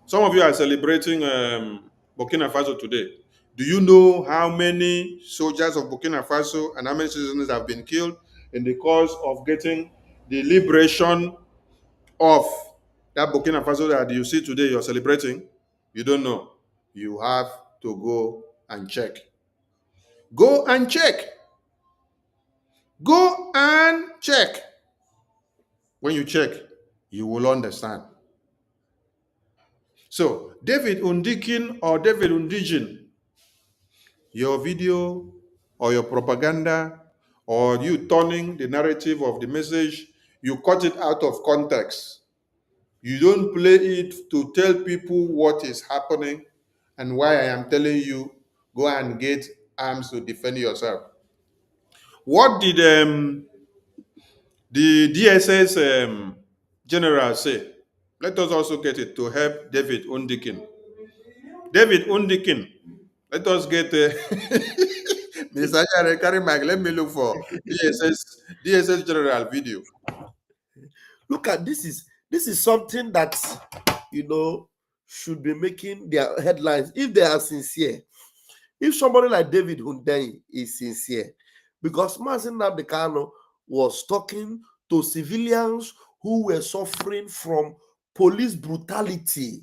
Some of you are celebrating Burkina Faso today. Do you know how many soldiers of Burkina Faso and how many citizens have been killed in the course of getting the liberation of that Burkina Faso that you see today you're celebrating? You don't know. You have to go and check. Go and check. Go and check. When you check, you will understand. So, David Undikin or David Undigin, your video or your propaganda or you turning the narrative of the message, you cut it out of context. You don't play it to tell people what is happening and why I am telling you, go and get arms to defend yourself. What did the DSS general say? Let us also get it to help David Undikin. David Undikin, let us get Mr. Ajare, carry mic. Let me look for DSS general video. Look at this is something that should be making their headlines if they are sincere. If somebody like David Hundeyi is sincere, because Mazi Nnamdi Kanu was talking to civilians who were suffering from police brutality.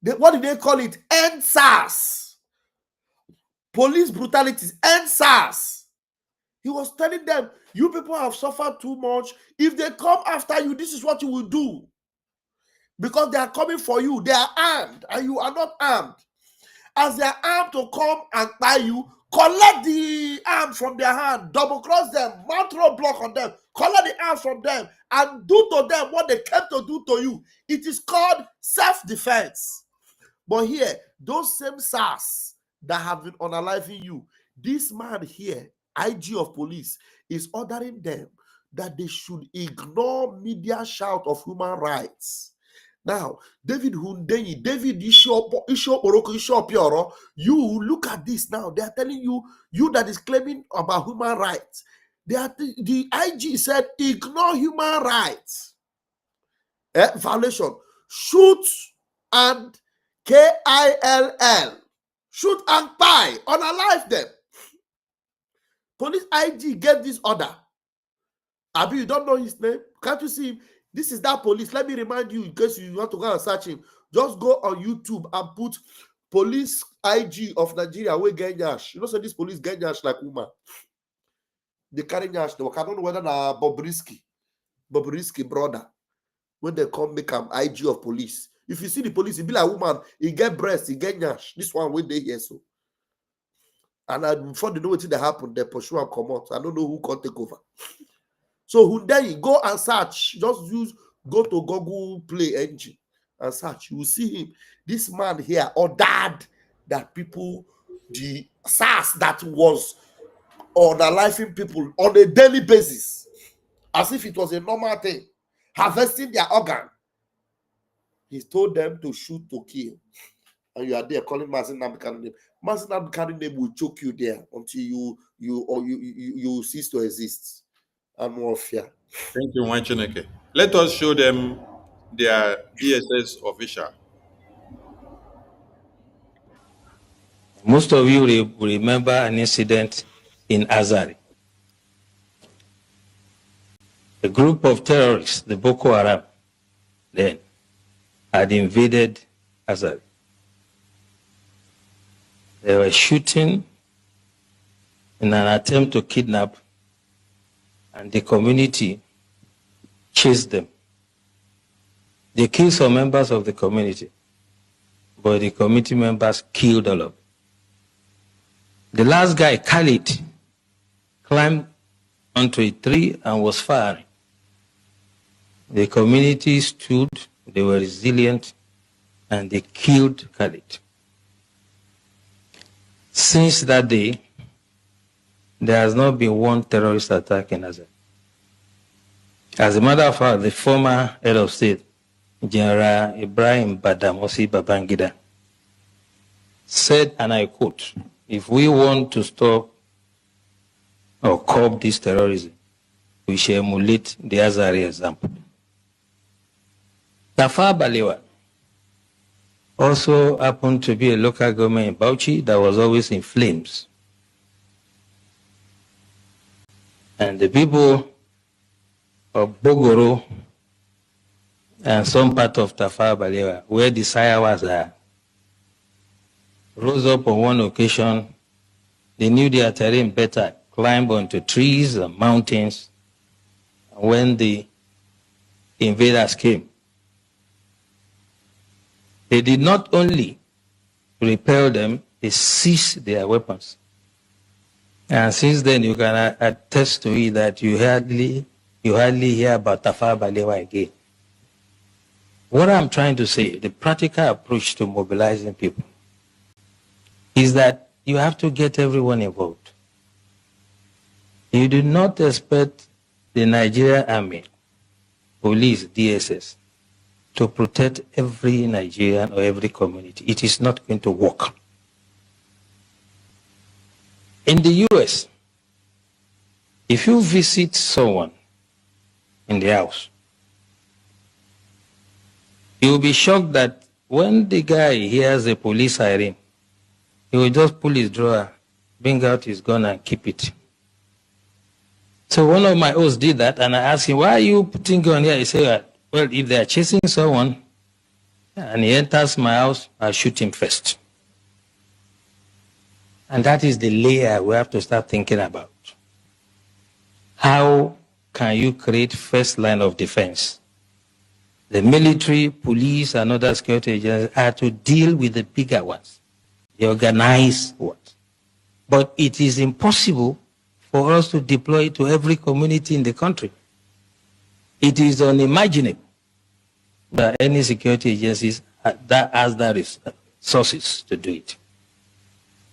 What did they call it? NSAS. Police brutality, NSAS. He was telling them, you people have suffered too much. If they come after you, this is what you will do. Because they are coming for you. They are armed and you are not armed. As they are armed to come and buy you, collect the arms from their hand, double cross them, mount roadblock on them, collect the arms from them, and do to them what they came to do to you. It is called self-defense. But here, those same SARS that have been unaliving you, this man here, IG of police, is ordering them that they should ignore media shout of human rights. Now, David Hundeyi, David Ishopioro, you look at this now. They are telling you that is claiming about human rights. The IG said, ignore human rights. Violation. Shoot and KILL. Shoot and buy. Unalive them. Police IG gave this order. Abi, you don't know his name? Can't you see him? This is that police. Let me remind you, in case you want to go and search him, just go on YouTube and put police IG of Nigeria where get nyash. You know, so this police get nyash like woman. They carry nyash. I don't know whether na Bobrisky brother. When they come make him IG of police. If you see the police, he be like woman, he get breast, he get nyash. This one when they here so. And before they know what that happened, they pursue and come out. I don't know who can take over. So Hundeyi, go and search. Just go to Google Play engine and search. You will see him. This man here ordered that people, the SARS that was unaliving people on a daily basis, as if it was a normal thing, harvesting their organ. He told them to shoot to kill. And you are there calling Mazi Nnamdi Kanu name. Mazi Nnamdi Kanu name will choke you there until you cease to exist. And more fear. Thank you, Wanchineke. Let us show them their DSS official. Most of you will remember an incident in Azari. A group of terrorists, the Boko Haram, then had invaded Azari. They were shooting in an attempt to kidnap, and the community chased them. They killed some members of the community, but the committee members killed all of them. The last guy, Khalid, climbed onto a tree and was firing. The community stood, they were resilient, and they killed Khalid. Since that day, there has not been one terrorist attack in Azad. As a matter of fact, the former head of state, General Ibrahim Badamosi Babangida, said, and I quote, if we want to stop or curb this terrorism, we shall emulate the Azari example. Tafawa Balewa also happened to be a local government in Bauchi that was always in flames. And the people of Bogoro and some part of Tafawa Balewa, where the Sayawas are, rose up on one occasion. They knew their terrain better, climbed onto trees and mountains. When the invaders came, they did not only repel them, they seized their weapons. And since then, you can attest to it that you hardly hear about Tafawa Balewa again. What I'm trying to say, the practical approach to mobilizing people, is that you have to get everyone involved. You do not expect the Nigerian Army, police, DSS, to protect every Nigerian or every community. It is not going to work. In the US, if you visit someone in the house, you will be shocked that when the guy hears a police siren, he will just pull his drawer, bring out his gun and keep it. So one of my hosts did that, and I asked him, why are you putting gun here? He said, well, if they are chasing someone and he enters my house, I'll shoot him first. And that is the layer we have to start thinking about. How can you create first line of defense? The military, police, and other security agencies are to deal with the bigger ones, the organized ones. But it is impossible for us to deploy it to every community in the country. It is unimaginable that any security agencies that has the resources to do it.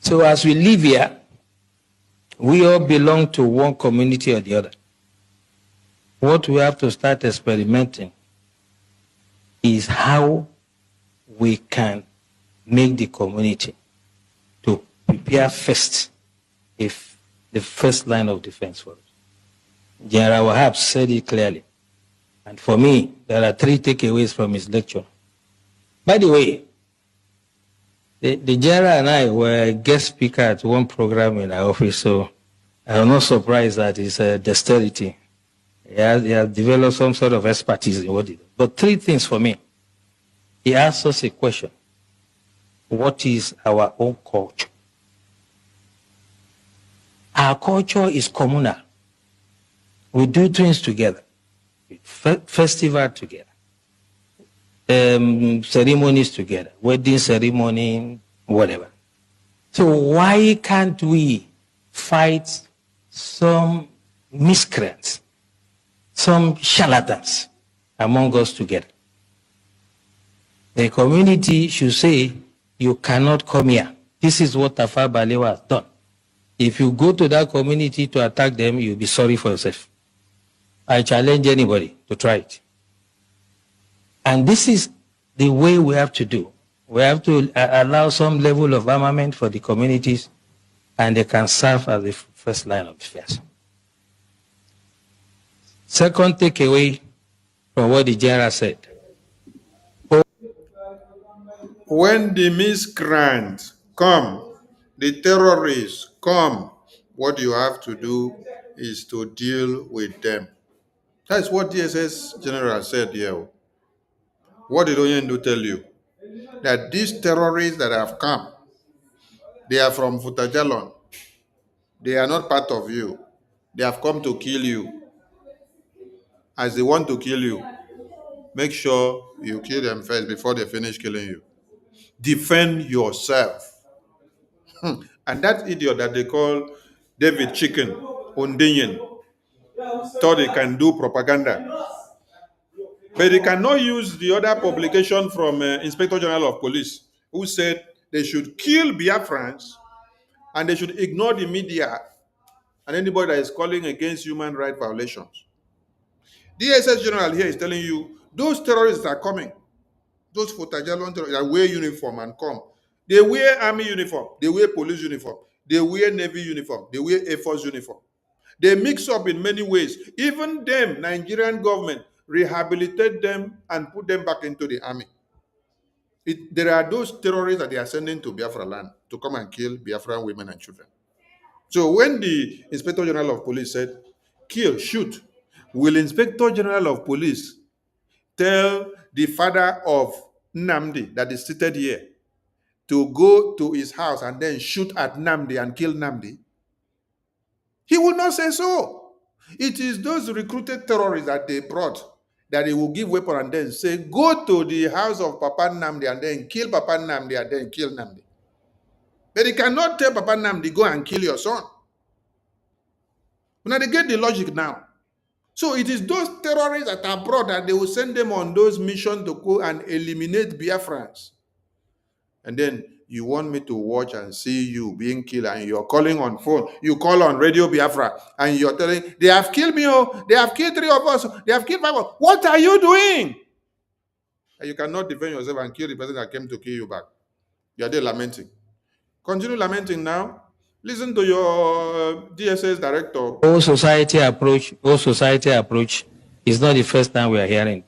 So as we live here, we all belong to one community or the other. What we have to start experimenting is how we can make the community to prepare first, if the first line of defense for us. General Wahab said it clearly. And for me, there are 3 takeaways from his lecture. By the way, the general and I were guest speaker at one program in our office, so I'm not surprised that his dexterity. He has developed some sort of expertise in what he does. But 3 things for me. He asked us a question. What is our own culture? Our culture is communal. We do things together. Festival together. Ceremonies together. Wedding ceremony, whatever. So why can't we fight some miscreants, some charlatans among us together? The community should say, you cannot come here. This is what Tafawa Balewa has done. If you go to that community to attack them, you'll be sorry for yourself. I challenge anybody to try it. And this is the way we have to do. We have to allow some level of armament for the communities, and they can serve as the first line of defense. Second takeaway from what the general said. When the miscreants come, the terrorists come, what you have to do is to deal with them. That's what DSS General said here. What did Oyendu tell you? That these terrorists that have come, they are from Futajalon. They are not part of you. They have come to kill you. as they want to kill you, make sure you kill them first before they finish killing you. Defend yourself. And that idiot that they call David Chicken, Ondinian, thought he can do propaganda. But they cannot use the other publication from Inspector General of Police, who said they should kill Biafrans and they should ignore the media and anybody that is calling against human rights violations. DSS General here is telling you, those terrorists are coming. Those Fotajalon terrorists that wear uniform and come. They wear army uniform. They wear police uniform. They wear Navy uniform. They wear Air Force uniform. They mix up in many ways. Even them, Nigerian government, rehabilitate them and put them back into the army. There are those terrorists that they are sending to Biafra land to come and kill Biafran women and children. So when the Inspector General of Police said, kill, shoot, will Inspector General of Police tell the father of Nnamdi that is seated here to go to his house and then shoot at Nnamdi and kill Nnamdi? He will not say so. It is those recruited terrorists that they brought that they will give weapon and then say, go to the house of Papa Nnamdi and then kill Papa Nnamdi and then kill Nnamdi. But he cannot tell Papa Nnamdi, go and kill your son. Now they get the logic now. So it is those terrorists that are brought that they will send them on those missions to go and eliminate Biafrans. And then you want me to watch and see you being killed and you're calling on phone. You call on Radio Biafra and you're telling, they have killed me, oh, they have killed 3 of us, they have killed 5 of us. What are you doing? And you cannot defend yourself and kill the person that came to kill you back. You are there lamenting. Continue lamenting now. Listen to your DSS director. All society approach is not the first time we are hearing.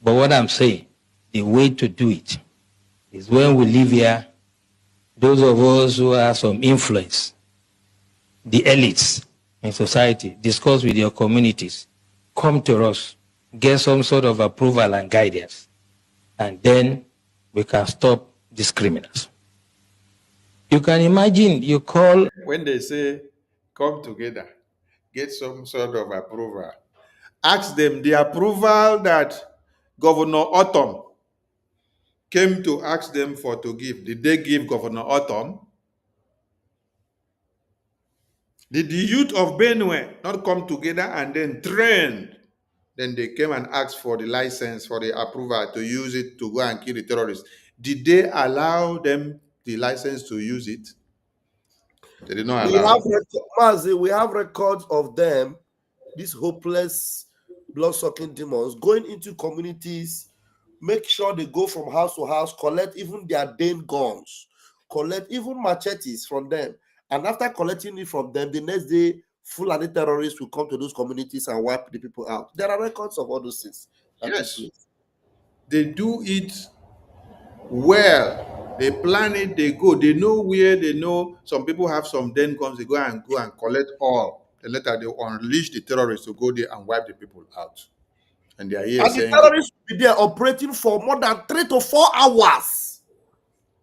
But what I'm saying, the way to do it is when we live here, those of us who have some influence, the elites in society, discuss with your communities, come to us, get some sort of approval and guidance, and then we can stop these criminals. You can imagine you call... When they say, come together, get some sort of approval, ask them the approval that Governor Autumn came to ask them for to give. Did they give Governor Autumn? Did the youth of Benue not come together and then train? Then they came and asked for the license, for the approval to use it to go and kill the terrorists. Did they allow them the license to use it? They did not allow. We have records of them, these hopeless, blood-sucking demons, going into communities, make sure they go from house to house, collect even their Dane guns, collect even machetes from them. And after collecting it from them, the next day, Fulani terrorists will come to those communities and wipe the people out. There are records of all those things. Yes. They do it well. They plan it, they go. They know where, they know some people have some den guns. They go and collect all. And later they unleash the terrorists to go there and wipe the people out. And they are here saying... the terrorists will be there operating for more than 3 to 4 hours.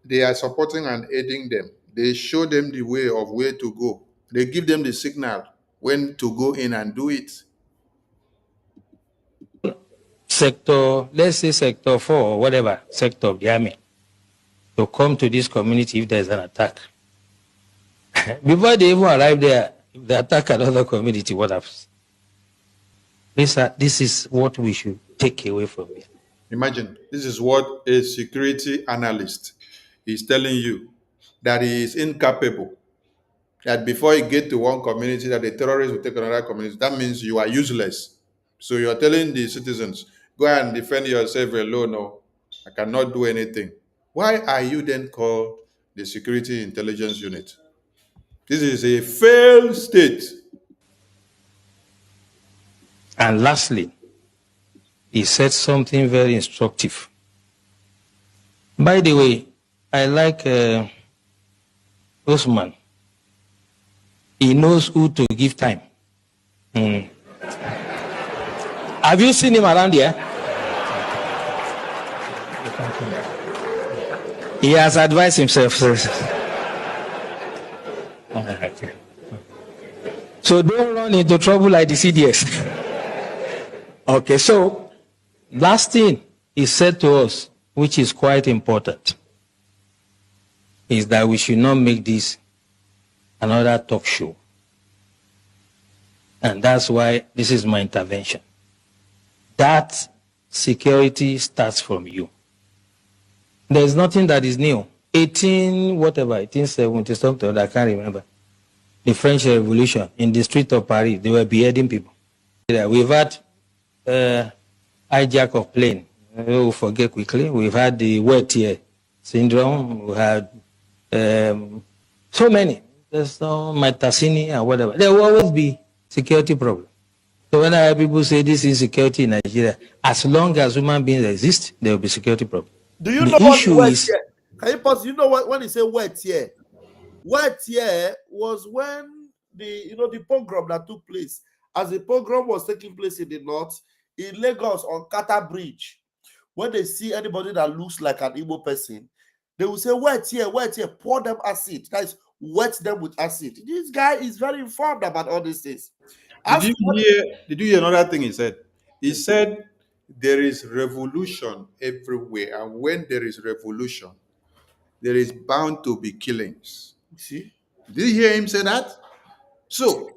They are supporting and aiding them. They show them the way of where to go. They give them the signal when to go in and do it. Sector, let's say sector 4 or whatever, sector of the army, to come to this community if there's an attack. Before they even arrive there, if they attack another community, what happens? This is what we should take away from it. Imagine, this is what a security analyst is telling you, that he is incapable. That before you get to one community, that the terrorists will take another community. That means you are useless. So you're telling the citizens, go and defend yourself alone. No, I cannot do anything. Why are you then called the Security Intelligence Unit? This is a failed state. And lastly, he said something very instructive. By the way, I like Osman. He knows who to give time. Have you seen him around here? He has advised himself. So don't run into trouble like the CDS. Okay, so last thing he said to us, which is quite important, is that we should not make this another talk show. And that's why this is my intervention. That security starts from you. There's nothing that is new. 1870 something, I can't remember. The French Revolution, in the street of Paris, they were beheading people. We've had hijack of plane. We'll forget quickly. We've had the wet tear syndrome. We had so many. There's no Matasini and whatever. There will always be security problems. So when people say this insecurity in Nigeria, as long as human beings exist, there will be security problems. Do you The know what issue wet is, here? Can you pause? You know what when he say wet here? Wet here was when the pogrom that took place. As the pogrom was taking place in the north, in Lagos on Kata Bridge, when they see anybody that looks like an Igbo person, they will say wet here, pour them acid. That is, wet them with acid. This guy is very informed about all these things. Did you hear another thing he said? He said there is revolution everywhere, and when there is revolution, there is bound to be killings. See? Did you hear him say that? So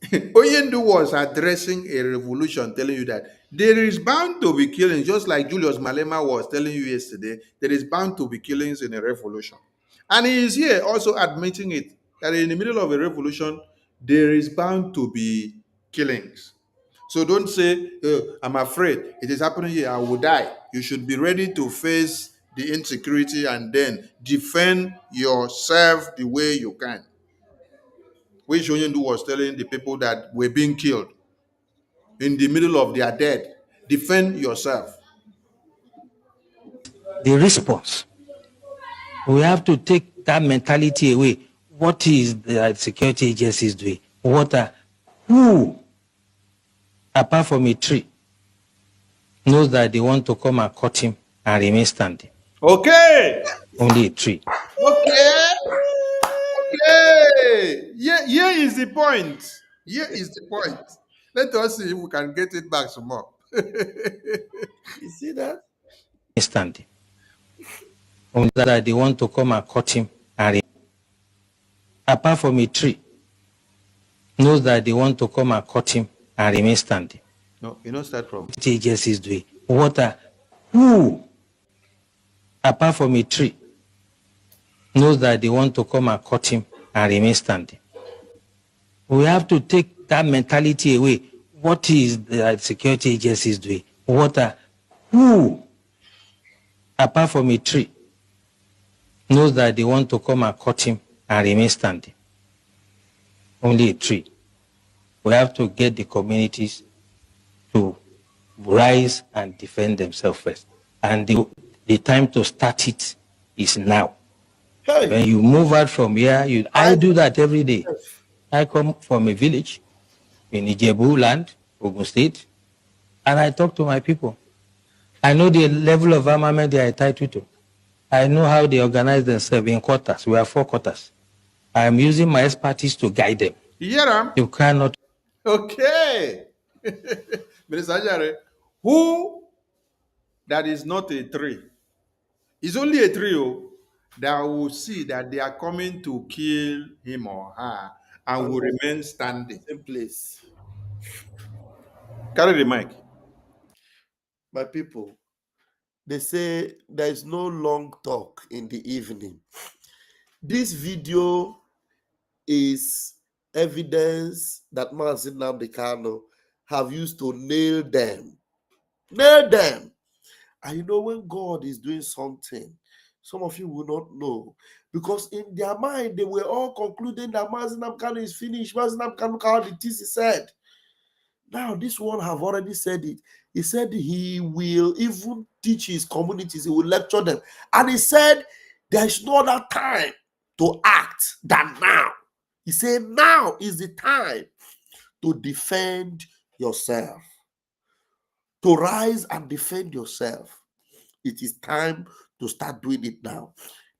Oyendu was addressing a revolution, telling you that there is bound to be killings, just like Julius Malema was telling you yesterday. There is bound to be killings in a revolution. And he is here also admitting it, that in the middle of a revolution, there is bound to be killings. So don't say, oh, I'm afraid it is happening here, I will die. You should be ready to face the insecurity and then defend yourself the way you can. Which Onyendu was telling the people that were being killed in the middle of their death, defend yourself. the response. We have to take that mentality away. What is the security agencies doing? Who, apart from a tree, knows that they want to come and cut him and remain standing? Okay. Only a tree. Okay. Okay. Here is the point. Here is the point. Let us see if we can get it back some more. You see that? Standing. Only that they want to come and cut him and remain. Apart from a tree, knows that they want to come and cut him and remain standing. No, you don't start from. What agencies doing? Who, apart from a tree, knows that they want to come and cut him and remain standing? We have to take that mentality away. What is the security agencies doing? Who, apart from a tree, knows that they want to come and cut him and remain standing? Only a tree. We have to get the communities to rise and defend themselves first. And the time to start it is now. Hey. When you move out from here, I do that every day. I come from a village in Ijebu land, Ogun State, and I talk to my people. I know the level of armament they are entitled to. I know how they organize themselves in quarters. We have 4 quarters. I am using my expertise to guide them. Yeah. You cannot. Okay. Minister Ajare, who that is not a tree, is only a trio that will see that they are coming to kill him or her and will remain standing. In place. Carry the mic. My people, they say there is no long talk in the evening. This video is evidence that Mazi Nnamdi Kanu have used to nail them. Nail them. And you know, when God is doing something, some of you will not know. Because in their mind, they were all concluding that Mazi Nnamdi Kanu is finished. Mazi Nnamdi Kanu, look how the thesis said. Now, this one have already said it. He said he will even teach his communities. He will lecture them. And he said there is no other time to act than now. He said now is the time to defend yourself. To rise and defend yourself. It is time to start doing it now.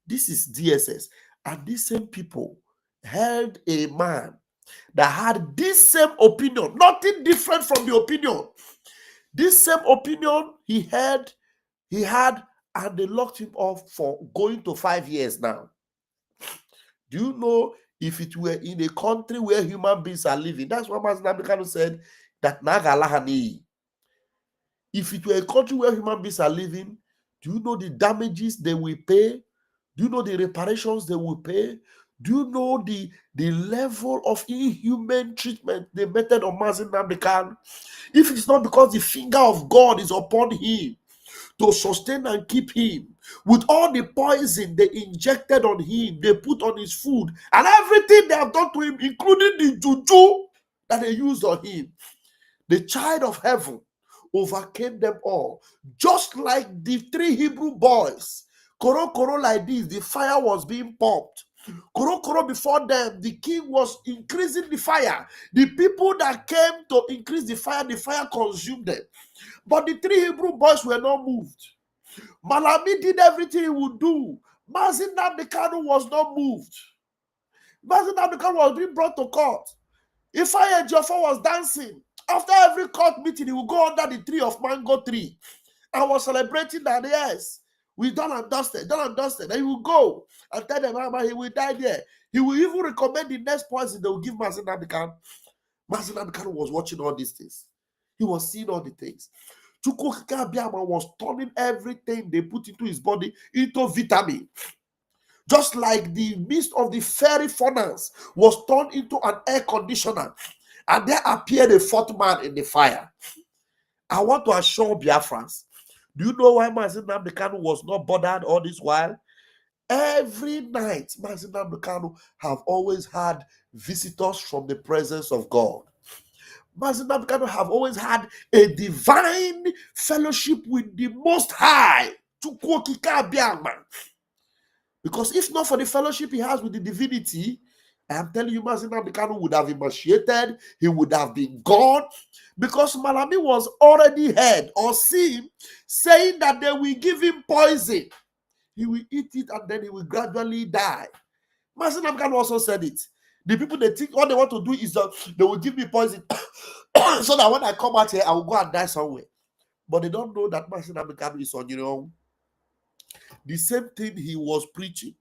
This is DSS. And these same people held a man that had this same opinion, nothing different from the opinion. This same opinion he had, and they locked him up for going to 5 years now. Do you know if it were in a country where human beings are living? That's what Mazen Kanu said, that Nagalahani. If it were a country where human beings are living, do you know the damages they will pay? Do you know the reparations they will pay? Do you know the level of inhuman treatment they meted on Mazen Kanu? If it's not because the finger of God is upon him to sustain and keep him, with all the poison they injected on him, they put on his food, and everything they have done to him, including the juju that they used on him, the child of heaven overcame them all. Just like the 3 Hebrew boys, koro like this, the fire was being pumped. Koro before them, the king was increasing the fire. The people that came to increase the fire consumed them. But the 3 Hebrew boys were not moved. Malami did everything he would do. Mazen Kanu was not moved. Mazen Kanu was being brought to court. Ifeanyi Ejiofor was dancing. After every court meeting, he would go under the tree of mango tree and was celebrating that, yes, we done and dusted. And he will go and tell them, Mama, he will die there. He will even recommend the next poison they will give Mazen Kanu. Mazen Kanu was watching all these things. He was seeing all the things. Chukwuka Abiyama was turning everything they put into his body into vitamin. Just like the mist of the fairy furnace was turned into an air conditioner, and there appeared a 4th man in the fire. I want to assure Biafrans, do you know why Mazen Kanu was not bothered all this while? Every night, Mazen Kanu have always had visitors from the presence of God. Mazen Kanu have always had a divine fellowship with the Most High. Because if not for the fellowship he has with the divinity, I am telling you, Mazen Kanu would have emaciated, he would have been gone, because Malami was already heard or seen saying that they will give him poison. He will eat it and then he will gradually die. Mazen Kanu also said it. The people, they think all they want to do is that they will give me poison so that when I come out here, I will go and die somewhere. But they don't know that Mazen Kanu is on your own. The same thing he was preaching,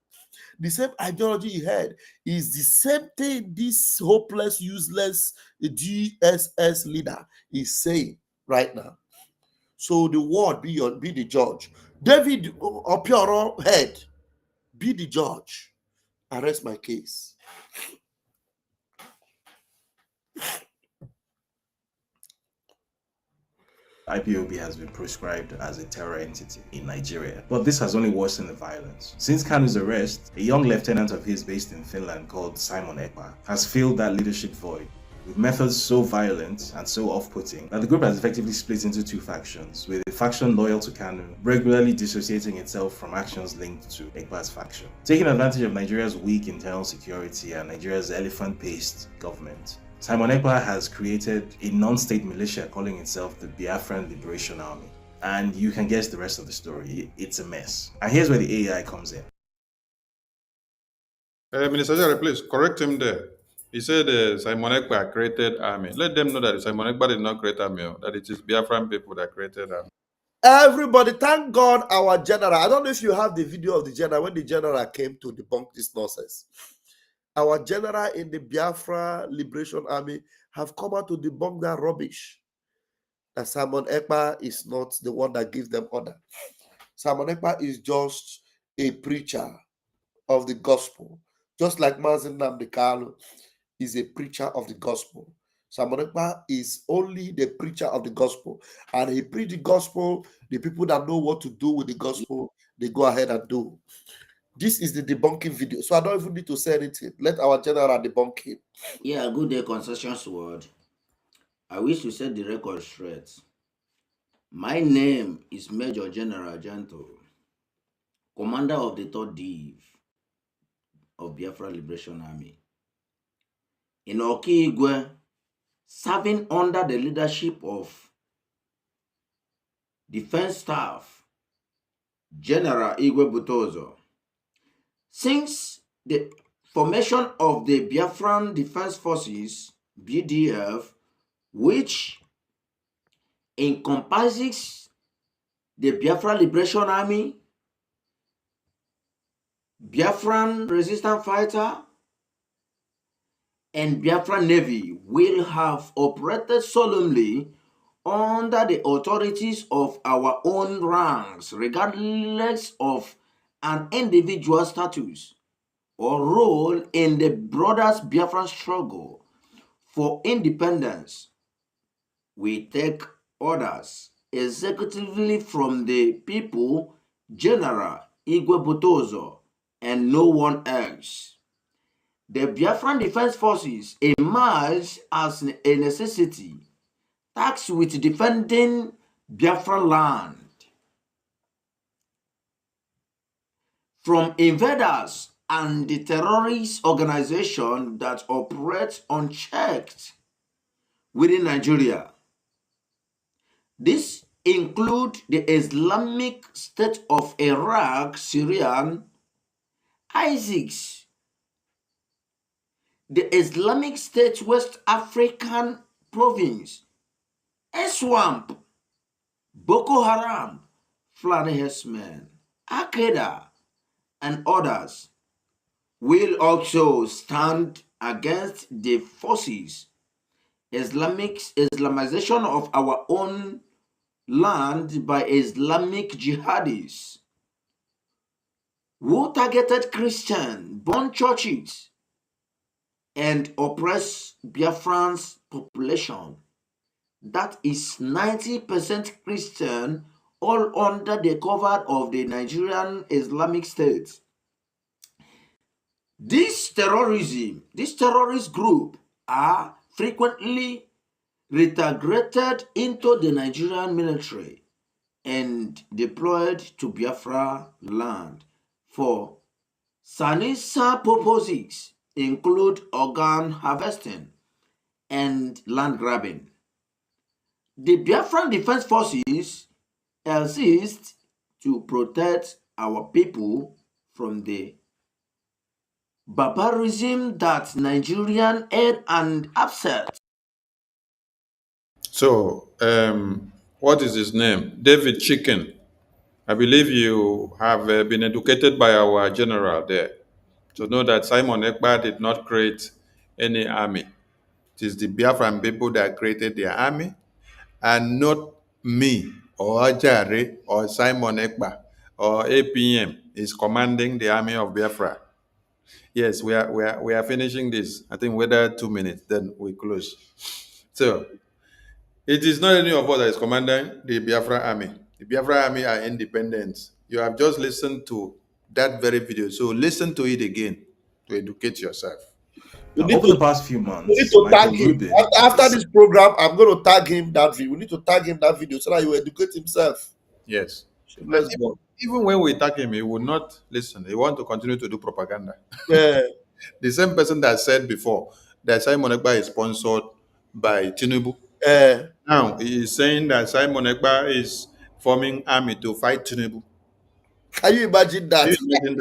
the same ideology he had, is the same thing this hopeless, useless GSS leader is saying right now. So the word be the judge. David Opioro head, be the judge. Arrest my case. IPOB has been proscribed as a terror entity in Nigeria, but this has only worsened the violence. Since Kanu's arrest, a young lieutenant of his based in Finland called Simon Ekpa has filled that leadership void with methods so violent and so off-putting that the group has effectively split into 2 factions, with a faction loyal to Kanu regularly dissociating itself from actions linked to Ekpa's faction. Taking advantage of Nigeria's weak internal security and Nigeria's elephant-paced government, Simon Ekpa has created a non-state militia calling itself the Biafran Liberation Army. And you can guess the rest of the story. It's a mess. And here's where the AI comes in. Ministerial, please correct him there. He said Simon Ekpa created army. Let them know that Simon Ekpa did not create army, that it is Biafran people that created army. Everybody, thank God our general. I don't know if you have the video of the general when the general came to debunk this nonsense. Our general in the Biafra Liberation Army have come out to debunk that rubbish. That Simon Ekpa is not the one that gives them order. Simon Ekpa is just a preacher of the gospel. Just like Mazen Kanu is a preacher of the gospel. Simon Ekpa is only the preacher of the gospel. And he preach the gospel. The people that know what to do with the gospel, they go ahead and do. This is the debunking video. So I don't even need to say anything. Let our general debunk him. Yeah, good day, concessions word. I wish to set the record straight. My name is Major General Janto, Commander of the 3rd Div of Biafra Liberation Army. In Okigwe, serving under the leadership of Defense Staff General Igwe Butozo. Since the formation of the Biafran Defense Forces, BDF, which encompasses the Biafra Liberation Army, Biafran Resistance Fighter, and Biafra Navy will have operated solemnly under the authorities of our own ranks, regardless of an individual status or role in the broader Biafran struggle for independence. We take orders executively from the people, General Igwe Botozo, and no one else. The Biafran Defense Forces emerged as a necessity, tasked with defending Biafran land from invaders and the terrorist organization that operate unchecked within Nigeria. This include the Islamic State of Iraq, Syrian, ISIS, the Islamic State West African Province, Swamp, Boko Haram, Fulani Herdsmen, Al-Qaeda, and others will also stand against the forces Islamization of our own land by Islamic jihadis who targeted Christian born churches and oppressed Biafran's population. That is 90% Christian, all under the cover of the Nigerian Islamic State. This terrorist group are frequently reintegrated into the Nigerian military and deployed to Biafra land for Sanisa purposes include organ harvesting and land grabbing. The Biafran Defense Forces exist to protect our people from the barbarism that Nigerian aid and upset. So, what is his name? David Chicken. I believe you have been educated by our general there to know that Simon Ekpa did not create any army. It is the Biafran people that created their army, and not me or Ajare or Simon Ekpa or APM is commanding the army of Biafra. Yes, we are finishing this. I think whether 2 minutes, then we close. So it is not any of us that is commanding the Biafra army. The Biafra army are independent. You have just listened to that very video. So listen to it again to educate yourself. We Now, need over to the past few we need months, to Michael tag him. Rubin After is this program, I'm going to tag him that video. We need to tag him that video so that he will educate himself. Yes. And Let's go. even when we attack him, he will not listen. He want to continue to do propaganda. Yeah. The same person that said before that Simon Ekpa is sponsored by Tinubu. Now he is saying that Simon Ekpa is forming army to fight Tinubu. Can you imagine Can that? you imagine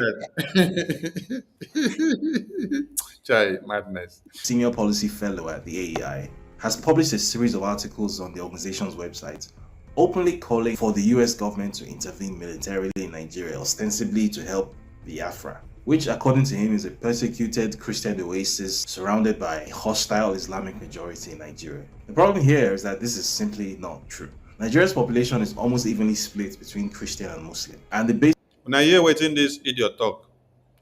that? Chai, madness. senior policy fellow at the AEI, has published a series of articles on the organization's website, openly calling for the US government to intervene militarily in Nigeria, ostensibly to help Biafra, which according to him is a persecuted Christian oasis surrounded by a hostile Islamic majority in Nigeria. The problem here is that this is simply not true. Nigeria's population is almost evenly split between Christian and Muslim, and the base. When I hear waiting this idiot talk,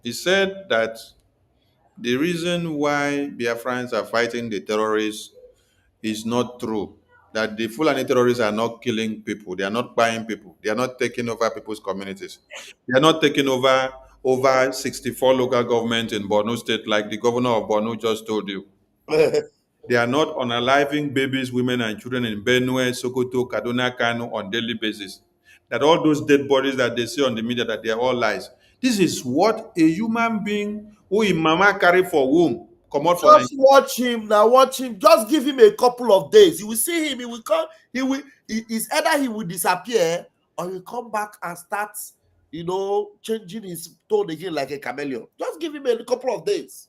he said that the reason why Biafrans are fighting the terrorists is not true. That the Fulani terrorists are not killing people, they are not buying people, they are not taking over people's communities, they are not taking over 64 local governments in Borno State, like the governor of Borno just told you. They are not unaliving babies, women, and children in Benue, Sokoto, Kaduna, Kano on daily basis. That all those dead bodies that they see on the media, that they are all lies. This is what a human being who in mama carry for womb come out for. Just watch him now. Watch him. Just give him a couple of days. You will see him. He will come. He will. It's either he will disappear or he'll come back and start, changing his tone again like a chameleon. Just give him a couple of days.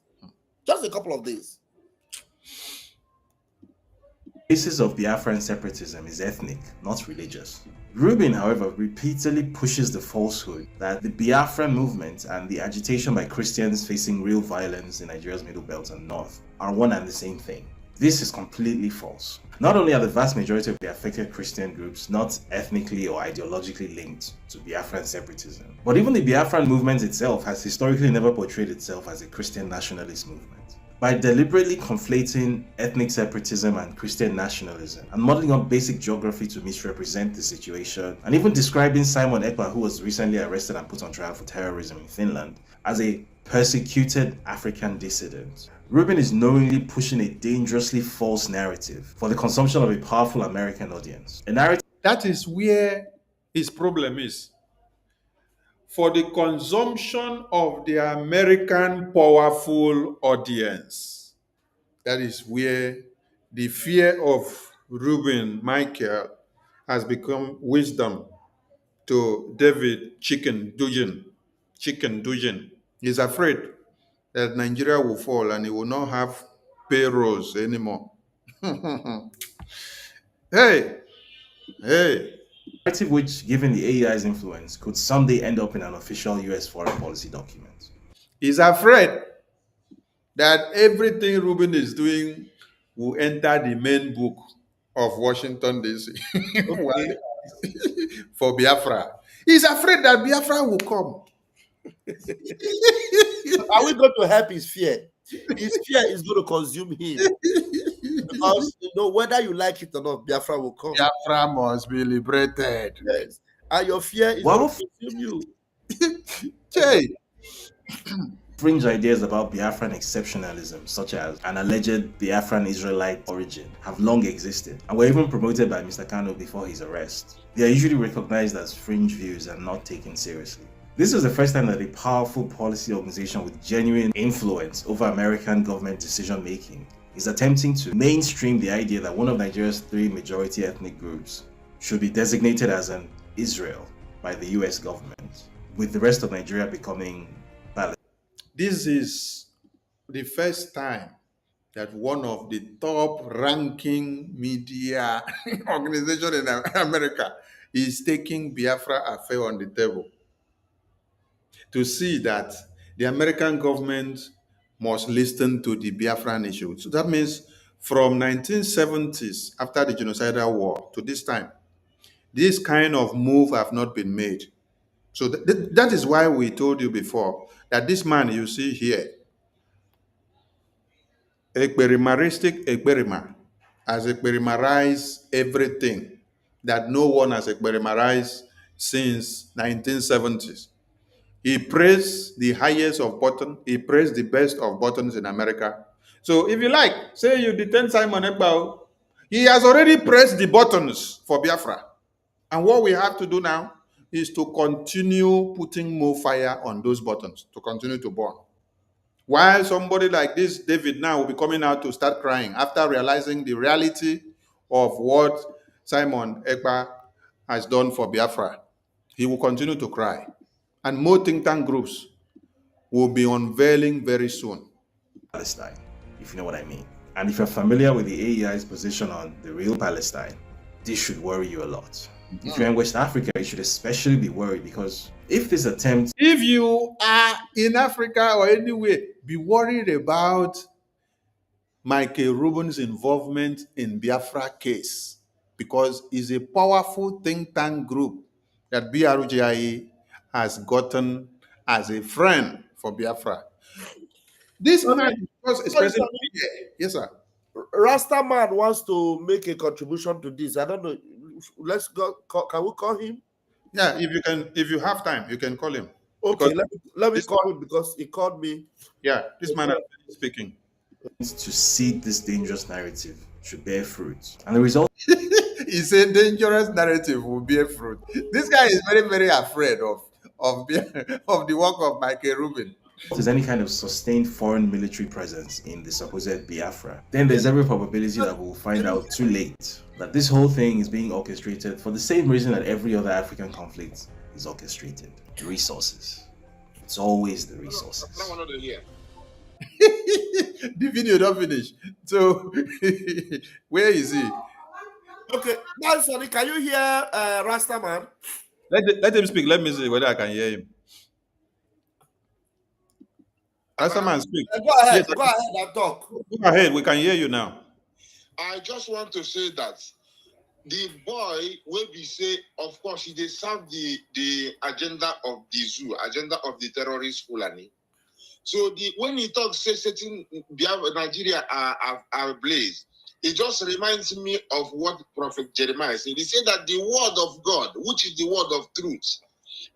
Just a couple of days. basis of Biafran separatism is ethnic, not religious. Rubin, however, repeatedly pushes the falsehood that the Biafran movement and the agitation by Christians facing real violence in Nigeria's Middle Belt and North are one and the same thing. This is completely false. Not only are the vast majority of the affected Christian groups not ethnically or ideologically linked to Biafran separatism, but even the Biafran movement itself has historically never portrayed itself as a Christian nationalist movement. By deliberately conflating ethnic separatism and Christian nationalism and modeling up basic geography to misrepresent the situation, and even describing Simon Ekpa, who was recently arrested and put on trial for terrorism in Finland, as a persecuted African dissident, Rubin is knowingly pushing a dangerously false narrative for the consumption of a powerful American audience. A narrative That is where his problem is. For the consumption of the American powerful audience. That is where the fear of Reuben Michael has become wisdom to David Chicken Dugin. He's afraid that Nigeria will fall and he will not have payrolls anymore. Hey, narrative which, given the AEI's influence, could someday end up in an official US foreign policy document. he's afraid that everything Reuben is doing will enter the main book of Washington, D.C. Okay. for Biafra. He's afraid that Biafra will come. Are we going to help his fear? His fear is going to consume him. Because, whether you like it or not, Biafra will come. Biafra must be liberated. Yes. And your fear is going to consume you. Hey. Fringe ideas about Biafran exceptionalism, such as an alleged Biafran Israelite origin, have long existed and were even promoted by Mr. Kano before his arrest. They are usually recognized as fringe views and not taken seriously. This was the first time that a powerful policy organization with genuine influence over American government decision-making is attempting to mainstream the idea that one of Nigeria's 3 majority ethnic groups should be designated as an Israel by the US government, with the rest of Nigeria becoming Palestine. This is the first time that one of the top-ranking media organization in America is taking Biafra affair on the table to see that the American government must listen to the Biafran issue. So that means from 1970s, after the genocidal war, to this time, this kind of move have not been made. So that is why we told you before that this man you see here, Ekperimaristic Ekperima, has experimarized everything that no one has experimarized since 1970s. He praised the highest of button. He praised the best of buttons in America. So if you like, say you detain Simon Ekpa, he has already pressed the buttons for Biafra. And what we have to do now is to continue putting more fire on those buttons, to continue to burn. While somebody like this, David, now will be coming out to start crying after realizing the reality of what Simon Ekpa has done for Biafra. He will continue to cry. And more think tank groups will be unveiling very soon. Palestine, if you know what I mean. And if you're familiar with the AEI's position on the real Palestine, this should worry you a lot. If you're in West Africa, you should especially be worried because if this attempt... If you are in Africa or anywhere, be worried about Michael Rubin's involvement in Biafra case because it's a powerful think tank group that BRGIE has gotten as a friend for Biafra. This man, because especially yes, sir. Rastaman wants to make a contribution to this. I don't know. Let's go. Can we call him? Yeah, if you have time, you can call him. Okay, let me call him because he called me. Yeah, this man is speaking. To seed this dangerous narrative should bear fruit. And the result he said dangerous narrative will bear fruit. This guy is very, very afraid of the work of Michael Rubin. If there's any kind of sustained foreign military presence in the supposed Biafra, then there's every probability that we'll find out too late that this whole thing is being orchestrated for the same reason that every other African conflict is orchestrated. Resources. It's always the resources. The video don't finish. So where is he? Okay, now sorry, can you hear Rastaman? Let him speak. Let me see whether I can hear him. Answer man, speak. Go ahead. Yes, Go ahead and talk. go ahead. We can hear you now. I just want to say that the boy will be say, of course, he dey serve the agenda of the zoo, agenda of the terrorist Fulani. So when he talks, say certain Nigeria are ablaze, it just reminds me of what Prophet Jeremiah said. He said that the word of God, which is the word of truth,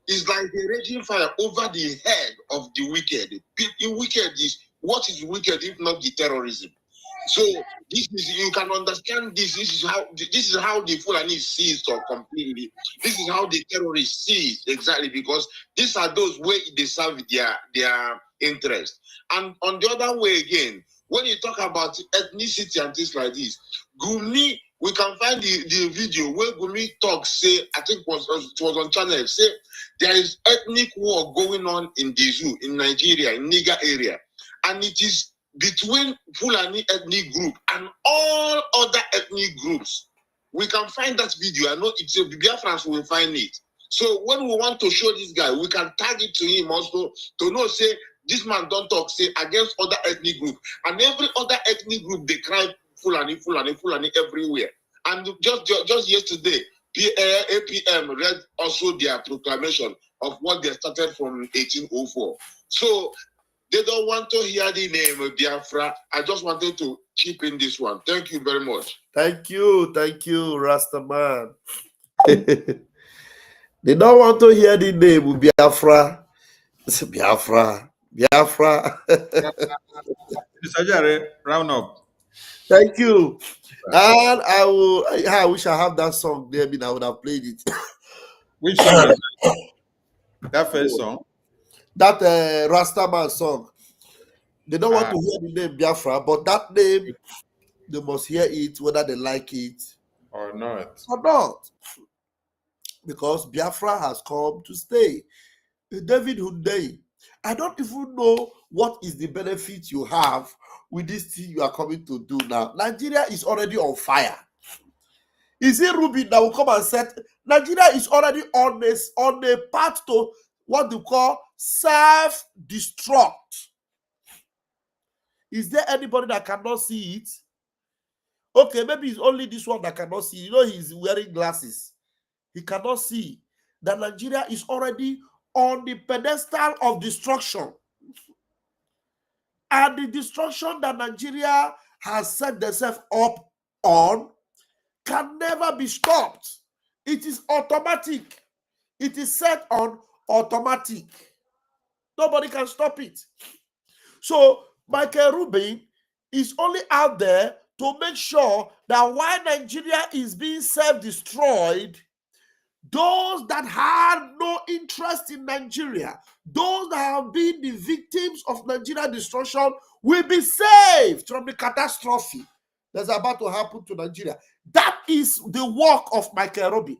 is like a raging fire over the head of the wicked. Wicked is what is wicked if not the terrorism? So this is, you can understand this. This is how the Fulani sees or completely. This is how the terrorists sees exactly, because these are those where they serve their interest. And on the other way again, when you talk about ethnicity and things like this, Gumi, we can find the video where Gumi talks, say, I think it was on channel, say there is ethnic war going on in the zoo, in Nigeria, in Niger area. And it is between Fulani ethnic group and all other ethnic groups. We can find that video. I know it's a Biafrans will find it. So when we want to show this guy, we can tag it to him also to know, say, this man don't talk, say, against other ethnic group. And every other ethnic group, they cry Fulani, Fulani, Fulani everywhere. And just yesterday, APM read also their proclamation of what they started from 1804. So they don't want to hear the name of Biafra. I just wanted to chip in this one. Thank you very much. Thank you, Rastaman. They don't want to hear the name of Biafra. It's Biafra. Mr. round up. Thank you. And I wish I have that song there, I would have played it. Which song is that? That first song? That Rastaman song. They don't want to hear the name Biafra, but that name, they must hear it whether they like it or not. Because Biafra has come to stay. David Hunday, I don't even know what is the benefit you have with this thing you are coming to do now. Nigeria is already on fire. Is it Ruby that will come and set? Nigeria is already on a path to what they call self-destruct. Is there anybody that cannot see it? Okay, maybe it's only this one that cannot see. You know, he's wearing glasses. He cannot see that Nigeria is already on the pedestal of destruction. And the destruction that Nigeria has set themselves up on can never be stopped. It is automatic. It is set on automatic. Nobody can stop it. So Michael Rubin is only out there to make sure that while Nigeria is being self-destroyed, those that had no interest in Nigeria, those that have been the victims of Nigeria destruction, will be saved from the catastrophe that's about to happen to Nigeria. That is the work of Michael Rubin.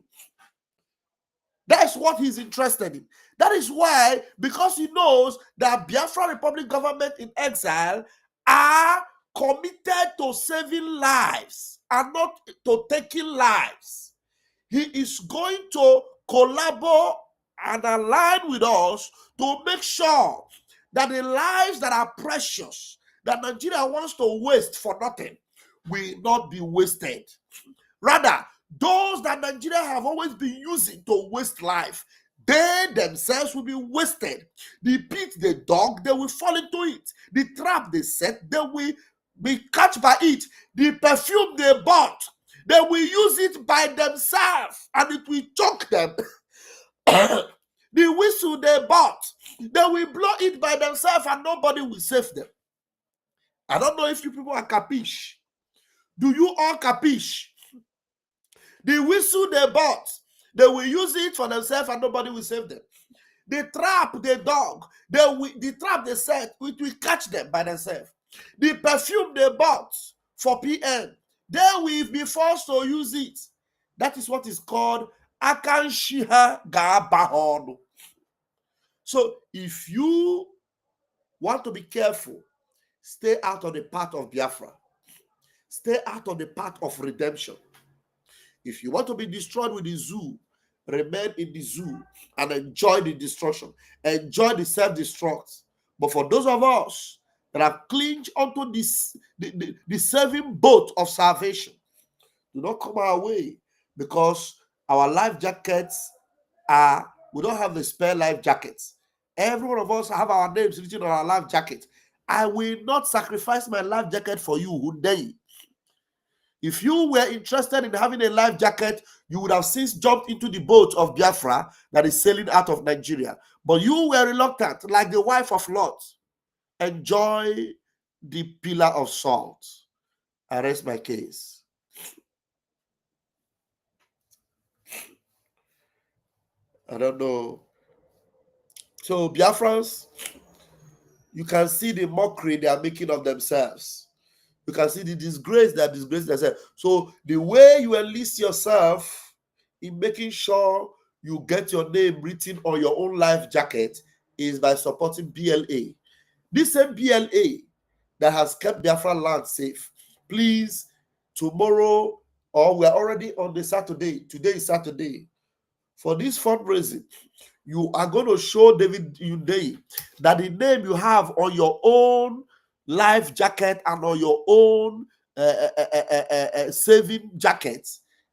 That's what he's interested in. That is why, because he knows that Biafra Republic government in exile are committed to saving lives and not to taking lives, he is going to collaborate and align with us to make sure that the lives that are precious, that Nigeria wants to waste for nothing, will not be wasted. Rather, those that Nigeria have always been using to waste life, they themselves will be wasted. The pit they dug, they will fall into it. The trap they set, they will be caught by it. The perfume they bought, they will use it by themselves and it will choke them. The whistle they bought, they will blow it by themselves and nobody will save them. I don't know if you people are capiche. Do you all capiche? The whistle they bought, they will use it for themselves and nobody will save them. The trap they dug, the trap they set, it will catch them by themselves. The perfume they bought for PM, they will be forced to use it. That is what is called Akanshiha Gabahono. So if you want to be careful, stay out of the path of Biafra. Stay out of the path of redemption. If you want to be destroyed with the zoo, remain in the zoo and enjoy the destruction. Enjoy the self-destruct. But for those of us that have clinged onto this, the saving boat of salvation, do not come our way, because our life jackets are, we don't have the spare life jackets. Every one of us have our names written on our life jacket. I will not sacrifice my life jacket for you, Hyundai. If you were interested in having a life jacket, you would have since jumped into the boat of Biafra that is sailing out of Nigeria. But you were reluctant, like the wife of Lot. Enjoy the pillar of salt. I rest my case. I don't know. So Biafrans, you can see the mockery they are making of themselves. You can see the disgrace they are disgracing themselves. So the way you enlist yourself in making sure you get your name written on your own life jacket is by supporting BLA. This same BLA that has kept Biafra land safe. Please, tomorrow, or we are already on the Saturday. Today is Saturday. For this fundraising, you are going to show David Hyundai that the name you have on your own life jacket and on your own saving jacket,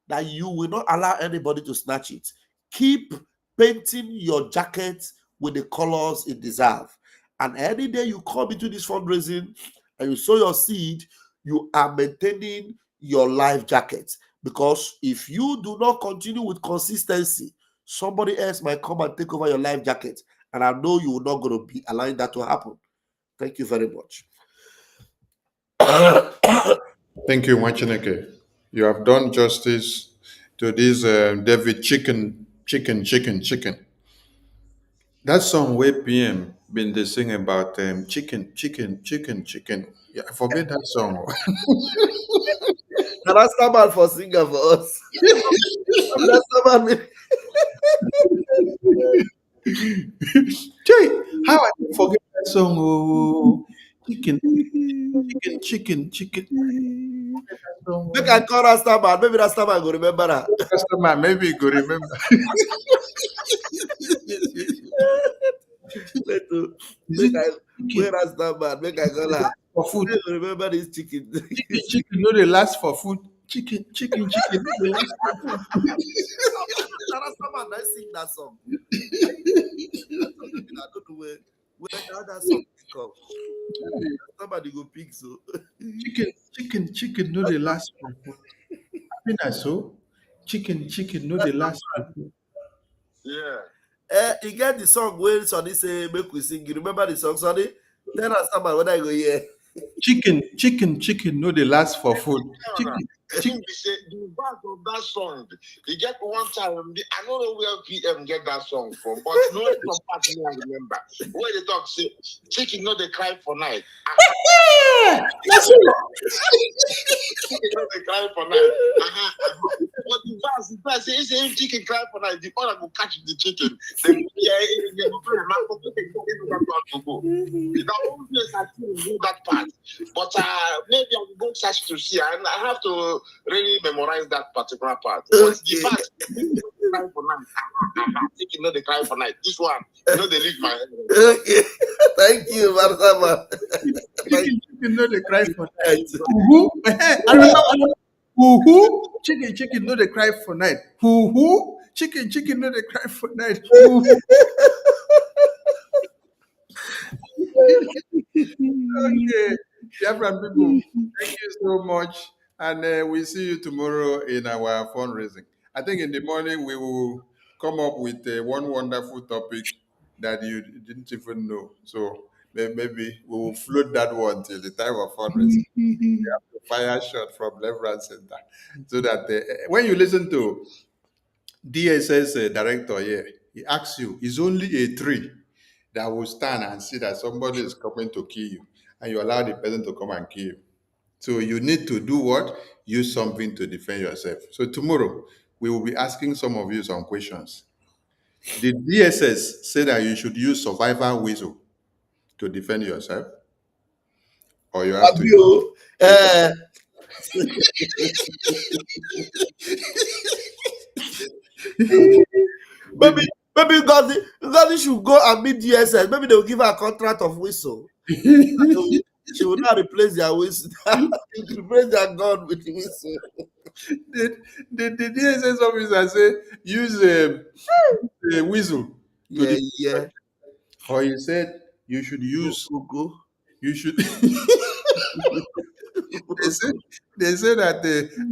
that you will not allow anybody to snatch it. Keep painting your jacket with the colors it deserves. And any day you come into this fundraising and you sow your seed, you are maintaining your life jacket. Because if you do not continue with consistency, somebody else might come and take over your life jacket. And I know you are not going to be allowing that to happen. Thank you very much. Thank you, Machineke. You have done justice to this David chicken. That song where PM been they sing about chicken. Yeah, I forget that song. And that's not bad for singer for us. That's not bad. Jay, how I can forget that song? Oh, chicken. Make I call Rastaman. Maybe Rastaman go remember that. Customer, maybe you could remember. Make I where Rastaman. Make I call her. For food. Remember this chicken. Chicken, no, they last for food. Chicken, no, they last for food. Rastaman, I sing that song. I don't know where that song come. Somebody go pick so. Chicken, no, they last for food. I mean, I saw chicken, no, they last for food. Yeah. You get the song where Sonny say make we sing. You remember the song, Sonny? Tell us somebody when I go here. Chicken, no, they last for food. Chicken. The back of that song, you get one time. I don't know where PM get that song from, but no some part me I remember. Where they talk say, chicken no they cry for night. That's it. Chicken no they cry for night. But the verse say if chicken cry for night, the owner will catch the chicken. Then they will put a man for to go. The only place I still know that part, but maybe I will go search to see, and I have to really memorize that particular part. But the fact, cry for night. Chicken no they cry for night. This one, you know they leave my head. Okay. Thank you, Marsama. Chicken, no, they cry for night. I remember. Who? Chicken, no, they cry for night. Who? Chicken, no, they cry for night. Okay, Biafran people, thank you so much, and we'll see you tomorrow in our fundraising. I think in the morning we will come up with one wonderful topic that you didn't even know. So maybe we will float that one till the time of fundraising. We have to fire shot from left, right, center, so that when you listen to DSS director here, he asks you, is only a tree that will stand and see that somebody is coming to kill you, and you allow the person to come and kill you. So you need to do what? Use something to defend yourself. So tomorrow, we will be asking some of you some questions. The DSS say that you should use survival whistle to defend yourself. or you have to. Maybe God should go and meet DSS. Maybe they'll give her a contract of whistle. She will not replace their whistle. Replace their gun with the whistle. The DSS officer say use a whistle. Yeah. Or he said you should use. Go. You should. They say that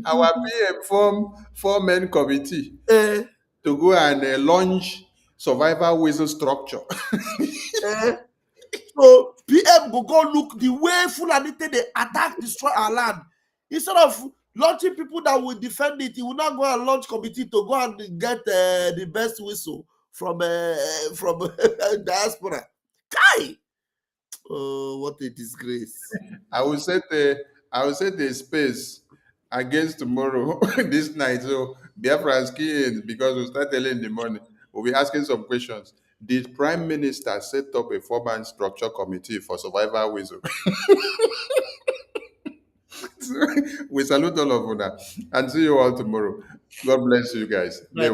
our PM form 4-man committee to go and launch survival whistle structure. So PM go look the way Fulani they attack, destroy our land. Instead of launching people that will defend it, he will not go and launch committee to go and get the best whistle from diaspora. Kai! Oh, what a disgrace! I will set the space against tomorrow this night. So Biafra's key in because we'll start early in the morning. We'll be asking some questions. Did Prime Minister set up a 4-man structure committee for survival whistle? We salute all of you and see you all tomorrow. God bless you guys. That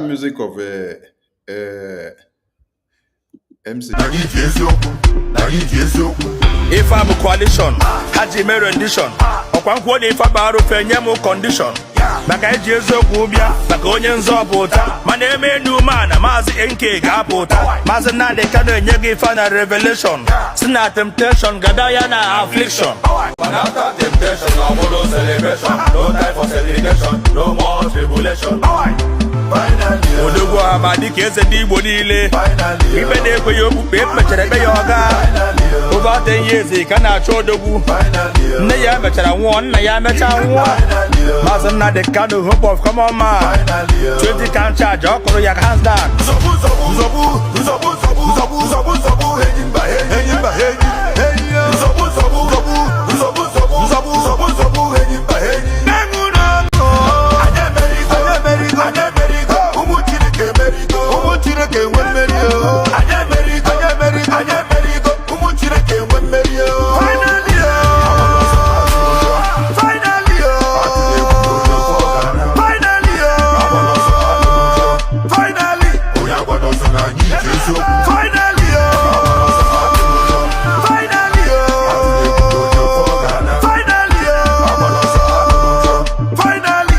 music of MC. If I'm a coalition, Haji me rendition. Okwankwo ni ifa baro fenye mo condition. Maka ejezo kubia, maka onye nzọpụta. Mana eme nu mana mazi NK ga-apụta. Mazi na de kano enye gị ifa na revelation. Sina temptation, gada ya na affliction. But after temptation, no more celebration. No time for segregation, no more tribulation. Finally, Odogwu amadi ka eze ndị Igbo niile. Ibe na-ekwe ya okpukpe ekpechara ebe ya ọga. Over 10 years ka na-achọ odogwu. Nne ya mechara nwụọ, nna ya mecha nwụọ. Maazị Nnamdi Kanu, hope of common man. 20 count charge, ọ kụrụ ya hands down. Finally,